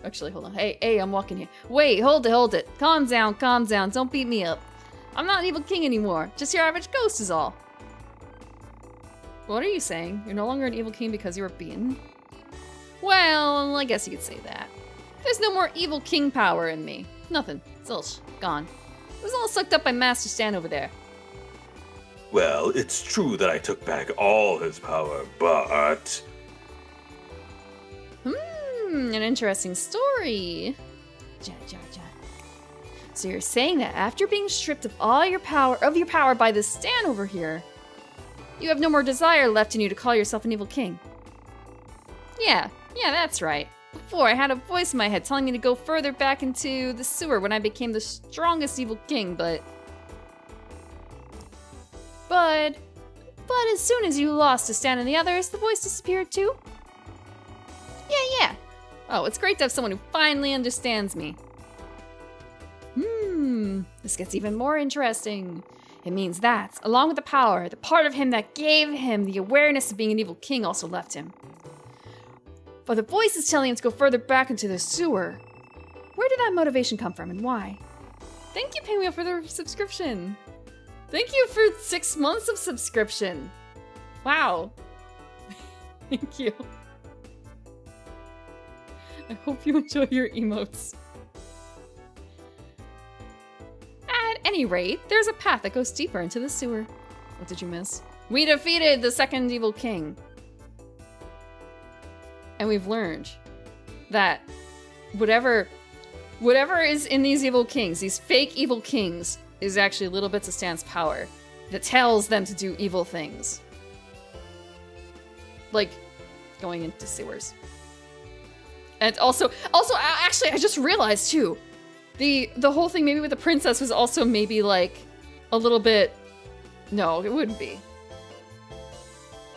Actually, hold on. Hey, I'm walking here. Wait, hold it. Calm down. Don't beat me up. I'm not an evil king anymore. Just your average ghost is all. What are you saying? You're no longer an evil king because you were beaten? Well, I guess you could say that. There's no more evil king power in me. Nothing. Zilch. Gone. It was all sucked up by Master Stan over there.
Well, it's true that I took back all his power, but...
An interesting story. Ja. So you're saying that after being stripped of all your power by this Stan over here, you have no more desire left in you to call yourself an evil king. Yeah, that's right. Before, I had a voice in my head telling me to go further back into the sewer when I became the strongest evil king, but But as soon as you lost to Stan and the others, the voice disappeared too. Yeah. Oh, it's great to have someone who finally understands me. This gets even more interesting. It means that, along with the power, the part of him that gave him the awareness of being an evil king also left him. But the voice is telling him to go further back into the sewer. Where did that motivation come from and why? Thank you, Pinwheel, for the subscription. Thank you for 6 months of subscription. Wow. Thank you. I hope you enjoy your emotes. At any rate, there's a path that goes deeper into the sewer. What did you miss? We defeated the second evil king. And we've learned that whatever is in these evil kings, these fake evil kings, is actually little bits of Stan's power that tells them to do evil things. Like going into sewers. And also, actually, I just realized too, the whole thing maybe with the princess was also maybe like a little bit. No, it wouldn't be.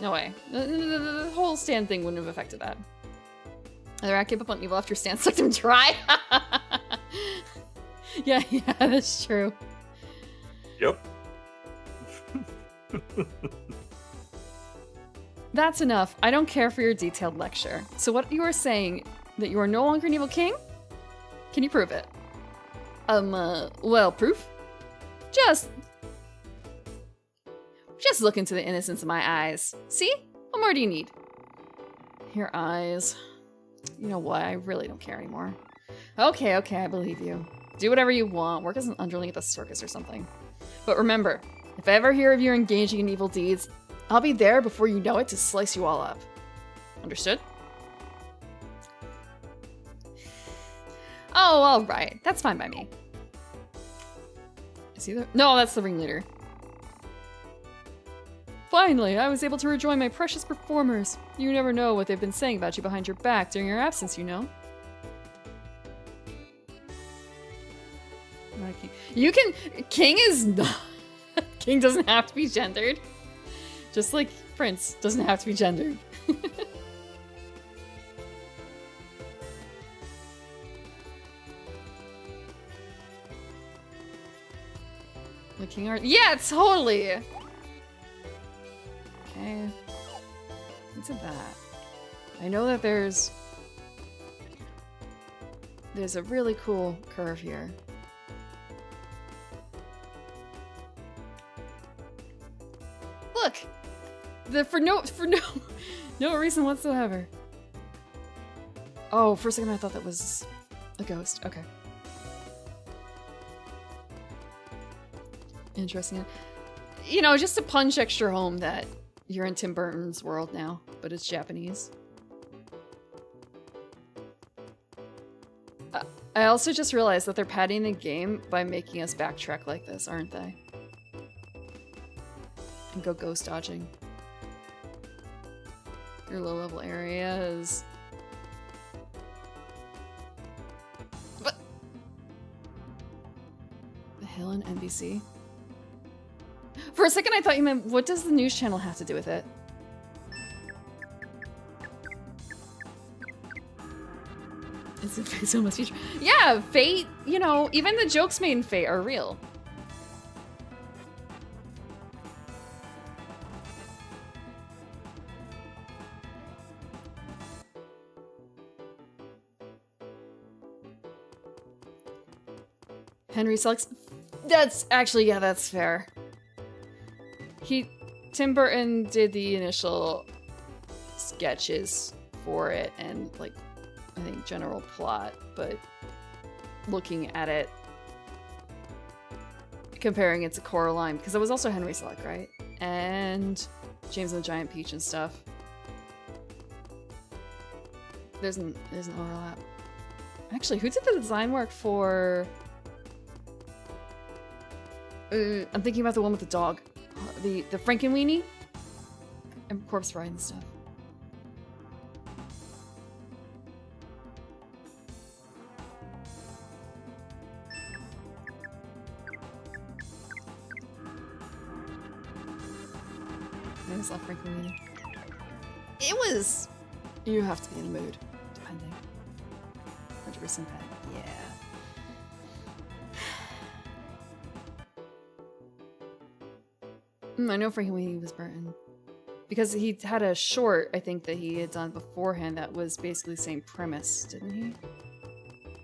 No way. The whole Stan thing wouldn't have affected that. The rat gave up on evil after Stan sucked him dry. Yeah, that's true.
Yep.
That's enough. I don't care for your detailed lecture. So what you are saying, that you are no longer an evil king? Can you prove it? Well, proof? Just look into the innocence of my eyes. See? What more do you need? Your eyes. You know what? I really don't care anymore. Okay, I believe you. Do whatever you want. Work as an underling at the circus or something. But remember, if I ever hear of you engaging in evil deeds, I'll be there before you know it to slice you all up. Understood? Oh, alright. That's fine by me. Is he the— No, that's the ringleader. Finally, I was able to rejoin my precious performers. You never know what they've been saying about you behind your back during your absence, you know? Not a king. You can— King is not— King doesn't have to be gendered. Just like Prince doesn't have to be gendered. The King Art— Yeah, totally! Okay. Into that. I know that there's a really cool curve here. Look! For no reason whatsoever. Oh, for a second I thought that was a ghost. Okay. Interesting. You know, just to punch extra home that you're in Tim Burton's world now, but it's Japanese. I also just realized that they're padding the game by making us backtrack like this, aren't they? And go ghost dodging. Your low-level areas. What? The Hill and NBC? For a second I thought you meant, what does the news channel have to do with it? It's in Fate's almost future. Yeah, Fate, you know, even the jokes made in Fate are real. Henry Selleck's— That's actually, yeah, that's fair. Tim Burton did the initial sketches for it and, like, I think general plot, but looking at it, comparing it to Coraline, because it was also Henry Selick, right? And James and the Giant Peach and stuff. There's an overlap. Actually, who did the design work for... I'm thinking about the one with the dog. The Frankenweenie? And Corpse Bride and stuff. things left for community. It was... You have to be in the mood, depending. 100% pet, yeah. I know Frankie Weenie was Burton. Because he had a short, I think, that he had done beforehand that was basically the same premise, didn't he?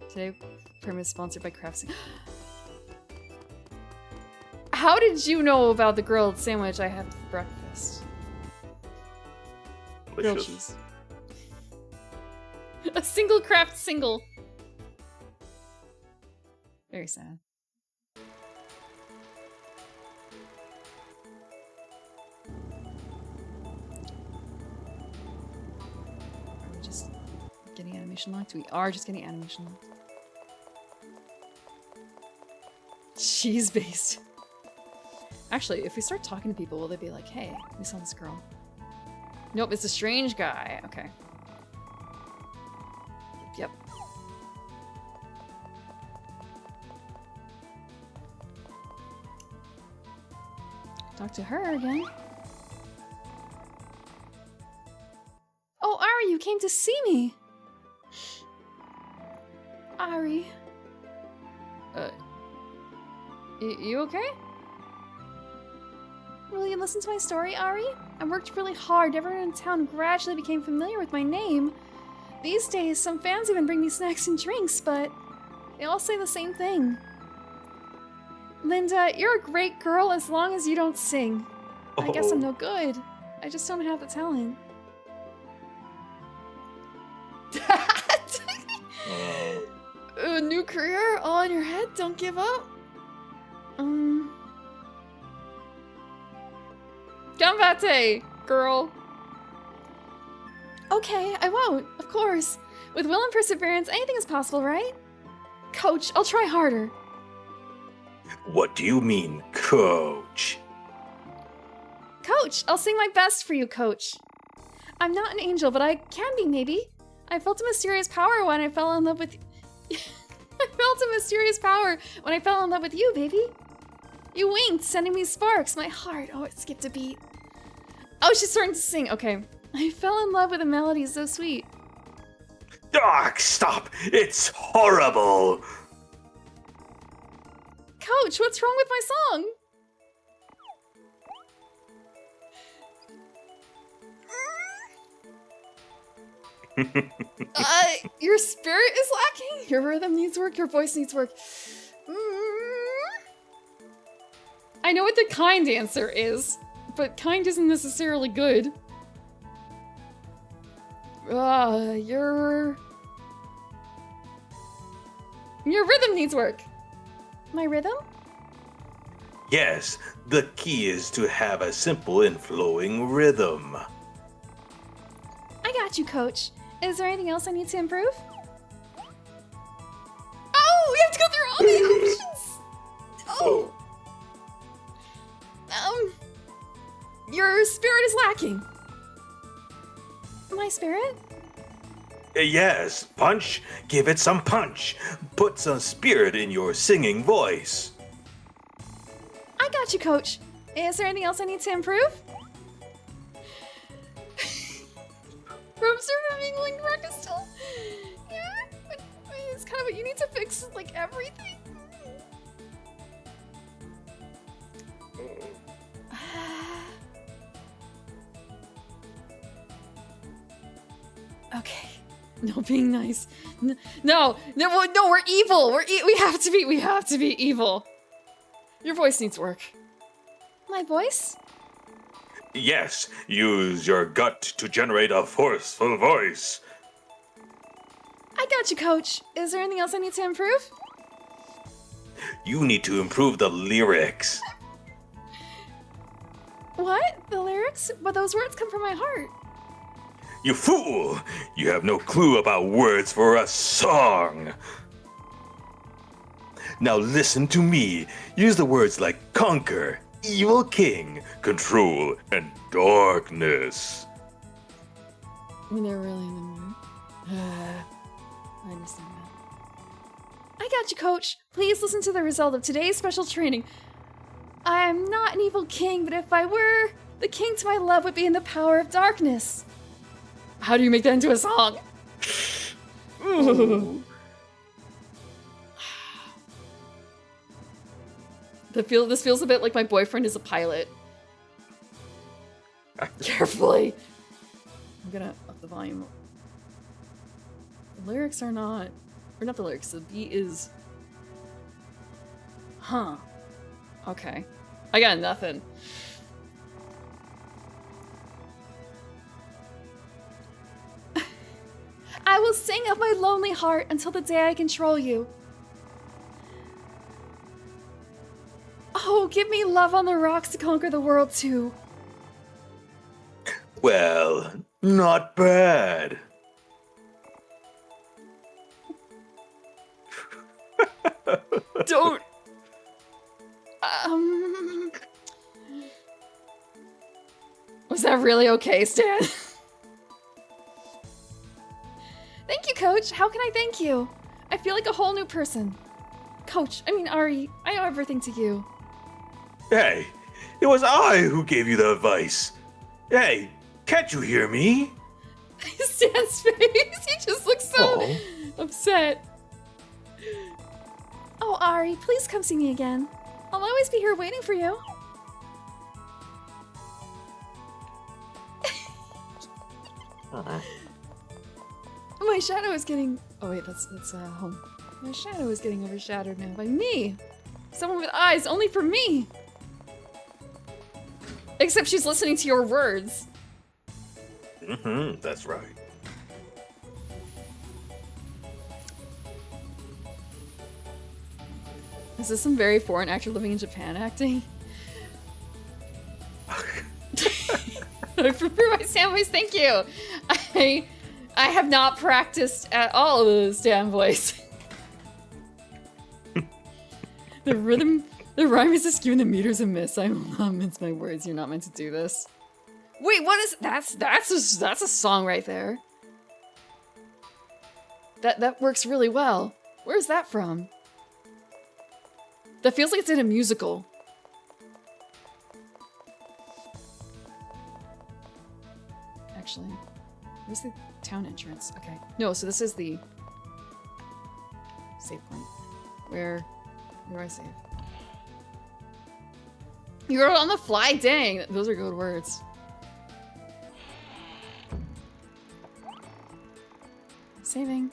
Today, premise sponsored by Crafts. How did you know about the grilled sandwich I had for breakfast? Grilled cheese. A single craft single. Very sad. Are we just getting animation locked? We are just getting animation locked. Cheese based. Actually, if we start talking to people, will they be like, hey, we saw this girl? Nope, it's a strange guy. Okay. Yep. Talk to her again. Oh, Ari, you came to see me! Ari. You okay? Will you listen to my story, Ari? I worked really hard. Everyone in town gradually became familiar with my name. These days, some fans even bring me snacks and drinks, but they all say the same thing. Linda, you're a great girl as long as you don't sing. I guess I'm no good. I just don't have the talent. A new career all in your head? Don't give up? Gambate, girl. Okay, I won't, of course. With will and perseverance, anything is possible, right? Coach, I'll try harder.
What do you mean, coach?
Coach, I'll sing my best for you, Coach. I'm not an angel, but I can be, maybe. I felt a mysterious power when I fell in love with... I felt a mysterious power when I fell in love with you, baby. You winked, sending me sparks. My heart, oh, it skipped a beat. Oh, she's starting to sing. Okay. I fell in love with a melody so sweet.
Ah, stop! It's horrible!
Coach, what's wrong with my song? Your spirit is lacking? Your rhythm needs work, your voice needs work. I know what the kind answer is, but kind isn't necessarily good. Your rhythm needs work. My rhythm?
Yes, the key is to have a simple and flowing rhythm.
I got you, Coach. Is there anything else I need to improve? Oh, we have to go through all the options. Oh. Your spirit is lacking. My spirit?
Yes, punch. Give it some punch. Put some spirit in your singing voice.
I got you, Coach. Is there anything else I need to improve? Ropes are from England, rock is still... Yeah, but it's kind of what you need to fix, like, everything. Okay. No, being nice. No, we're evil. We have to be evil. Your voice needs work. My voice?
Yes, use your gut to generate a forceful voice.
I got you, Coach. Is there anything else I need to improve?
You need to improve the lyrics.
What? The lyrics? But those words come from my heart.
You fool! You have no clue about words for a song. Now listen to me. Use the words like conquer, evil king, control, and darkness.
When they're really in the mood. I understand that. I got you, Coach. Please listen to the result of today's special training. I'm not an evil king, but if I were, The king to my love would be in the power of darkness. How do you make that into a song? Ooh. This feels a bit like my boyfriend is a pilot. Carefully. I'm gonna up the volume. The lyrics are not... Or not the lyrics, the beat is... Huh. Okay. I got nothing. I will sing of my lonely heart until the day I control you. Oh, give me love on the rocks to conquer the world too.
Well, not bad.
Don't. Was that really okay, Stan? Thank you, Coach. How can I thank you? I feel like a whole new person. Coach, I mean Ari, I owe everything to you.
Hey, it was I who gave you the advice. Hey, can't you hear me?
Stan's face, he just looks so upset. Oh, Ari, please come see me again. I'll always be here waiting for you. My shadow is getting... Oh wait, that's home. My shadow is getting overshadowed now by me. Someone with eyes only for me. Except she's listening to your words.
That's right.
Is this some very foreign actor living in Japan acting? I prefer my Stan voice, thank you. I have not practiced at all the Stan voice. The rhyme is askew and the meter's a miss. I will not mince my words. You're not meant to do this. Wait, what is that's a song right there. That works really well. Where's that from? That feels like it's in a musical. Actually, where's the town entrance? Okay. No, so this is the save point. Where do I save? You wrote it on the fly? Dang, those are good words. Saving.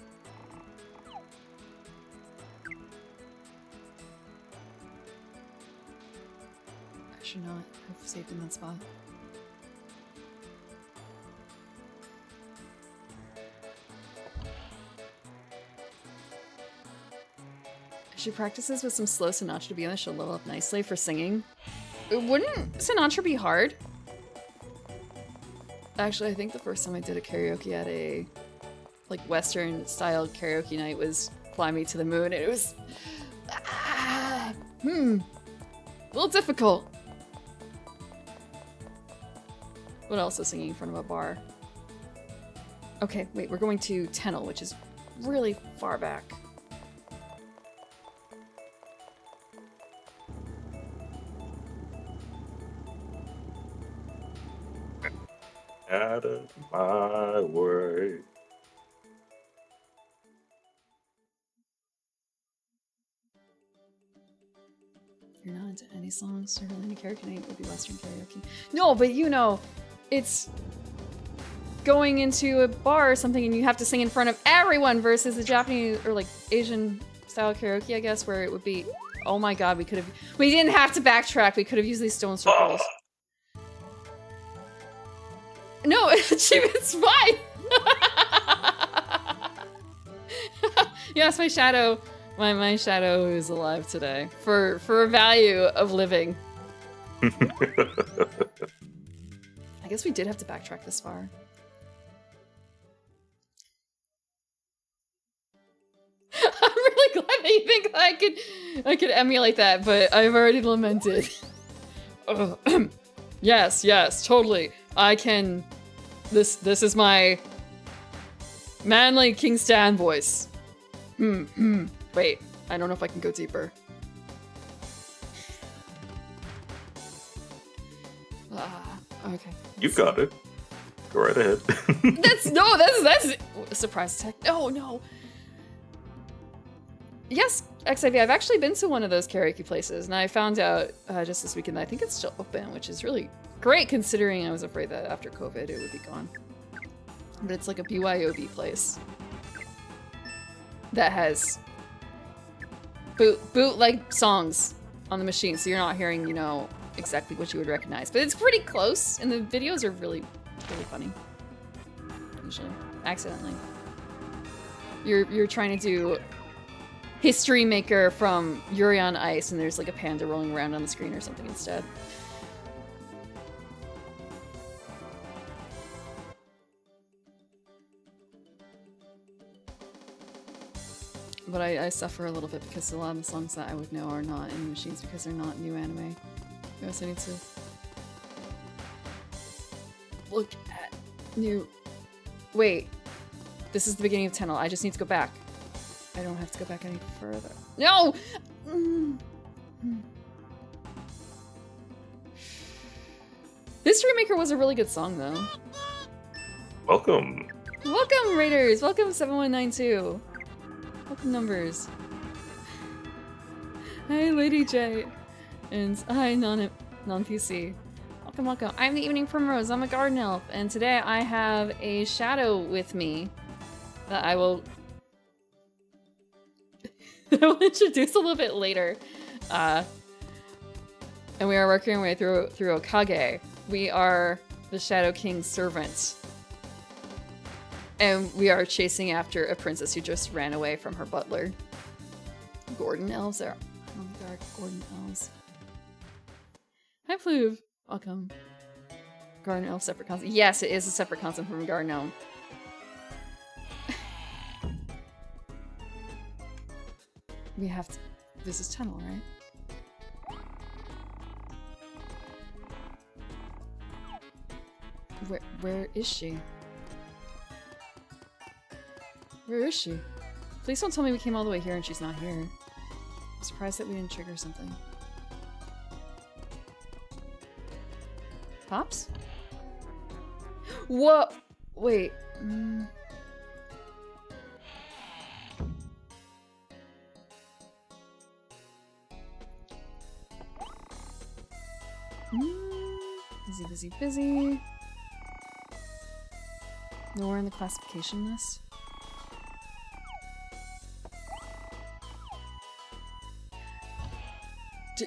I should not have saved in that spot. She practices with some slow Sinatra to be honest, she'll level up nicely for singing. Wouldn't Sinatra be hard? Actually, I think the first time I did a karaoke at a like Western style karaoke night was Fly Me to the Moon, and it was a little difficult. But also singing in front of a bar. Okay, wait, we're going to Tennel, which is really far back.
Out of my way.
You're not into any songs, so really any karaoke night would be Western karaoke. No, but you know, it's going into a bar or something and you have to sing in front of everyone versus the Japanese or like Asian style karaoke, I guess, where it would be, oh my god, we didn't have to backtrack, we could have used these stone circles. No, achievement's fine! Yes, my shadow, my shadow is alive today. For a value of living. I guess we did have to backtrack this far. I'm really glad that you think that I could emulate that, but I've already lamented. Yes, totally. I can. This is my manly King Stan voice. Wait, I don't know if I can go deeper. Okay.
You got it. Go right ahead.
That's a surprise attack. No. Yes, XIV, I've actually been to one of those karaoke places, and I found out just this weekend that I think it's still open, which is really great considering I was afraid that after COVID it would be gone. But it's like a BYOB place that has bootleg songs on the machine, so you're not hearing, you know, exactly what you would recognize. But it's pretty close, and the videos are really funny. Usually, accidentally. You're trying to do History Maker from Yuri on Ice, and there's like a panda rolling around on the screen or something instead. But I suffer a little bit because a lot of the songs that I would know are not in the machines because they're not new anime. I also need to look at new... Wait. This is the beginning of Tennel. I just need to go back. I don't have to go back any further. No! History Maker was a really good song, though.
Welcome.
Welcome, Raiders! Welcome, 7192. Welcome, numbers. Hi, Lady J. And hi, non-PC. Welcome. I'm the Evening Primrose. I'm a garden elf, and today I have a shadow with me that I will introduce a little bit later. And we are working our way through Okage. We are the Shadow King's servant. And we are chasing after a princess who just ran away from her butler. Gordon elves are... Oh, there are Gordon elves. Hi, Pluve. Welcome. Garden elf separate concept. Yes, it is a separate concept from Garden elf. We have to... This is Tunnel, right? Where is she? Where is she? Please don't tell me we came all the way here and she's not here. I'm surprised that we didn't trigger something. Pops? Whoa! Wait. Busy. Nowhere in the classification list.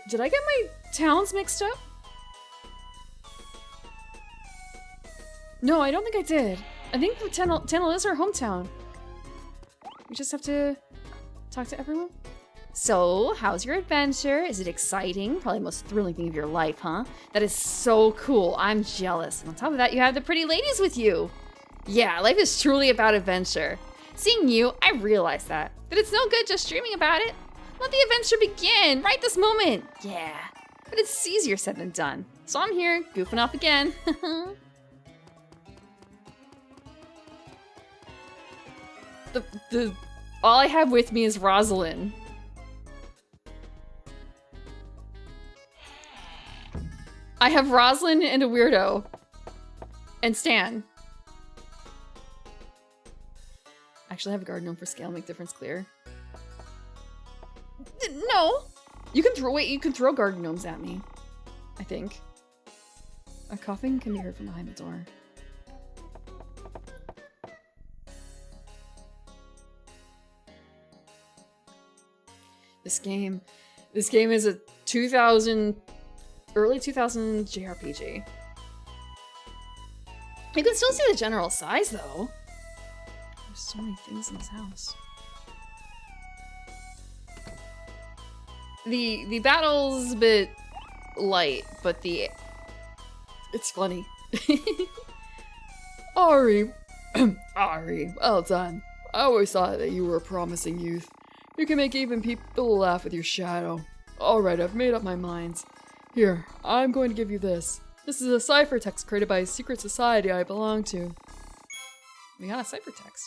Did I get my towns mixed up? No, I don't think I did. I think Tennel is our hometown. We just have to talk to everyone. So, how's your adventure? Is it exciting? Probably the most thrilling thing of your life, huh? That is so cool. I'm jealous. And on top of that, you have the pretty ladies with you. Yeah, life is truly about adventure. Seeing you, I realize that. But it's no good just dreaming about it. Let the adventure begin right this moment. Yeah, but it's easier said than done. So I'm here, goofing off again. All I have with me is Rosalind. I have Rosalind and a weirdo. And Stan. Actually, I have a garden gnome for scale, make difference clear. No! You can throw garden gnomes at me. I think. A coughing can be heard from behind the door. This game is a early 2000 JRPG. You can still see the general size though. There's so many things in this house. The battle's a bit light, but it's funny. Ari, well done. I always thought that you were a promising youth. You can make even people laugh with your shadow. Alright, I've made up my mind. Here, I'm going to give you this. This is a ciphertext created by a secret society I belong to. We got a ciphertext.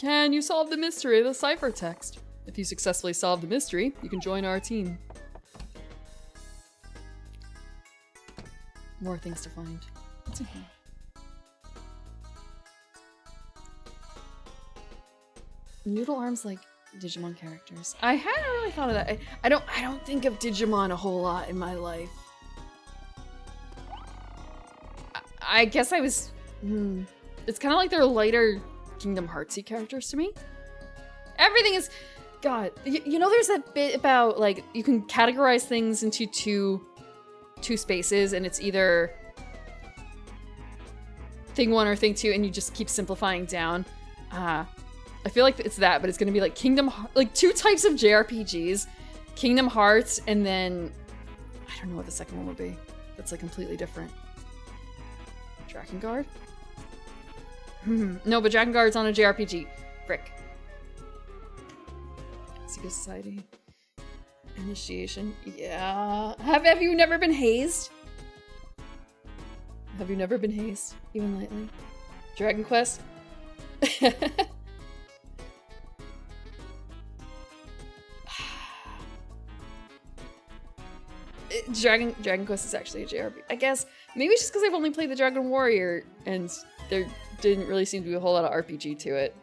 Can you solve the mystery of the ciphertext? If you successfully solve the mystery, you can join our team. More things to find. What's in here? Noodle arms like Digimon characters. I hadn't really thought of that. I don't think of Digimon a whole lot in my life. I guess I was... It's kind of like they're lighter Kingdom Heartsy characters to me. Everything is... God, you know there's that bit about, like, you can categorize things into two spaces, and it's either thing 1 or thing 2, and you just keep simplifying down. I feel like it's that, but it's gonna be like like 2 types of JRPGs. Kingdom Hearts, and then... I don't know what the second one would be. That's, like, completely different. Drakengard? No, but Drakengard's on a JRPG. Frick. Secret Society. Initiation. Yeah. Have you never been hazed? Have you never been hazed? Even lightly? Dragon Quest? Dragon Quest is actually a JRPG. I guess maybe it's just because I've only played the Dragon Warrior and there didn't really seem to be a whole lot of RPG to it.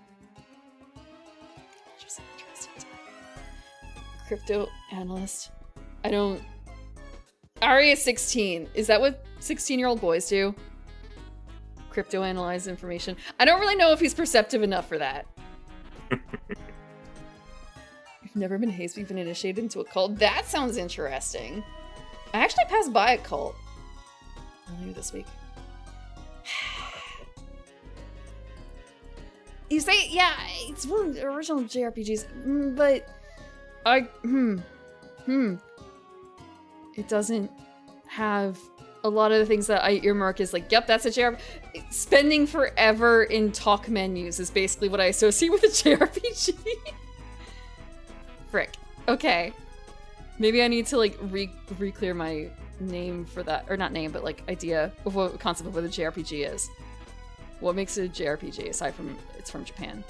Just interesting. Crypto analyst. I don't... Ari is 16. Is that what 16-year-old boys do? Crypto analyze information. I don't really know if he's perceptive enough for that. You've never been hazed, but you've been initiated into a cult. That sounds interesting. I actually passed by a cult earlier this week. You say, yeah, it's one of the original JRPGs, but it doesn't have a lot of the things that I earmark as like, yep, that's a JRPG. Spending forever in talk menus is basically what I associate with a JRPG. Frick. Okay. Maybe I need to like re-clear my name for that, or not name, but like idea of what concept of what a JRPG is. What makes it a JRPG aside from it's from Japan?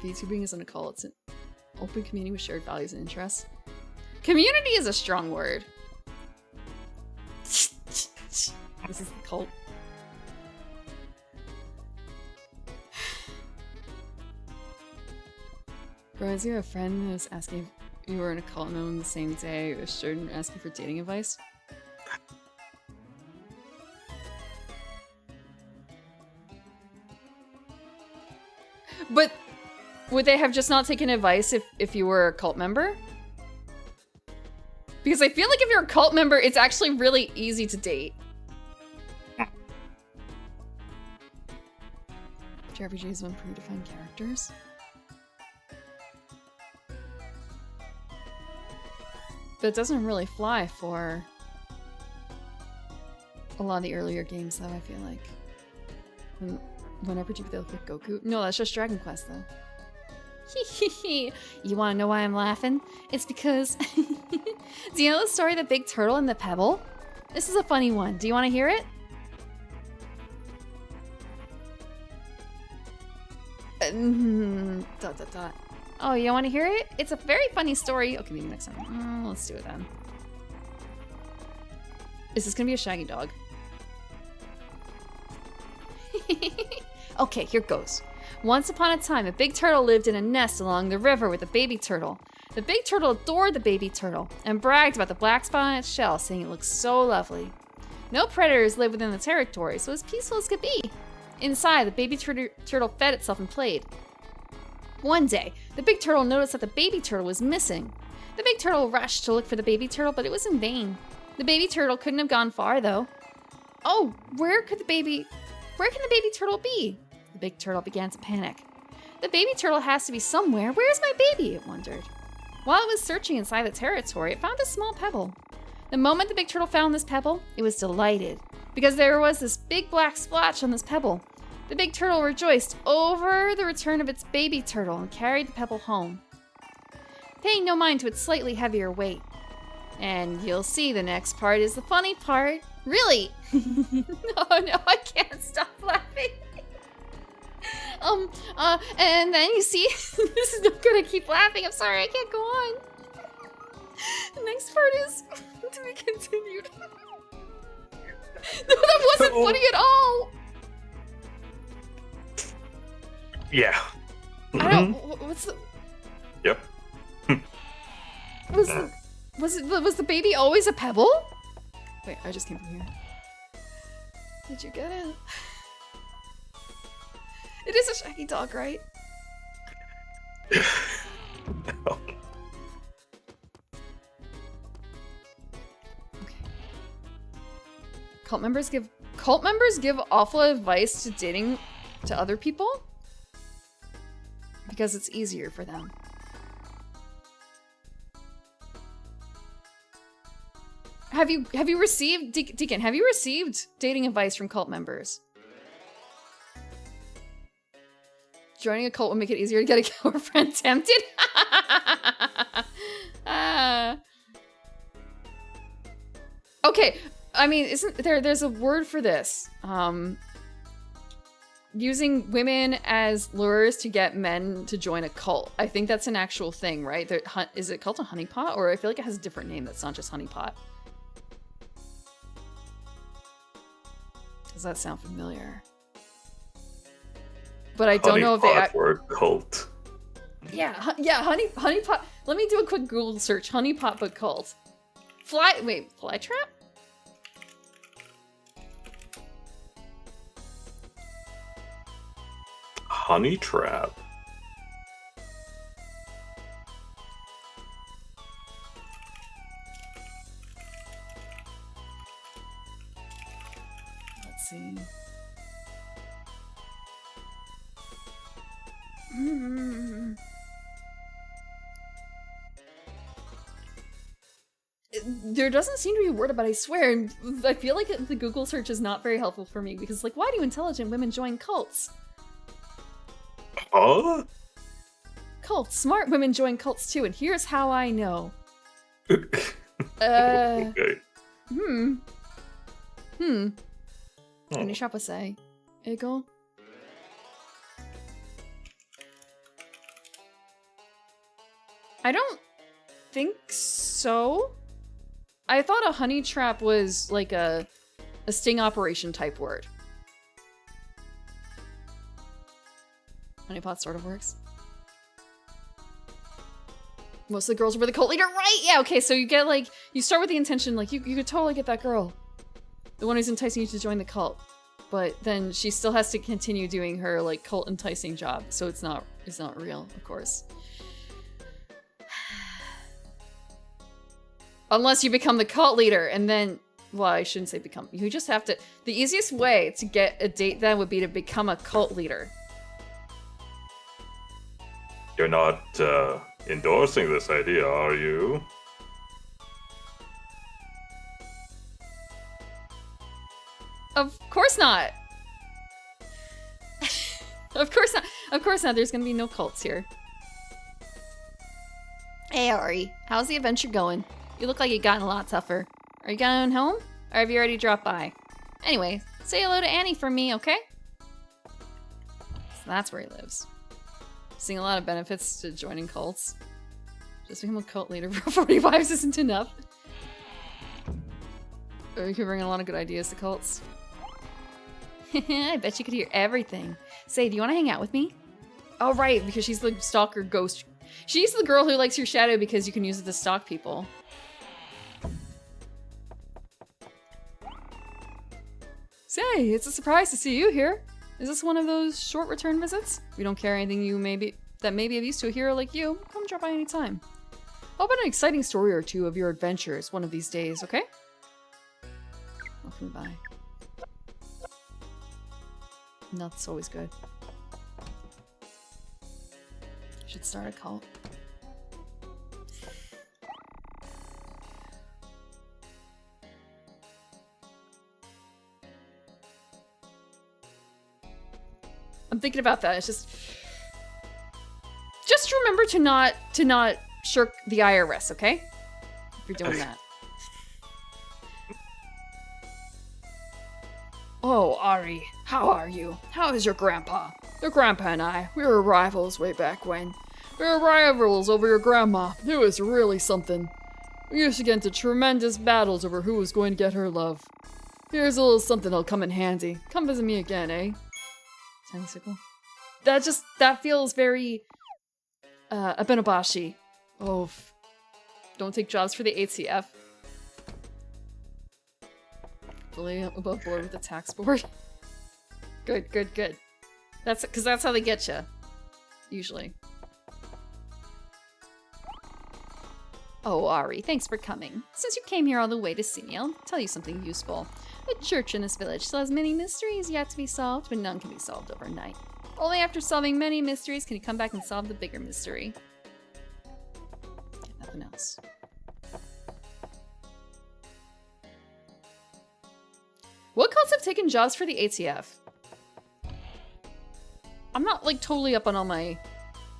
VTubing isn't a cult, it's an open community with shared values and interests. Community is a strong word. This is the cult. Reminds me of a friend who was asking if you were in a cult known the same day as Jordan asking for dating advice. But would they have just not taken advice if you were a cult member? Because I feel like if you're a cult member, it's actually really easy to date. JRPGs with predefined characters. But it doesn't really fly for a lot of the earlier games, though, I feel like. Whenever they look like Goku. No, that's just Dragon Quest, though. You want to know why I'm laughing? It's because... Do you know the story of the big turtle and the pebble? This is a funny one. Do you want to hear it? Oh, you don't want to hear it? It's a very funny story. Okay, maybe next time. Let's do it then. Is this gonna be a shaggy dog? Okay, here goes. Once upon a time, a big turtle lived in a nest along the river with a baby turtle. The big turtle adored the baby turtle and bragged about the black spot on its shell, saying it looked so lovely. No predators lived within the territory, so as peaceful as could be. Inside, the baby turtle fed itself and played. One day, the big turtle noticed that the baby turtle was missing. The big turtle rushed to look for the baby turtle, but it was in vain. The baby turtle couldn't have gone far, though. Oh, where can the baby turtle be? The big turtle began to panic. The baby turtle has to be somewhere. Where's my baby? It wondered. While it was searching inside the territory, it found a small pebble. The moment the big turtle found this pebble, it was delighted, because there was this big black splotch on this pebble. The big turtle rejoiced over the return of its baby turtle and carried the pebble home, paying no mind to its slightly heavier weight. And you'll see the next part is the funny part. Really? No, I can't stop laughing. And then you see, this is not gonna keep laughing. I'm sorry, I can't go on. The next part is to be continued. No, that wasn't funny at all.
Yeah.
I don't. What's the?
Yep.
Was the baby always a pebble? Wait, I just came from here. Did you get it? It is a shaggy dog, right?
No.
Okay. Cult members give awful advice to dating to other people because it's easier for them. Have you received Deacon? Have you received dating advice from cult members? Joining a cult will make it easier to get a girlfriend. Tempted? Okay, I mean, isn't there's a word for this? Using women as lures to get men to join a cult. I think that's an actual thing, right? Is it called a honeypot? Or I feel like it has a different name that's not just honeypot. Does that sound familiar? But I don't know if they
word cult.
Yeah, honeypot. Let me do a quick Google search. Honeypot but cult. Flytrap?
Honey trap.
Let's see. There doesn't seem to be a word about it, I swear. And I feel like the Google search is not very helpful for me because, like, why do intelligent women join cults?
Huh?
Cults. Smart women join cults too, and here's how I know.
Okay.
Any shop would say, Eagle. I don't think so. I thought a honey trap was like a sting operation type word. Honeypot sort of works. Most of the girls were the cult leader, right? Yeah, okay, so you get like, you start with the intention, like, you could totally get that girl. The one who's enticing you to join the cult. But then she still has to continue doing her, like, cult enticing job, so it's not real, of course. Unless you become the cult leader, and then, well, I shouldn't say become, you just have to, the easiest way to get a date then would be to become a cult leader.
You're not, endorsing this idea, are you?
Of course not! Of course not! Of course not, there's gonna be no cults here. Hey Ari, how's the adventure going? You look like you've gotten a lot tougher. Are you going home? Or have you already dropped by? Anyway, say hello to Annie for me, okay? So that's where he lives. Seeing a lot of benefits to joining cults. Just become a cult leader for 45s isn't enough. Or you can bring a lot of good ideas to cults. I bet you could hear everything. Say, do you want to hang out with me? Oh, right, because she's the stalker ghost. She's the girl who likes your shadow because you can use it to stalk people. Say, it's a surprise to see you here. Is this one of those short return visits? We don't care anything that may be of use to a hero like you. Come drop by anytime. How about an exciting story or two of your adventures one of these days, okay? Welcome by. No, that's always good. Should start a cult. I'm thinking about that. It's just remember to not shirk the IRS, okay? If you're doing that. Oh, Ari, How are you? How is your grandpa? Your grandpa and I, we were rivals way back when. We were rivals over your grandma. It was really something. We used to get into tremendous battles over who was going to get her love. Here's a little something that'll come in handy. Come visit me again, eh? Tensicle. That feels very, Abenobashi. Oh, don't take jobs for the ATF. Fully above board with the tax board. Good, good, good. That's because that's how they get you. Usually. Oh, Ari, thanks for coming. Since you came here all the way to see me, I'll tell you something useful. The church in this village still has many mysteries yet to be solved, but none can be solved overnight. Only after solving many mysteries can you come back and solve the bigger mystery. Get nothing else. What cults have taken jobs for the ATF? I'm not, like, totally up on all my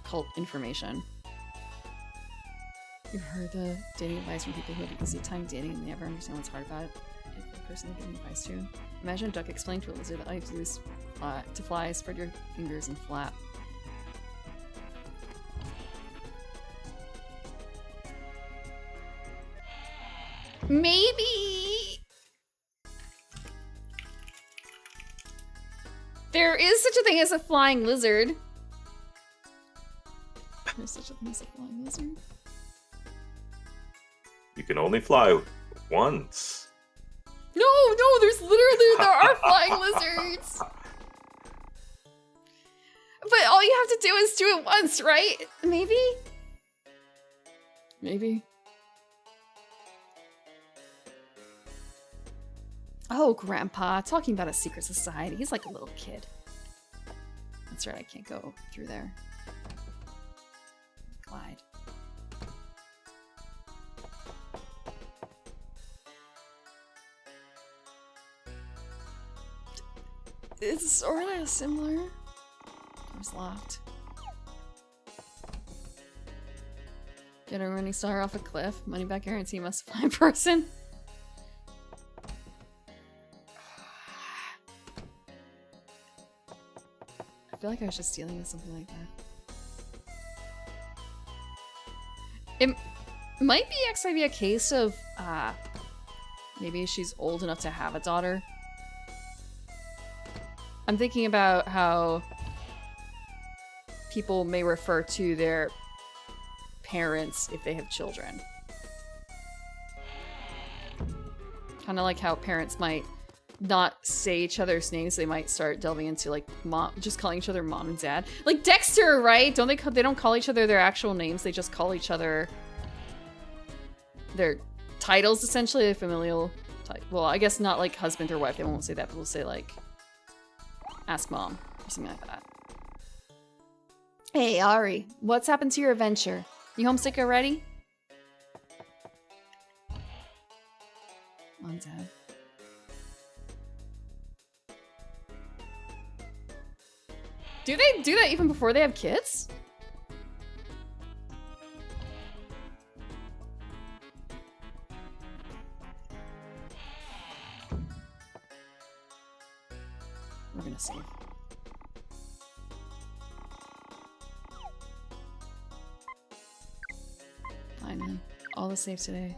cult information. You've heard the dating advice from people who have an easy time dating and never understand what's hard about it. If the person they're giving advice to. Imagine a duck explaining to a lizard that all you have to do is to fly, spread your fingers, and flap. Maybe... There is such a thing as a flying lizard. There's such a thing as a flying lizard.
You can only fly once.
No, there are flying lizards. But all you have to do is do it once, right? Maybe? Maybe. Oh, Grandpa, talking about a secret society. He's like a little kid. That's right, I can't go through there. Glide. It's sort of similar. Door's locked. Get a running star off a cliff. Money back guarantee must fly in person. I feel like I was just dealing with something like that. It might be actually a case of, maybe she's old enough to have a daughter. I'm thinking about how people may refer to their parents if they have children. Kind of like how parents might not say each other's names. They might start delving into like mom, just calling each other mom and dad. Like Dexter, right? Don't they don't call each other their actual names. They just call each other their titles, essentially, a familial title. Well, I guess not like husband or wife. They won't say that, but we'll say like ask mom or something like that. Hey, Ari, what's happened to your adventure? You homesick already? Mom, Dad. Do they do that even before they have kids? We're gonna save. Finally. All the saves today.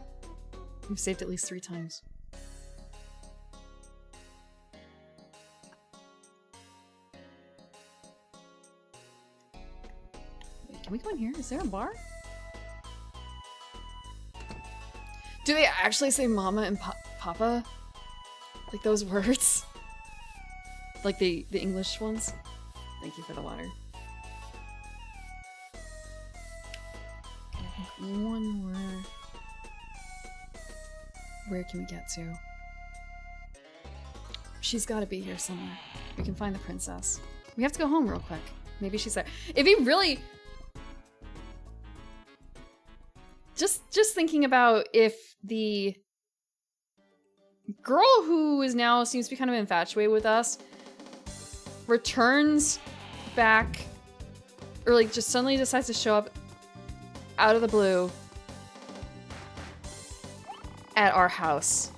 We've saved at least 3 times. Wait, can we go in here? Is there a bar? Do they actually say mama and papa? Like those words? Like the English ones? Thank you for the water. I think one more. Where can we get to? She's got to be here somewhere. We can find the princess. We have to go home real quick. Maybe she's there. If he really... Just thinking about if the girl who is now seems to be kind of infatuated with us returns back, or like just suddenly decides to show up out of the blue at our house.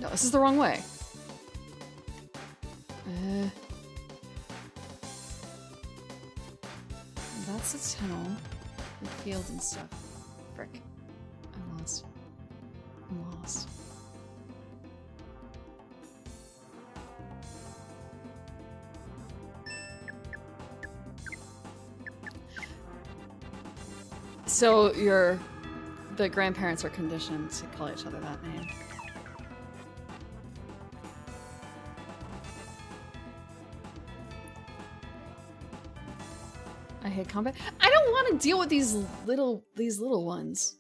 No, this is the wrong way. That's a tunnel with fields and stuff. Frick. I'm lost. I'm lost. So the grandparents are conditioned to call each other that name. I hate combat. I don't want to deal with these little ones.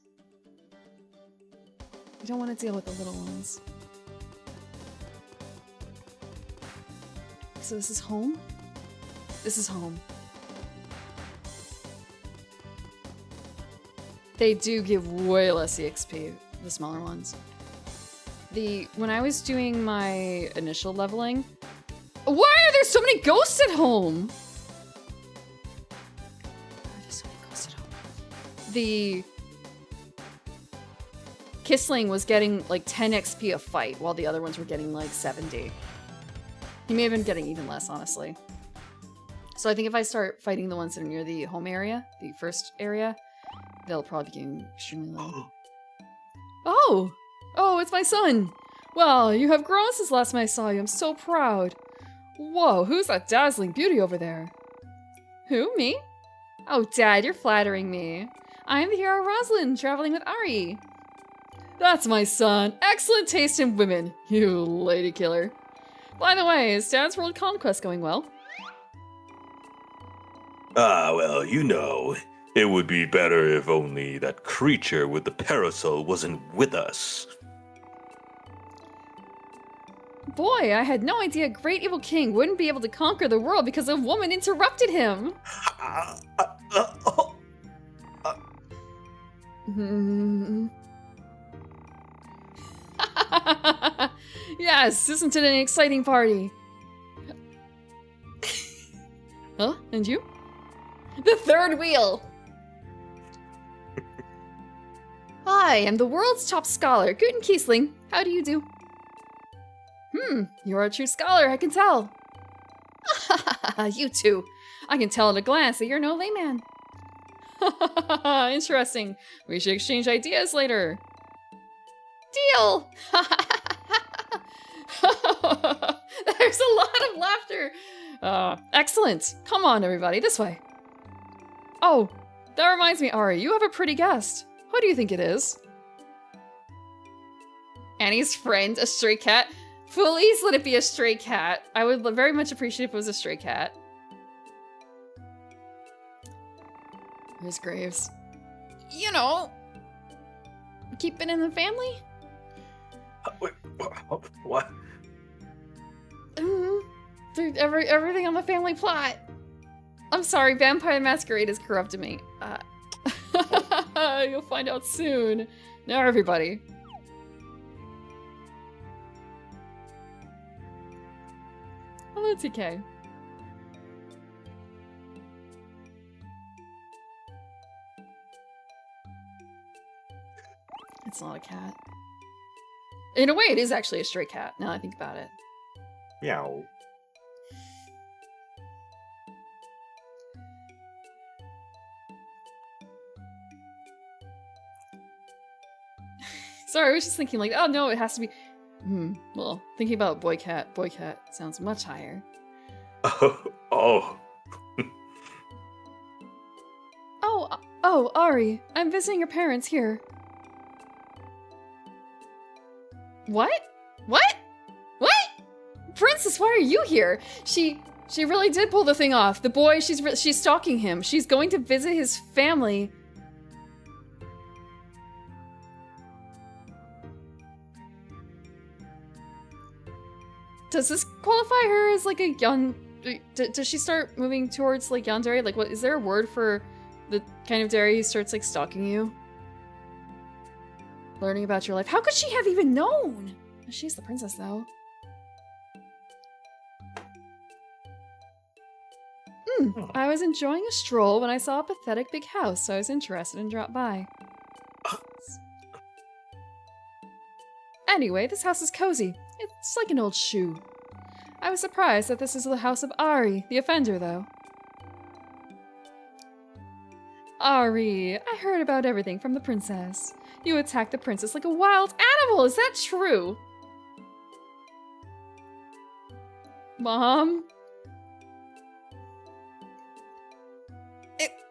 I don't want to deal with the little ones. So this is home? This is home. They do give way less EXP, the smaller ones. When I was doing my initial leveling, why are there so many ghosts at home? The Kissling was getting like 10 XP a fight while the other ones were getting like 70. He may have been getting even less, honestly. So I think if I start fighting the ones that are near the home area, the first area, they'll probably be getting extremely low. Oh! Oh, it's my son! Well, you have grown since last time I saw you. I'm so proud. Whoa, who's that dazzling beauty over there? Who, me? Oh, Dad, you're flattering me. I am the hero Rosalind, traveling with Ari. That's my son. Excellent taste in women, you lady killer. By the way, is Dad's world conquest going well?
Ah, well, you know, it would be better if only that creature with the parasol wasn't with us.
Boy, I had no idea a great evil king wouldn't be able to conquer the world because a woman interrupted him. Yes, isn't it an exciting party? Huh? And you? The third wheel! Hi, I'm the world's top scholar, Guten Kiesling. How do you do? You're a true scholar, I can tell. You too. I can tell at a glance that you're no layman. Interesting. We should exchange ideas later. Deal! There's a lot of laughter. Excellent. Come on, everybody, this way. Oh, that reminds me, Ari, you have a pretty guest. Who do you think it is? Annie's friend, a stray cat. Please let it be a stray cat. I would very much appreciate if it was a stray cat. Where's Graves? You know, keep it in the family?
Wait, what?
Everything on the family plot. I'm sorry, Vampire the Masquerade has corrupted me. You'll find out soon. Now everybody. Hello, TK. It's not a cat. In a way, it is actually a stray cat, now I think about it.
Meow.
Sorry, I was just thinking like, oh no, it has to be... well, thinking about boy cat sounds much higher.
Oh.
Oh, Ari, I'm visiting your parents here. What? What? Princess, why are you here? She really did pull the thing off. The boy, she's stalking him. She's going to visit his family. Does this qualify her as like a young... Does she start moving towards like yandere? Like, what is there a word for the kind of dairy who starts like stalking you? Learning about your life. How could she have even known? She's the princess though. I was enjoying a stroll when I saw a pathetic big house, so I was interested and dropped by. Anyway, this house is cozy. It's like an old shoe. I was surprised that this is the house of Ari, the offender, though. Ari, I heard about everything from the princess. You attacked the princess like a wild animal, is that true? Mom?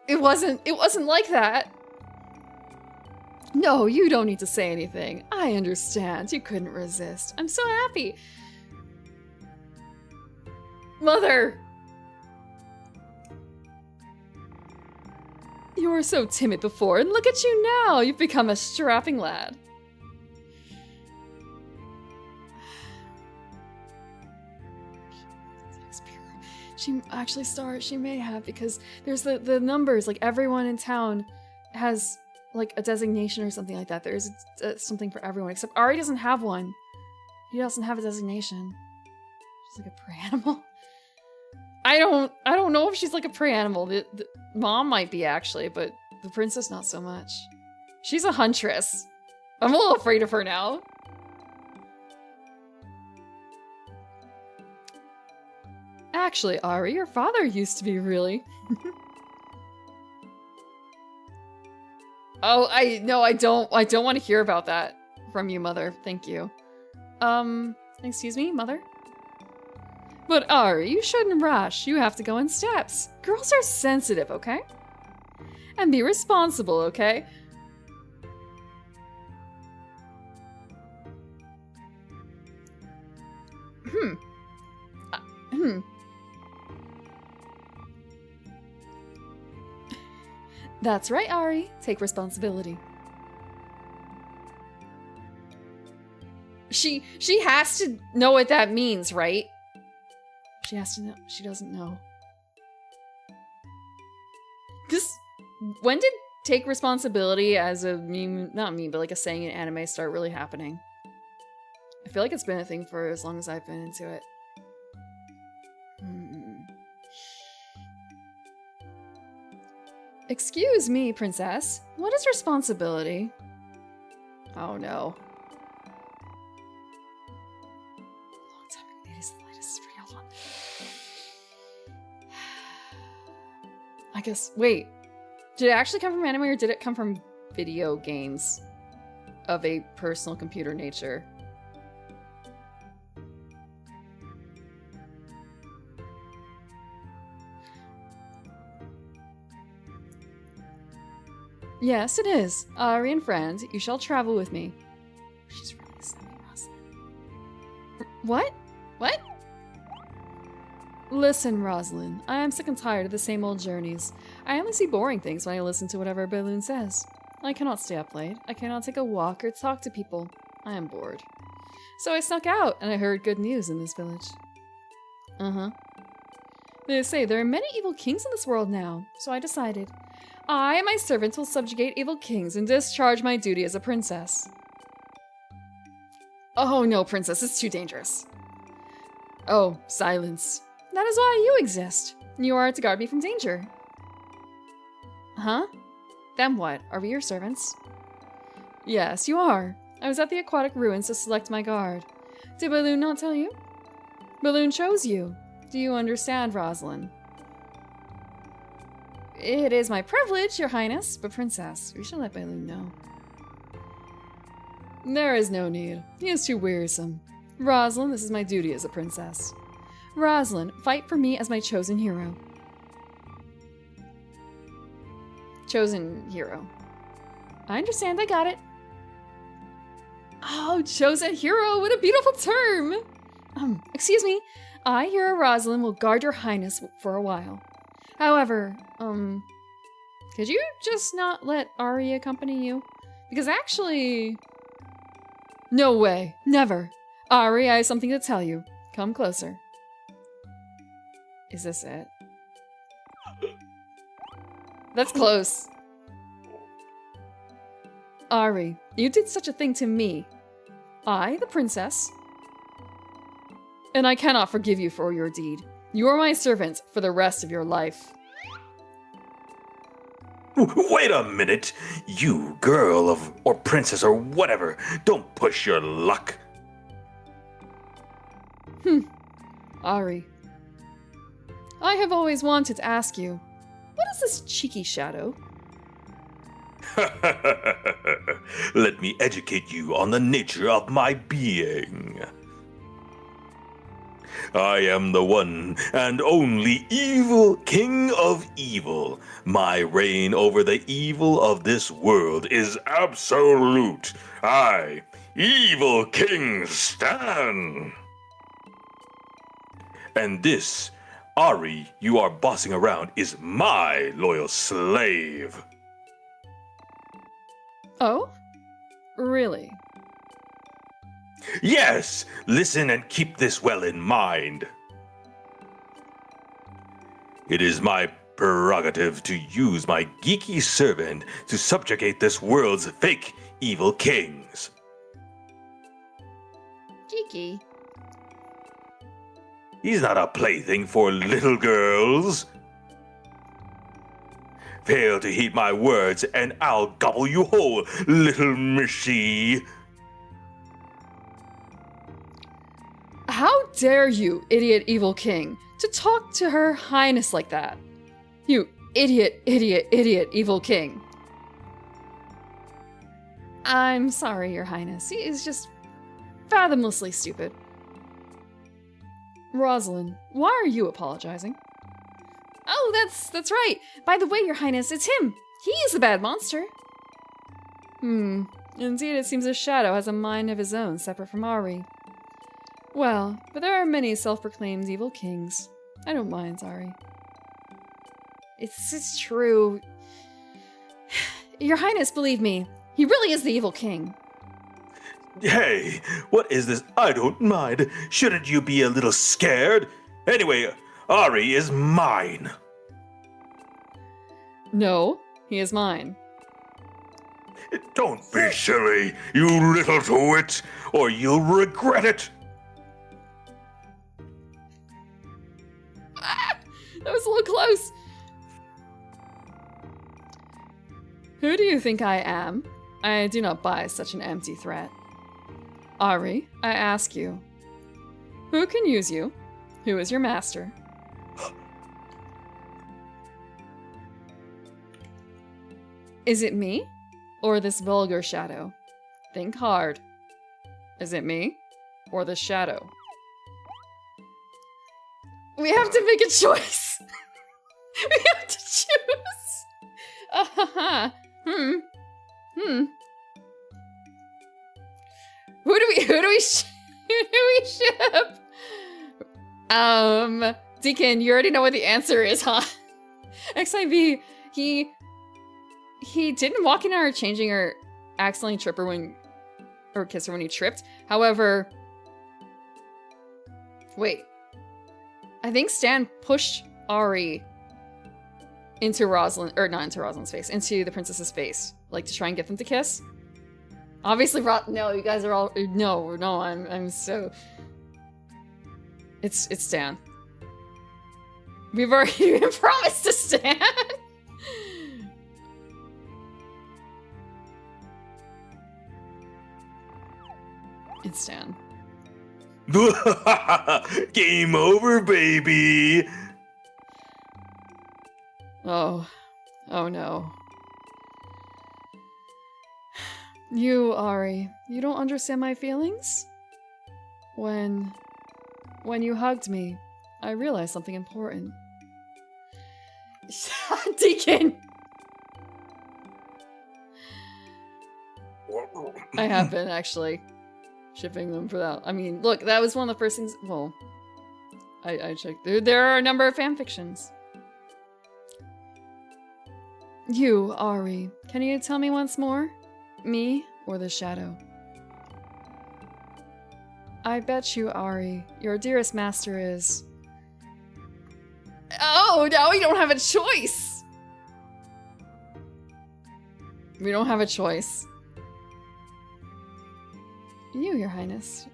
It wasn't like that. No, you don't need to say anything. I understand. You couldn't resist. I'm so happy. Mother! You were so timid before, and look at you now! You've become a strapping lad. She actually she may have, because there's the numbers, like everyone in town has like a designation or something like that. There's something for everyone, except Ari doesn't have one. He doesn't have a designation. She's like a prey animal. I don't know if she's like a prey animal. The mom might be actually, but the princess not so much. She's a huntress. I'm a little afraid of her now. Actually, Ari, your father used to be really... Oh, I don't want to hear about that from you, Mother. Thank you. Excuse me, Mother? But Ari, you shouldn't rush. You have to go in steps. Girls are sensitive, okay? And be responsible, okay? That's right, Ari. Take responsibility. She has to know what that means, right? She has to know. She doesn't know. When did take responsibility as a meme, not meme, but like a saying in anime start really happening? I feel like it's been a thing for as long as I've been into it. Excuse me, princess. What is responsibility? Oh no. Long time ago, ladies, the latest is pretty old one. I guess, wait. Did it actually come from anime or did it come from video games of a personal computer nature? Yes, it is. Ari and friend, you shall travel with me. She's really sending Rosalind. What? What? Listen, Rosalind, I am sick and tired of the same old journeys. I only see boring things when I listen to whatever Balloon says. I cannot stay up late. I cannot take a walk or talk to people. I am bored. So I snuck out, and I heard good news in this village. They say there are many evil kings in this world now, so I decided. I and my servants will subjugate evil kings and discharge my duty as a princess. Oh no, princess, it's too dangerous. Oh, silence. That is why you exist. You are to guard me from danger. Huh? Then what? Are we your servants? Yes, you are. I was at the aquatic ruins to select my guard. Did Balloon not tell you? Balloon chose you. Do you understand, Rosalind? It is my privilege, your highness, but princess, we should let Balloon know. There is no need. He is too wearisome. Rosalind, this is my duty as a princess. Rosalind, fight for me as my chosen hero. Chosen hero. I understand, I got it. Oh, chosen hero, what a beautiful term! Excuse me. I, Hero Rosalind, will guard your highness for a while. However, could you just not let Ari accompany you? Because actually... No way. Never. Ari, I have something to tell you. Come closer. Is this it? That's close. Ari, you did such a thing to me. I, the princess. And I cannot forgive you for your deed. You are my servant for the rest of your life.
Wait a minute. You girl or princess or whatever. Don't push your luck.
Ari. I have always wanted to ask you, what is this cheeky shadow?
Let me educate you on the nature of my being. I am the one and only evil king of evil. My reign over the evil of this world is absolute. I, evil King Stan. And this, Ari, you are bossing around, is my loyal slave.
Oh? Really?
Yes, listen and keep this well in mind. It is my prerogative to use my geeky servant to subjugate this world's fake evil kings.
Geeky?
He's not a plaything for little girls. Fail to heed my words and I'll gobble you whole, little missy.
How dare you, idiot evil king, to talk to her highness like that? You idiot, idiot, idiot evil king. I'm sorry, your highness. He is just fathomlessly stupid. Rosalind, why are you apologizing? Oh, that's right. By the way, your highness, it's him. He is the bad monster. Indeed, it seems a shadow has a mind of his own, separate from Ari. Well, but there are many self-proclaimed evil kings. I don't mind, Ari. It's true. Your highness, believe me, he really is the evil king.
Hey, what is this? I don't mind. Shouldn't you be a little scared? Anyway, Ari is mine.
No, he is mine.
Don't be silly, you little twit, or you'll regret it.
That was a little close. Who do you think I am? I do not buy such an empty threat. Ari, I ask you, who can use you? Who is your master? Is it me? Or this vulgar shadow? Think hard. Is it me? Or the shadow? We have to make a choice. We have to choose. Who do we ship? Deacon, you already know what the answer is, huh? XIV, he didn't walk in on her changing or accidentally trip her or kiss her when he tripped. However, wait. I think Stan pushed Ari into Rosalind, or not into Rosalind's face, into the princess's face, like to try and get them to kiss. Obviously, no, you guys are all, no, I'm so, it's Stan. We've already been promised to Stan. It's Stan.
Game over, baby.
Oh no. You, Ari, you don't understand my feelings? When you hugged me, I realized something important. Deacon! I have been, actually, shipping them for that. I mean, look, that was one of the first things, well, I checked. There are a number of fanfictions. You, Ari, can you tell me once more? Me or the shadow? I bet you, Ari, your dearest master is... Oh, now we don't have a choice! We don't have a choice. You, your highness.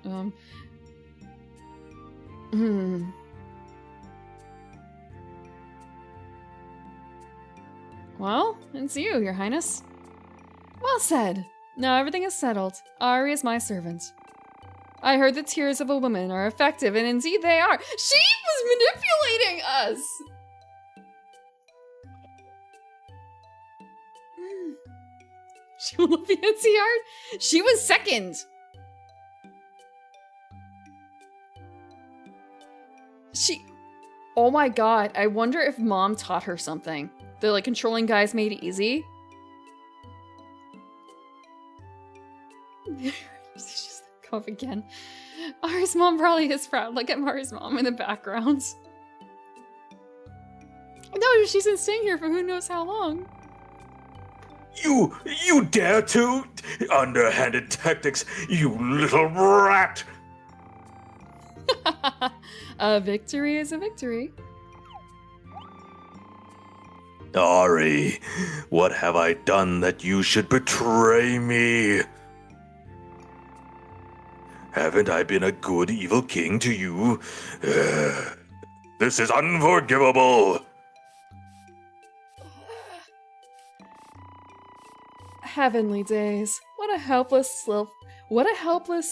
Well, it's you, Your Highness. Well said. Now everything is settled. Ari is my servant. I heard the tears of a woman are effective, and indeed they are. She was manipulating us! She will be NCR? She was second! Oh my god, I wonder if Mom taught her something. The, like, controlling guys made it easy. She's come up again. Ari's mom probably is proud. Look at Mari's mom in the background. No, she's been staying here for who knows how long.
You dare to? Underhanded tactics, you little rat!
A victory is a victory.
Ari, what have I done that you should betray me? Haven't I been a good evil king to you? This is unforgivable!
Heavenly days. What a helpless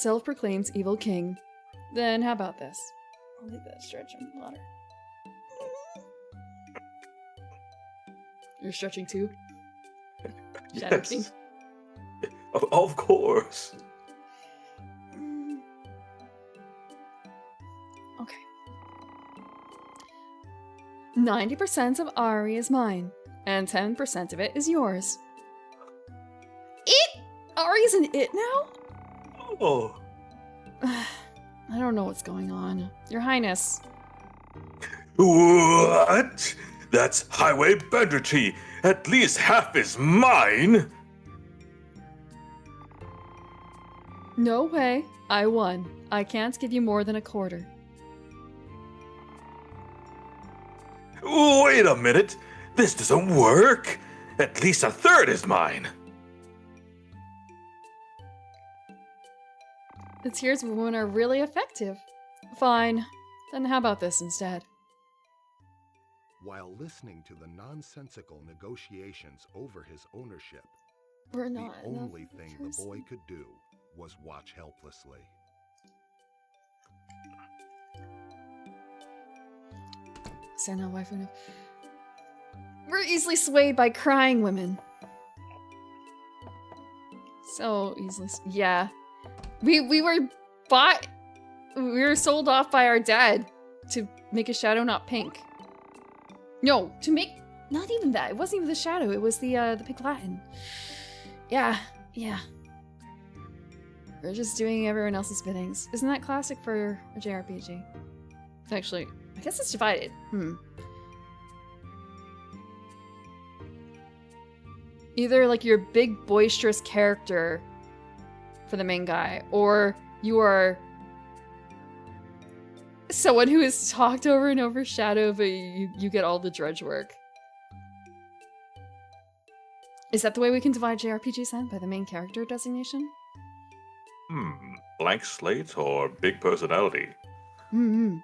self-proclaimed evil king. Then how about this? I'll leave that stretch on the water. You're stretching too? Shadow
Yes.
King?
Of course.
Okay. 90% of Ari is mine, and 10% of it is yours. It? Ari's an it now?
Oh.
I don't know what's going on. Your Highness.
What? That's highway banditry. At least half is mine.
No way. I won. I can't give you more than a quarter.
Wait a minute. This doesn't work. At least a third is mine.
The tears of a woman are really effective. Fine. Then how about this instead?
While listening to the nonsensical negotiations over his ownership,
We're
the
not.
only thing the boy could do was watch helplessly.
Send out wife and we're easily swayed by crying women. So easily. Yeah. We were bought. We were sold off by our dad to make a shadow not pink. No, to make not even that. It wasn't even the shadow. It was the pink Latin. Yeah. We're just doing everyone else's biddings. Isn't that classic for a JRPG? It's actually, I guess it's divided. Either like you're a big boisterous character for the main guy, or you are someone who is talked over and overshadowed, but you get all the drudge work. Is that the way we can divide JRPGs then? By the main character designation?
Blank slate or big personality?
You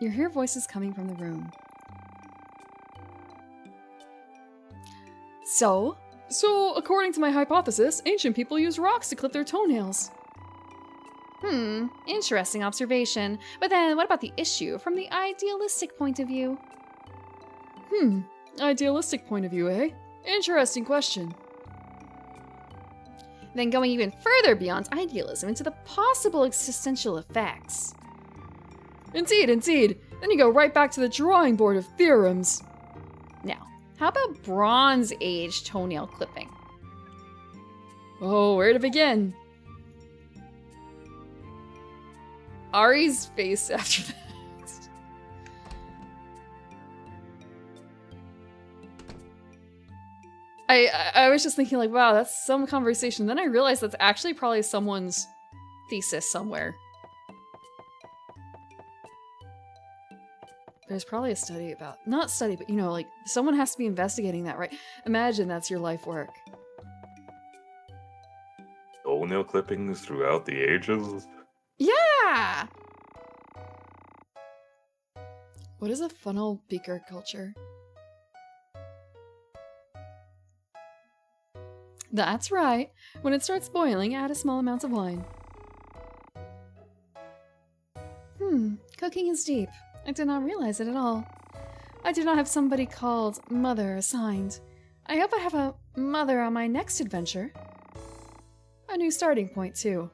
hear voices coming from the room. So, according to my hypothesis, ancient people use rocks to clip their toenails. Interesting observation. But then, what about the issue from the idealistic point of view? Idealistic point of view, eh? Interesting question. Then going even further beyond idealism into the possible existential effects. Indeed. Then you go right back to the drawing board of theorems. Now, how about Bronze Age toenail clipping? Oh, where to begin? Ari's face after that. I was just thinking like, wow, that's some conversation. Then I realized that's actually probably someone's thesis somewhere. There's probably a study about, not study, but you know, like someone has to be investigating that, right? Imagine that's your life work.
Toenail clippings throughout the ages?
Yeah! What is a funnel beaker culture? That's right. When it starts boiling, add a small amount of wine. Cooking is deep. I did not realize it at all. I do not have somebody called Mother assigned. I hope I have a mother on my next adventure. A new starting point, too.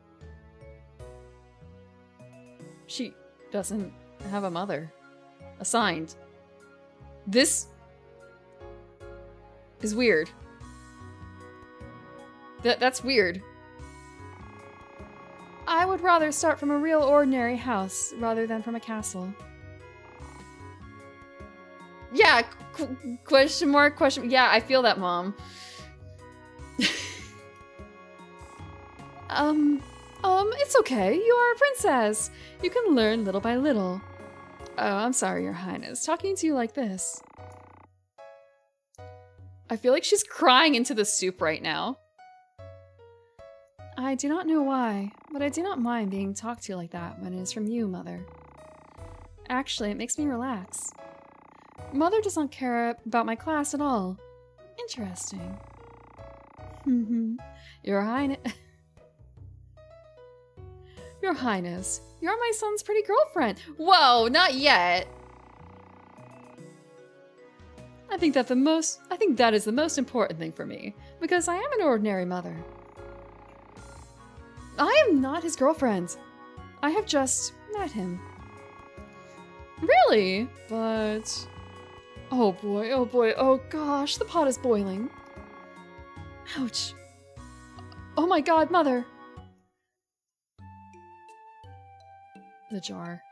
She doesn't have a mother assigned. This is weird. That's weird. I would rather start from a real ordinary house rather than from a castle. Yeah, question mark, question. Yeah, I feel that, Mom. It's okay. You are a princess. You can learn little by little. Oh, I'm sorry, Your Highness. Talking to you like this. I feel like she's crying into the soup right now. I do not know why, but I do not mind being talked to like that when it is from you, Mother. Actually, it makes me relax. Mother does not care about my class at all. Interesting. Your Highness... Your Highness, you're my son's pretty girlfriend. Whoa, not yet. I think that is the most important thing for me, because I am an ordinary mother. I am not his girlfriend. I have just met him. Really? But... oh boy, oh gosh, the pot is boiling. Ouch. Oh my god, Mother. The jar.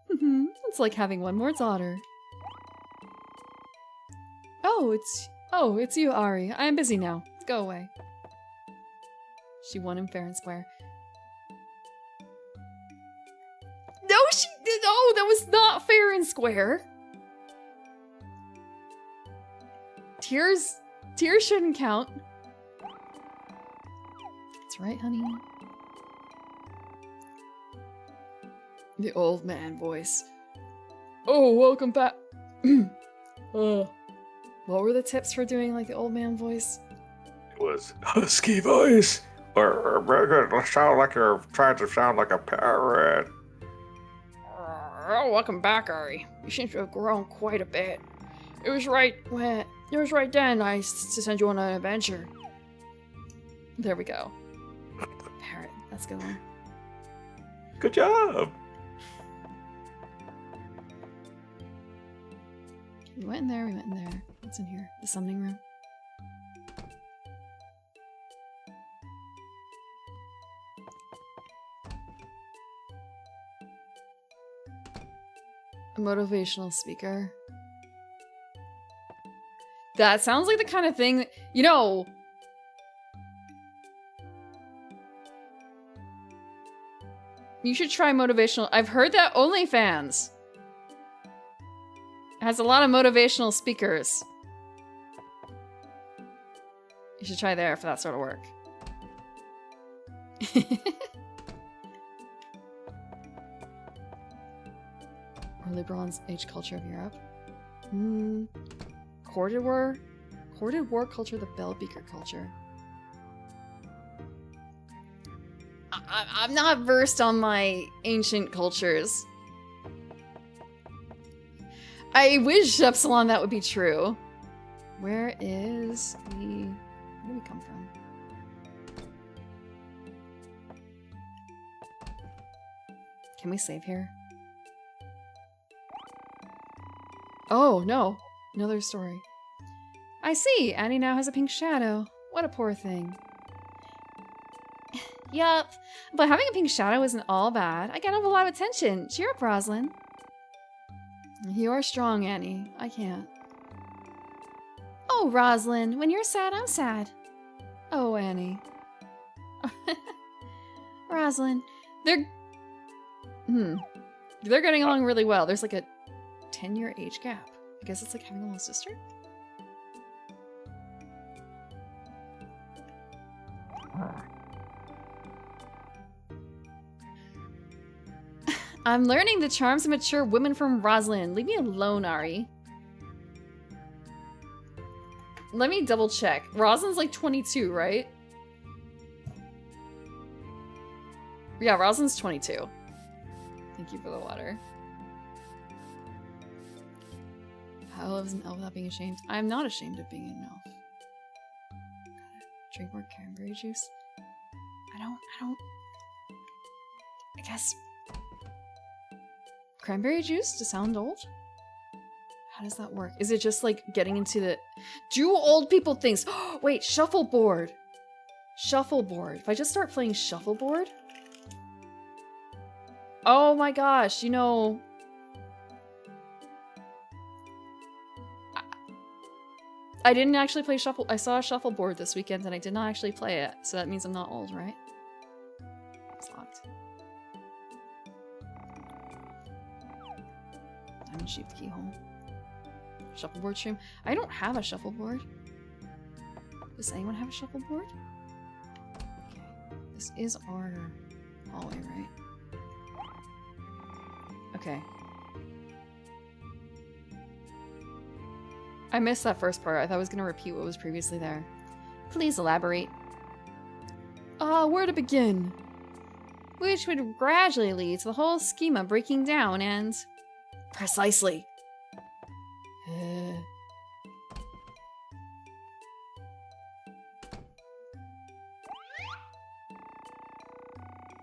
It's like having one more daughter. Oh, it's you, Ari. I am busy now. Go away. She won him fair and square. No, she did. Oh, that was not fair and square. Tears shouldn't count. That's right, honey. The old man voice. Oh, welcome back. What were the tips for doing like the old man voice?
It was husky voice. Or sound like you're trying to sound like a parrot.
Oh, welcome back, Ari. You seem to have grown quite a bit. It was right then I to send you on an adventure. There we go. Parrot, that's a good one.
Good job.
We went in there. What's in here? The summoning room. A motivational speaker. That sounds like the kind of thing that, you know... You should try motivational... I've heard that OnlyFans has a lot of motivational speakers. You should try there for that sort of work. Early Bronze Age culture of Europe. Corded War culture, the Bell Beaker culture. I'm not versed on my ancient cultures. I wish, Epsilon, that would be true. Where do we come from? Can we save here? Oh, no. Another story. I see. Annie now has a pink shadow. What a poor thing. Yup. But having a pink shadow isn't all bad. I get a lot of attention. Cheer up, Roslyn. You are strong, Annie. I can't. Oh, Roslyn. When you're sad, I'm sad. Oh, Annie. Roslyn. They're getting along really well. There's like a 10-year age gap. I guess it's like having a little sister? I'm learning the charms of mature women from Roslyn. Leave me alone, Ari. Let me double check. Roslyn's like 22, right? Yeah, Roslyn's 22. Thank you for the water. How lives an elf without being ashamed? I'm not ashamed of being an elf. Drink more cranberry juice. I guess cranberry juice to sound old? How does that work? Is it just like getting into the do old people things? Wait, shuffleboard. Shuffleboard. If I just start playing shuffleboard? Oh my gosh, you know, I didn't actually play shuffle. I saw a shuffleboard this weekend and I did not actually play it. So that means I'm not old, right? It's locked. Diamond shaped keyhole. Shuffleboard stream. I don't have a shuffleboard. Does anyone have a shuffleboard? Okay. This is our hallway, right? Okay. I missed that first part. I thought I was going to repeat what was previously there. Please elaborate. Where to begin? Which would gradually lead to the whole schema breaking down and... Precisely.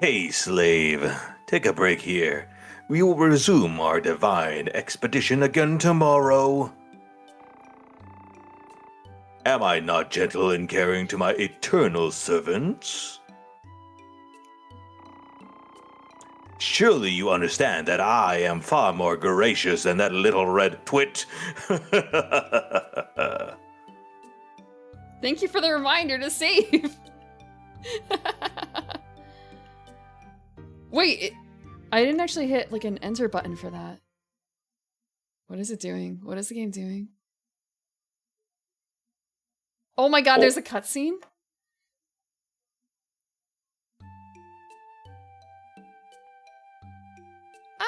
Hey, slave. Take a break here. We will resume our divine expedition again tomorrow. Am I not gentle in caring to my eternal servants? Surely you understand that I am far more gracious than that little red twit.
Thank you for the reminder to save. Wait, I didn't actually hit like an enter button for that. What is it doing? What is the game doing? Oh my god, there's a cutscene?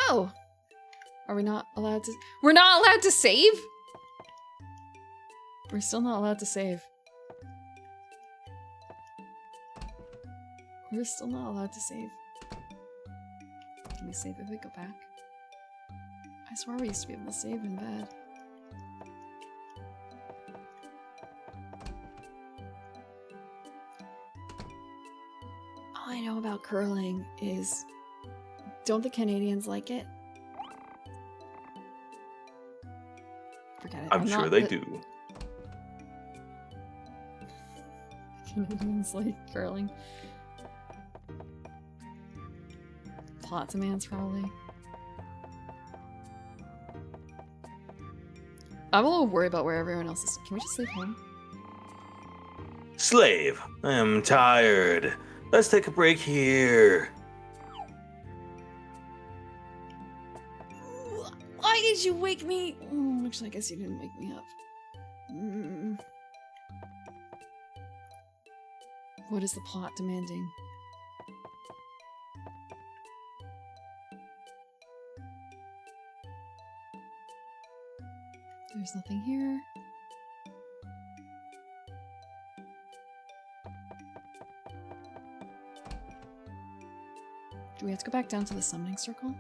Oh. Are we not allowed to... We're not allowed to save? We're still not allowed to save. We're still not allowed to save. Can we save if we go back? I swear we used to be able to save in bed. All I know about curling is... Don't the Canadians like it? Forget it.
I'm sure they do.
Canadians like curling. Plot demands, probably. I'm a little worried about where everyone else is. Can we just leave home?
Slave, I am tired. Let's take a break here.
Why did you wake me? Actually, I guess you didn't wake me up. What is the plot demanding? There's nothing here. Do we have to go back down to the summoning circle?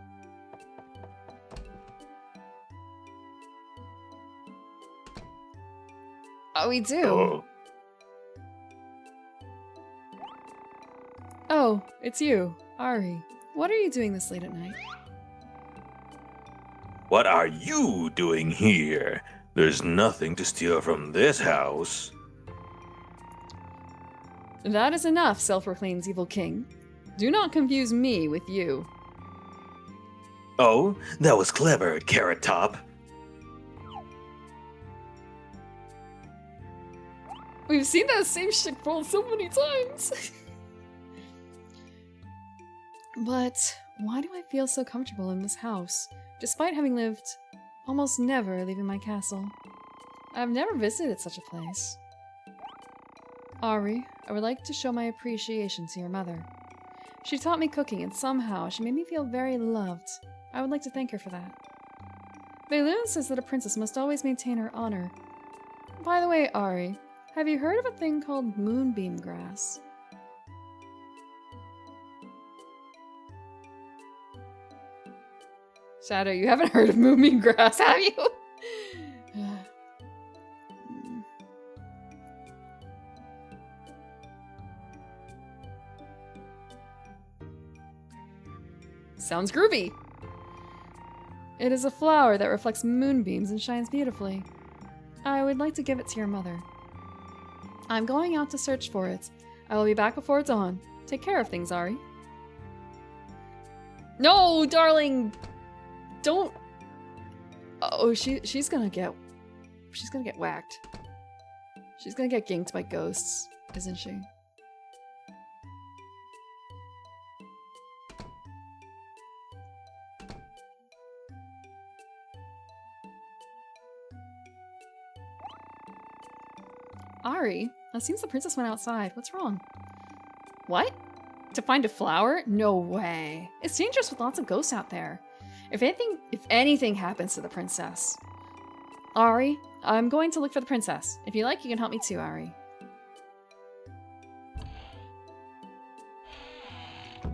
Oh, we do. Oh, it's you, Ari. What are you doing this late at night?
What are you doing here? There's nothing to steal from this house.
That is enough, self-proclaimed evil king. Do not confuse me with you.
Oh, that was clever, Carrot Top.
We've seen that same shit pulled so many times. But why do I feel so comfortable in this house, despite having lived almost never leaving my castle? I've never visited such a place. Ari, I would like to show my appreciation to your mother. She taught me cooking, and somehow she made me feel very loved. I would like to thank her for that. Balloon says that a princess must always maintain her honor. By the way, Ari, have you heard of a thing called moonbeam grass? Shadow, you haven't heard of moonbeam grass, have you? Sounds groovy. It is a flower that reflects moonbeams and shines beautifully. I would like to give it to your mother. I'm going out to search for it. I will be back before dawn. Take care of things, Ari. No, darling! Don't... Oh, she's gonna get whacked. She's gonna get ganked by ghosts, isn't she? Ari, it seems the princess went outside. What's wrong? What? To find a flower? No way. It's dangerous with lots of ghosts out there. If anything happens to the princess. Ari, I'm going to look for the princess. If you like, you can help me too, Ari.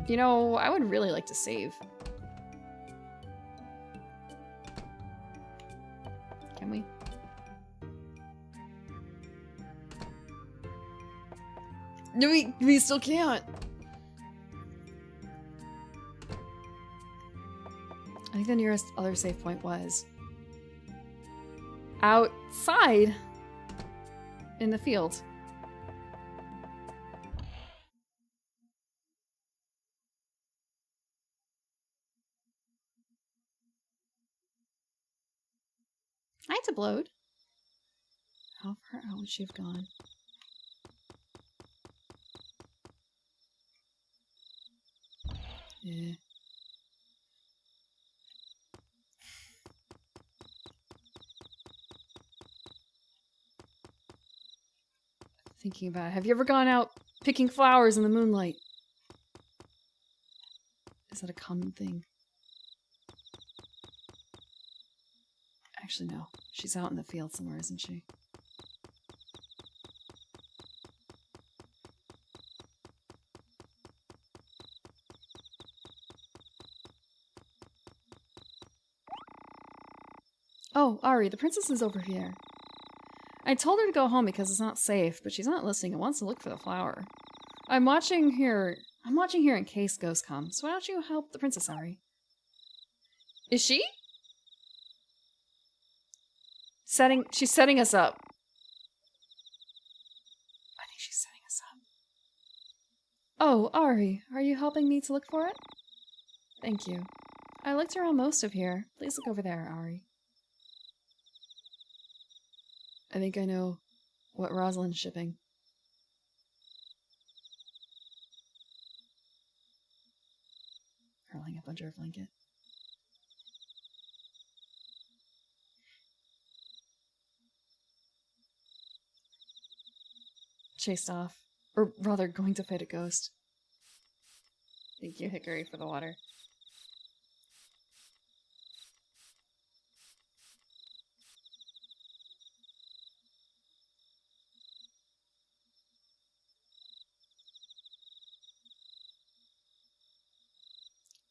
You know, I would really like to save. Can we? No, we still can't. I think the nearest other save point was outside in the field. Hi, Tabload. How far out would she have gone? Yeah. Thinking about it. Have you ever gone out picking flowers in the moonlight? Is that a common thing? Actually, no. She's out in the field somewhere, isn't she? Oh, Ari, the princess is over here. I told her to go home because it's not safe, but she's not listening and wants to look for the flower. I'm watching here in case ghosts come, so why don't you help the princess, Ari? Is she? She's setting us up. I think she's setting us up. Oh, Ari, are you helping me to look for it? Thank you. I looked around most of here. Please look over there, Ari. I think I know what Rosalind's shipping. Curling up under a blanket. Chased off. Or rather, going to fight a ghost. Thank you, Hickory, for the water.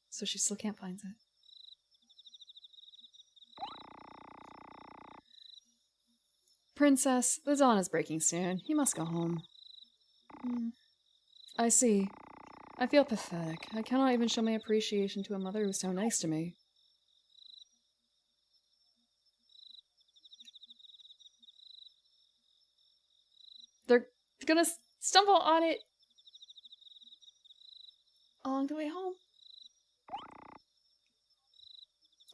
So she still can't find it. Princess, the dawn is breaking soon. You must go home. I see. I feel pathetic. I cannot even show my appreciation to a mother who was so nice to me. They're gonna stumble on it along the way home.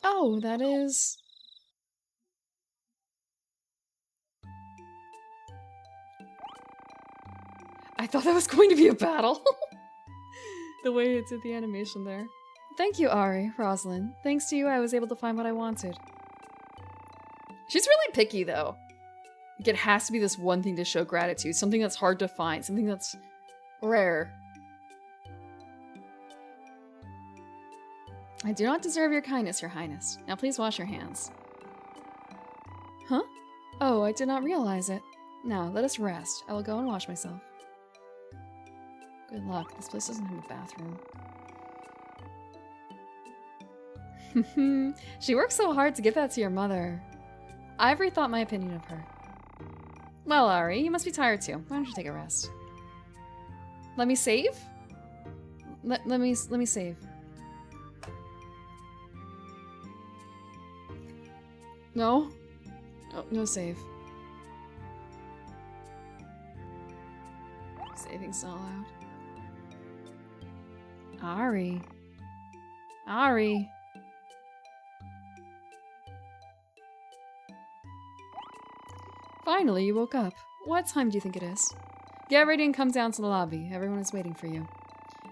Oh, that is... I thought that was going to be a battle. The way it did the animation there. Thank you, Ari, Rosalind. Thanks to you, I was able to find what I wanted. She's really picky, though. Like, it has to be this one thing to show gratitude. Something that's hard to find. Something that's rare. I do not deserve your kindness, Your Highness. Now please wash your hands. Huh? Oh, I did not realize it. Now, let us rest. I will go and wash myself. Good luck. This place doesn't have a bathroom. She worked so hard to give that to your mother. I've rethought my opinion of her. Well, Ari, you must be tired too. Why don't you take a rest? Let me save? Let me save. No? Oh, no save. Saving's not allowed. Ari. Ari. Finally, you woke up. What time do you think it is? Get ready and come down to the lobby. Everyone is waiting for you.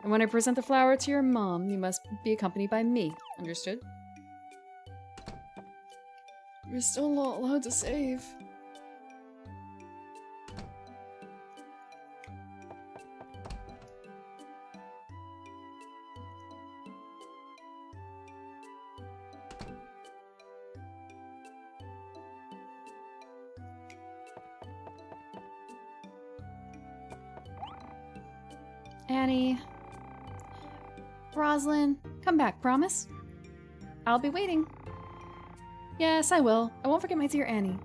And when I present the flower to your mom, you must be accompanied by me. Understood? We're still not allowed to save. Annie. Roslyn, come back, promise? I'll be waiting. Yes, I will. I won't forget my dear Annie.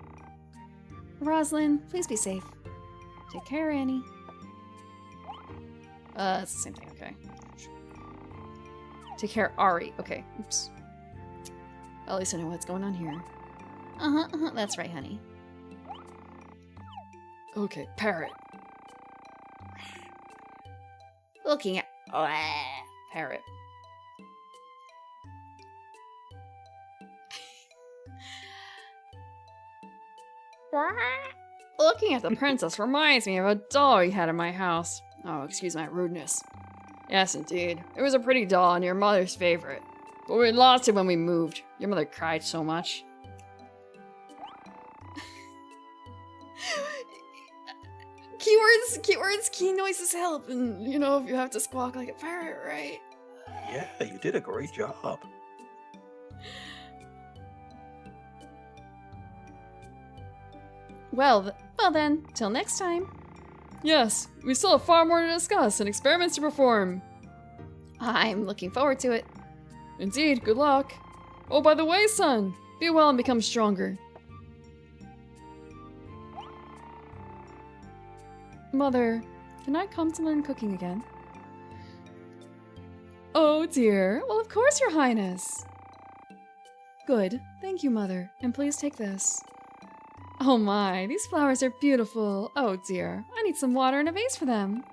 Roslyn, please be safe. Take care, Annie. It's the same thing, okay. Take care, Ari. Okay, oops. At least I know what's going on here. That's right, honey. Okay, parrot. Looking at... parrot. Looking at the princess reminds me of a doll we had in my house. Oh, excuse my rudeness. Yes, indeed. It was a pretty doll and your mother's favorite. But we lost it when we moved. Your mother cried so much. Keywords, key noises help. And, you know, if you have to squawk like a parrot, right?
Yeah, you did a great job.
Well then, till next time. Yes, we still have far more to discuss and experiments to perform. I'm looking forward to it. Indeed, good luck. Oh, by the way, son, be well and become stronger. Mother, can I come to learn cooking again? Oh dear, well of course, Your Highness. Good, thank you, Mother, and please take this. Oh my, these flowers are beautiful. Oh dear, I need some water in a vase for them.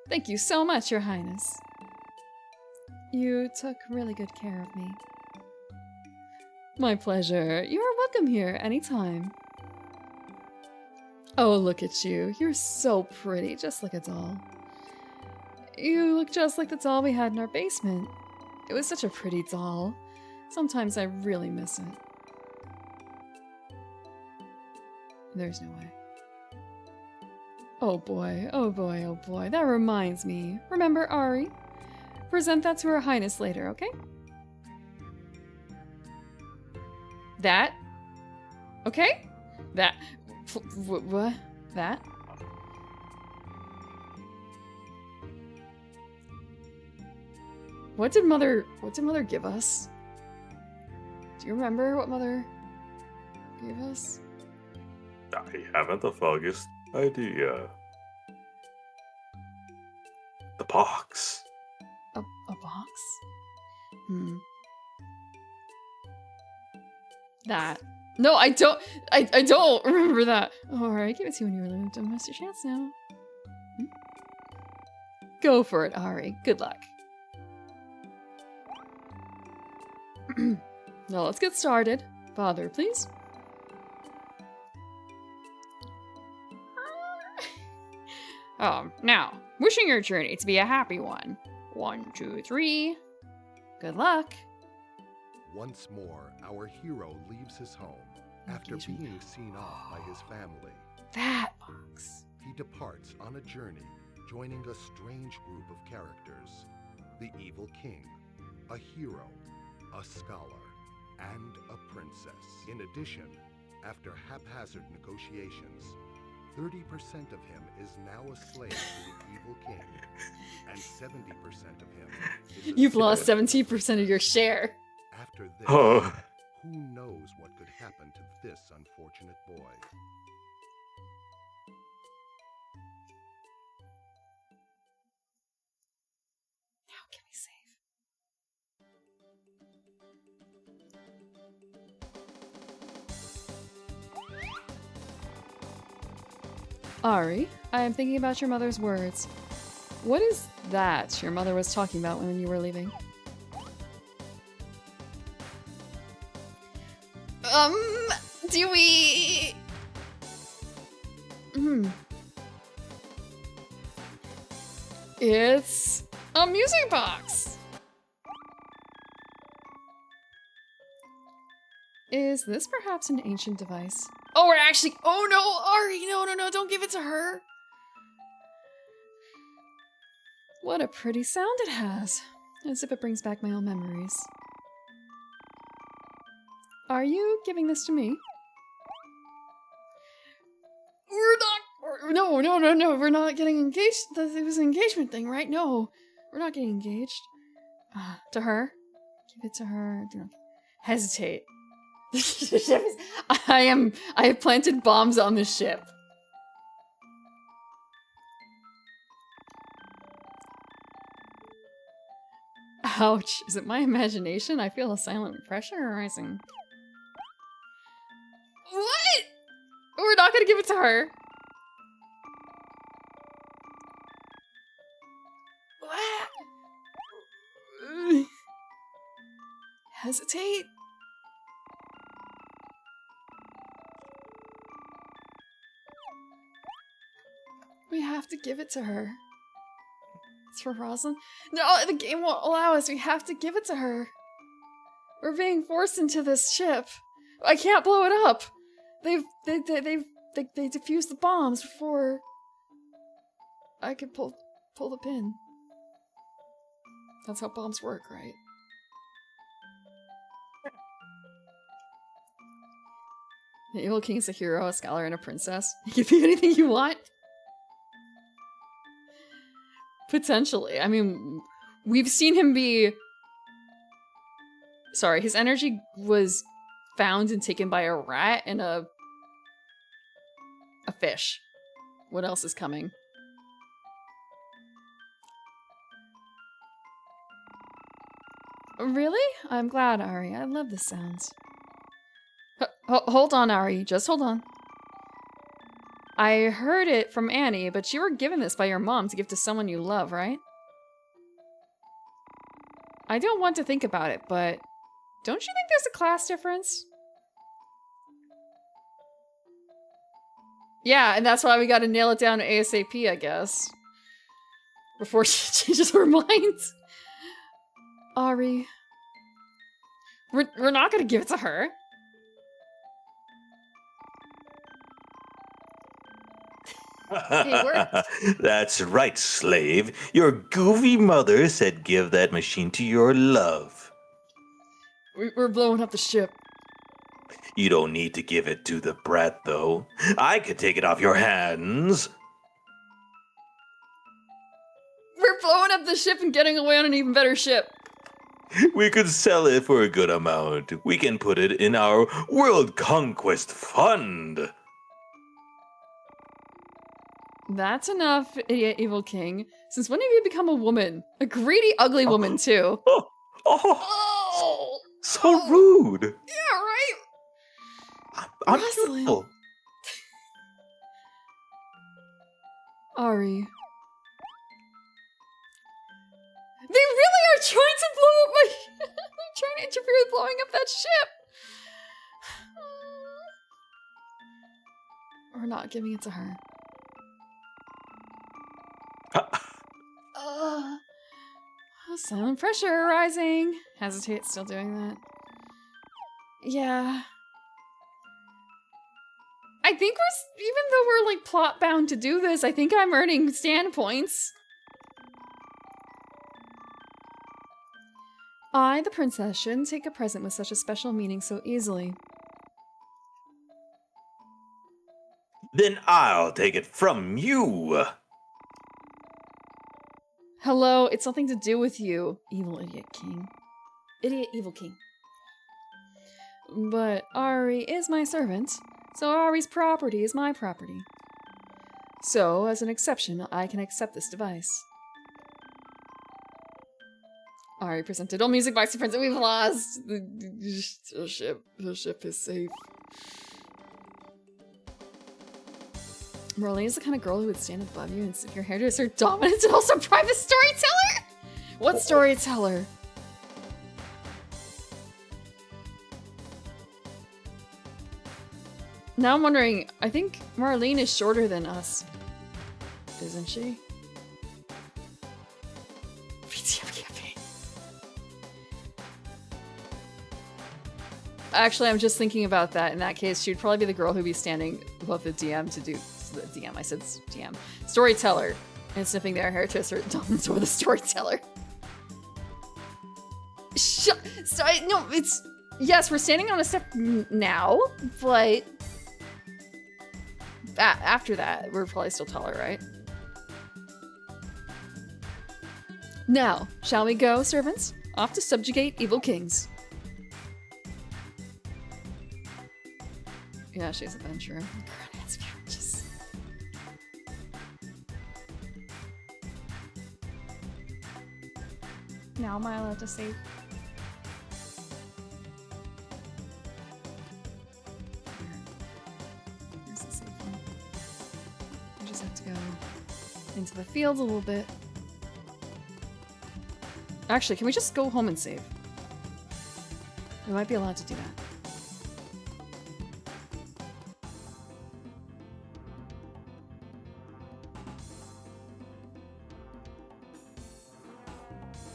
Thank you so much, Your Highness. You took really good care of me. My pleasure. You are welcome here anytime. Oh, look at you. You're so pretty, just like a doll. You look just like the doll we had in our basement. It was such a pretty doll. Sometimes I really miss it. There's no way. Oh boy, oh boy, oh boy. That reminds me. Remember Ari? Present that to Her Highness later, okay? That? Okay? That. What? That? What did Mother give us? Do you remember what Mother gave us?
I haven't the foggiest idea. The box.
A box? That. No, I don't. I don't remember that. Oh, alright, give it to you when you're living. Don't miss your chance now. Go for it, Ari. Good luck. Now let's get started. Father, please. Now, wishing your journey to be a happy one. 1, 2, 3. Good luck.
Once more, our hero leaves his home after being seen off by his family.
That box.
He departs on a journey, joining a strange group of characters. The Evil King, a hero, a scholar, and a princess. In addition, after haphazard negotiations, 30% of him is now a slave to the evil king, and 70% of him is a
You've lost
slave.
17% of your share.
After this,
Oh.
who knows what could happen to this unfortunate boy?
How can we save? Ari, I am thinking about your mother's words. What is that your mother was talking about when you were leaving? Do we... It's a music box! Is this perhaps an ancient device? Oh, we're actually- Oh no, Ari, no, don't give it to her! What a pretty sound it has. As if it brings back my own memories. Are you giving this to me? We're not- No, we're not getting engaged. It was an engagement thing, right? No, we're not getting engaged. To her? Give it to her. Do not hesitate. I have planted bombs on the ship. Ouch. Is it my imagination? I feel a silent pressure arising. What? We're not gonna give it to her. What? Hesitate. We have to give it to her. It's for Rosalind. No, the game won't allow us. We have to give it to her. We're being forced into this ship. I can't blow it up. They defused the bombs before I could pull the pin. That's how bombs work, right? The Evil King is a hero, a scholar, and a princess. He can be anything you want. Potentially. I mean, we've seen him be... Sorry, his energy was found and taken by a rat and a fish. What else is coming? Really? I'm glad, Ari. I love the sounds. Hold on, Ari. Just hold on. I heard it from Annie, but you were given this by your mom to give to someone you love, right? I don't want to think about it, but don't you think there's a class difference? Yeah, and that's why we gotta nail it down ASAP, I guess. Before she changes her mind. Ari. We're not gonna give it to her. It worked.
That's right, slave. Your goofy mother said give that machine to your love.
We're blowing up the ship.
You don't need to give it to the brat, though. I could take it off your hands.
We're blowing up the ship and getting away on an even better ship.
We could sell it for a good amount. We can put it in our World Conquest Fund.
That's enough, idiot evil king. Since when have you become a woman? A greedy, ugly woman, too.
Oh, so rude.
Yeah, right?
I'm
Rosalind.
beautiful.
Ari. They really are trying to blow up my... They're trying to interfere with blowing up that ship. We're not giving it to her. Silent pressure arising. Hesitate, still doing that. Yeah. I think even though we're like plot bound to do this, I think I'm earning stand points. I, the princess, shouldn't take a present with such a special meaning so easily.
Then I'll take it from you.
Hello, it's nothing to do with you, evil idiot king. Idiot evil king. But Ari is my servant, so Ari's property is my property. So, as an exception, I can accept this device. Ari presented all music box to friends that we've lost. The ship is safe. Marlene is the kind of girl who would stand above you and stick your hair to her dominance and also private storyteller? What storyteller? Now I'm wondering, I think Marlene is shorter than us. Isn't she? Actually, I'm just thinking about that. In that case, she'd probably be the girl who'd be standing above the DM to do the DM. I said DM. Storyteller. And sniffing their hair to assert dominance over the storyteller. No, it's... Yes, we're standing on a step now, but... After that, we're probably still taller, right? Now, shall we go, servants? Off to subjugate evil kings. Yeah, she's adventurer. Just... Now am I allowed to save? Where's the save one? I just have to go into the field a little bit. Actually, can we just go home and save? We might be allowed to do that.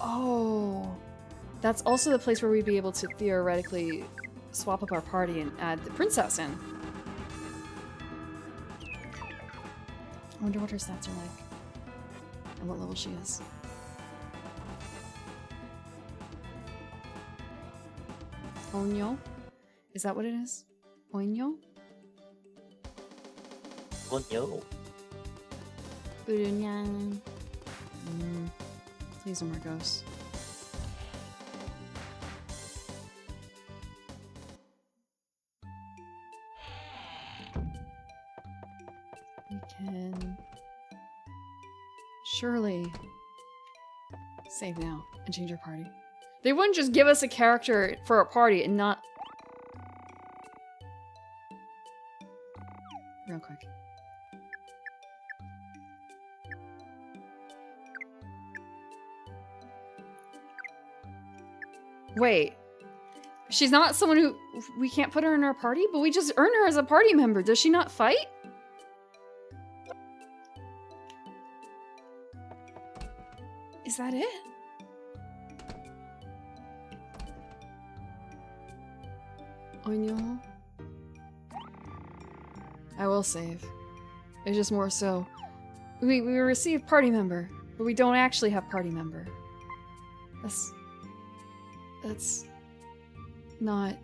Oh, that's also the place where we'd be able to theoretically swap up our party and add the princess in. I wonder what her stats are like and what level she is. Onyo? Is that what it is? Onyo?
Onyo.
Burunyan. Please no more ghosts. We can surely save now and change our party. They wouldn't just give us a character for a party and not... Real quick. Wait. She's not someone who... We can't put her in our party? But we just earn her as a party member. Does she not fight? Is that it? Onyo? I will save. It's just more so... We receive party member, but we don't actually have party member. That's not...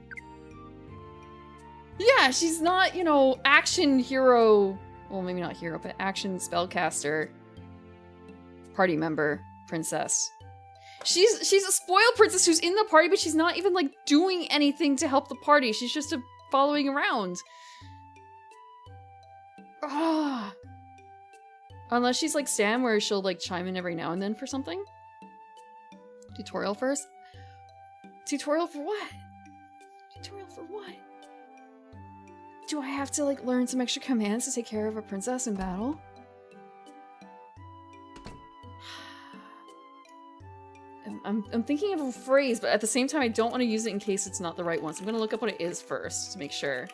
Yeah, she's not, you know, action hero... Well, maybe not hero, but action spellcaster. Party member. Princess. She's a spoiled princess who's in the party, but she's not even, like, doing anything to help the party. She's just following around. Ah. Unless she's like Sam, where she'll, like, chime in every now and then for something. Tutorial first? Tutorial for what? Tutorial for what? Do I have to, like, learn some extra commands to take care of a princess in battle? I'm thinking of a phrase, but at the same time, I don't want to use it in case it's not the right one. So I'm going to look up what it is first to make sure.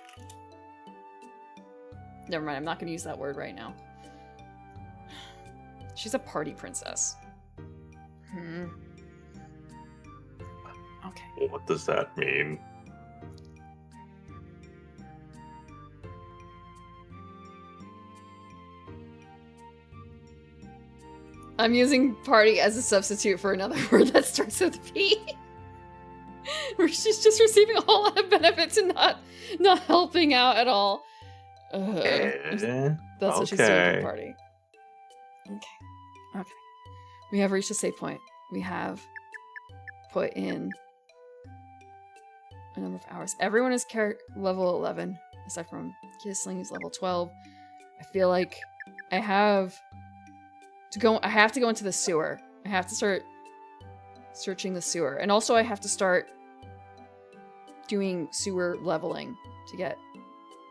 Never mind, I'm not going to use that word right now. She's a party princess. Okay.
What does that mean?
I'm using party as a substitute for another word that starts with P. where she's just receiving a whole lot of benefits and not helping out at all. That's what she's doing for the party. Okay. We have reached a save point. We have put in a number of hours. Everyone is level 11, aside from Kisling, who's level 12. I feel like I have to go into the sewer. I have to start searching the sewer. And also I have to start doing sewer leveling to get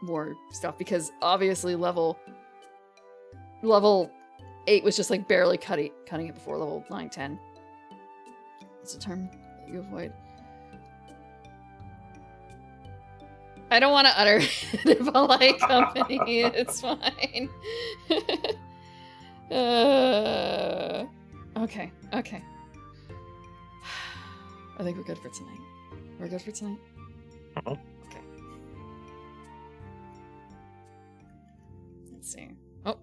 more stuff, because obviously level 8 was just like barely cutting it before level 9, 10. It's a term that you avoid. I don't want to utter polite company. It's fine. Okay. I think we're good for tonight. We're good for tonight?
Uh-huh.
Okay. Let's see. Oh.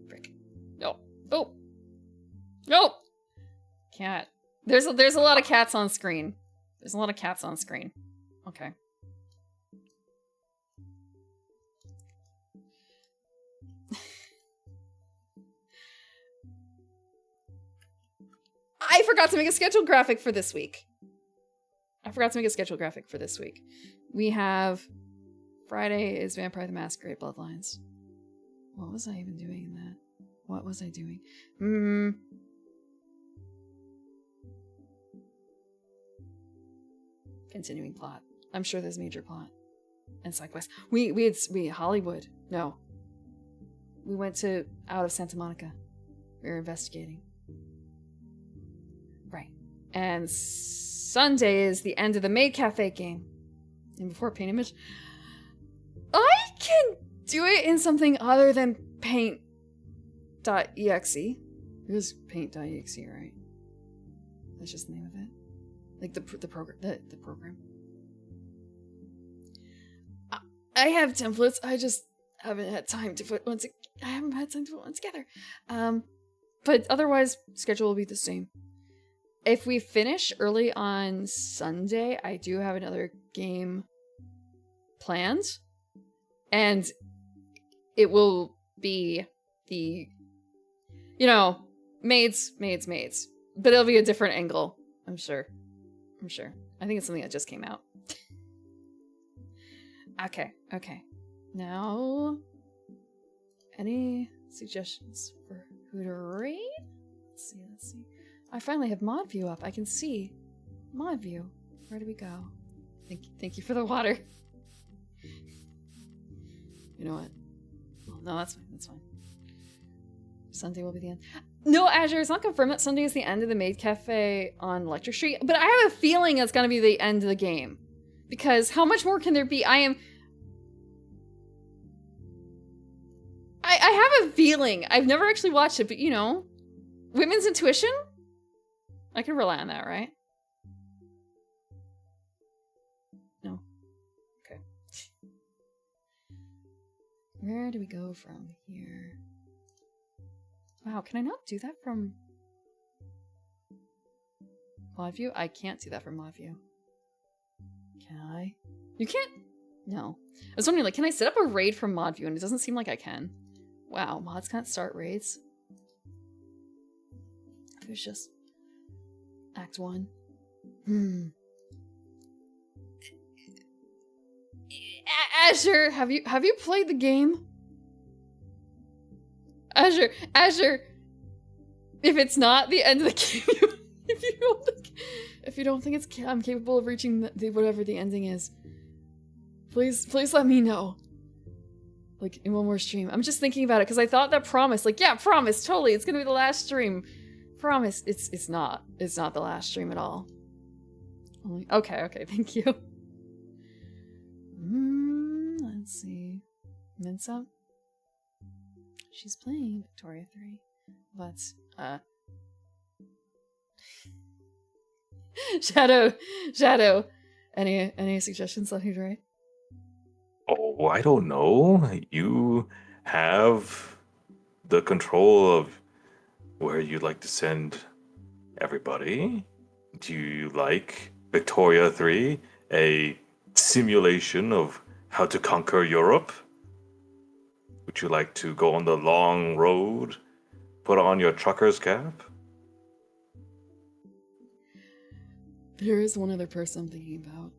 Frick. No. Oh. No! Cat. There's a lot of cats on screen. There's a lot of cats on screen. Okay. I forgot to make a schedule graphic for this week. We have Friday is Vampire the Masquerade Bloodlines. What was I even doing in that? What was I doing? Continuing plot. I'm sure there's major plot and side quest. We Hollywood. No. We went out of Santa Monica. We were investigating. Right. And Sunday is the end of the Maid Cafe game. And before Paint Image, I can do it in something other than Paint.exe. It was Paint.exe, right? That's just the name of it. Like the program. The program. I have templates. I just haven't had time to put one together. But otherwise, schedule will be the same. If we finish early on Sunday, I do have another game planned. And it will be the, maids. But it'll be a different angle, I'm sure. I think it's something that just came out. Okay. Now, any suggestions for who to raid? Let's see. I finally have mod view up. I can see mod view. Where do we go? Thank you for the water. You know what? Oh, no, that's fine. Sunday will be the end. No, Azure, it's not confirmed that Sunday is the end of the Maid Cafe on Lecture Street, but I have a feeling it's gonna be the end of the game. Because how much more can there be? I have a feeling. I've never actually watched it, but women's intuition? I can rely on that, right? No. Okay. Where do we go from here? Wow, can I not do that from mod view? I can't do that from mod view. Can I? You can't? No. I was wondering, can I set up a raid from mod view? And it doesn't seem like I can. Wow, mods can't start raids. It was just Act 1. Azure, have you played the game? Azure, if it's not the end of the game, if you don't think I'm capable of reaching whatever the ending is, please let me know. In one more stream. I'm just thinking about it because I thought that Promise, Promise, totally, it's gonna be the last stream. Promise, it's not. It's not the last stream at all. Okay, thank you. Let's see. Minsa? She's playing Victoria 3. But, Shadow. Any suggestions on who to write?
Oh, I don't know. You have the control of where you'd like to send everybody. Do you like Victoria 3, a simulation of how to conquer Europe? Would you like to go on the long road, put on your trucker's cap?
There is one other person I'm thinking about.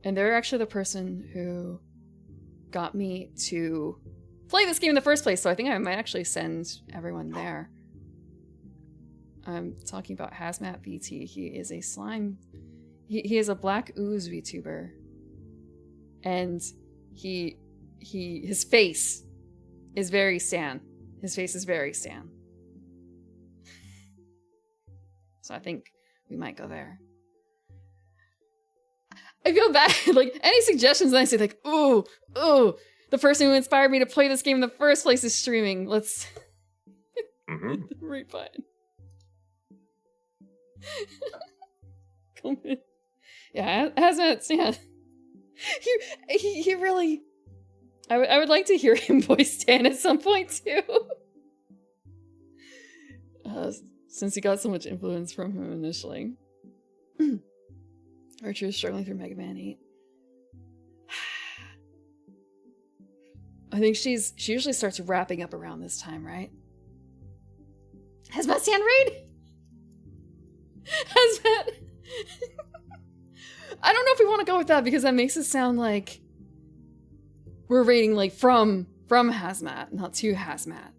And they're actually the person who got me to play this game in the first place, so I think I might actually send everyone there. I'm talking about Hazmat BT. He is a slime. He is a black ooze VTuber. And his face is very Stan. His face is very Stan. So I think we might go there. I feel bad. Like, any suggestions, and I say, like, ooh, the person who inspired me to play this game in the first place is streaming. Let's hit the right button. Come in. Yeah, Hazmat Stan. He really... I would like to hear him voice Stan at some point, too. Since he got so much influence from him initially. Archer is struggling through Mega Man 8. I think she usually starts wrapping up around this time, right? Hazmat Stan raid? Hazmat. I don't know if we want to go with that because that makes it sound like we're raiding like from Hazmat, not to Hazmat.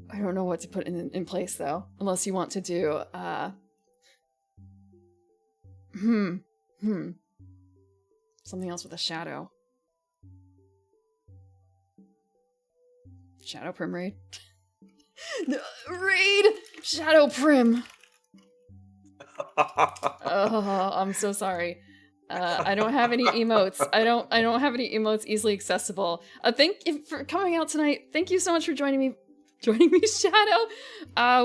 I don't know what to put in place though, unless you want to do something else with a shadow. Shadow Prim raid? Raid! Shadow Prim! Oh, I'm so sorry. I don't have any emotes. I don't have any emotes easily accessible. Thank you for coming out tonight. Thank you so much for joining me, Shadow.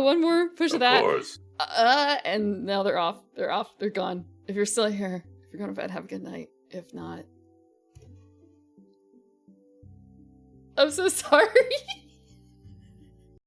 One more push of that. Of course. And now they're off. They're gone. If you're still here, if you're going to bed, have a good night. If not, I'm so sorry.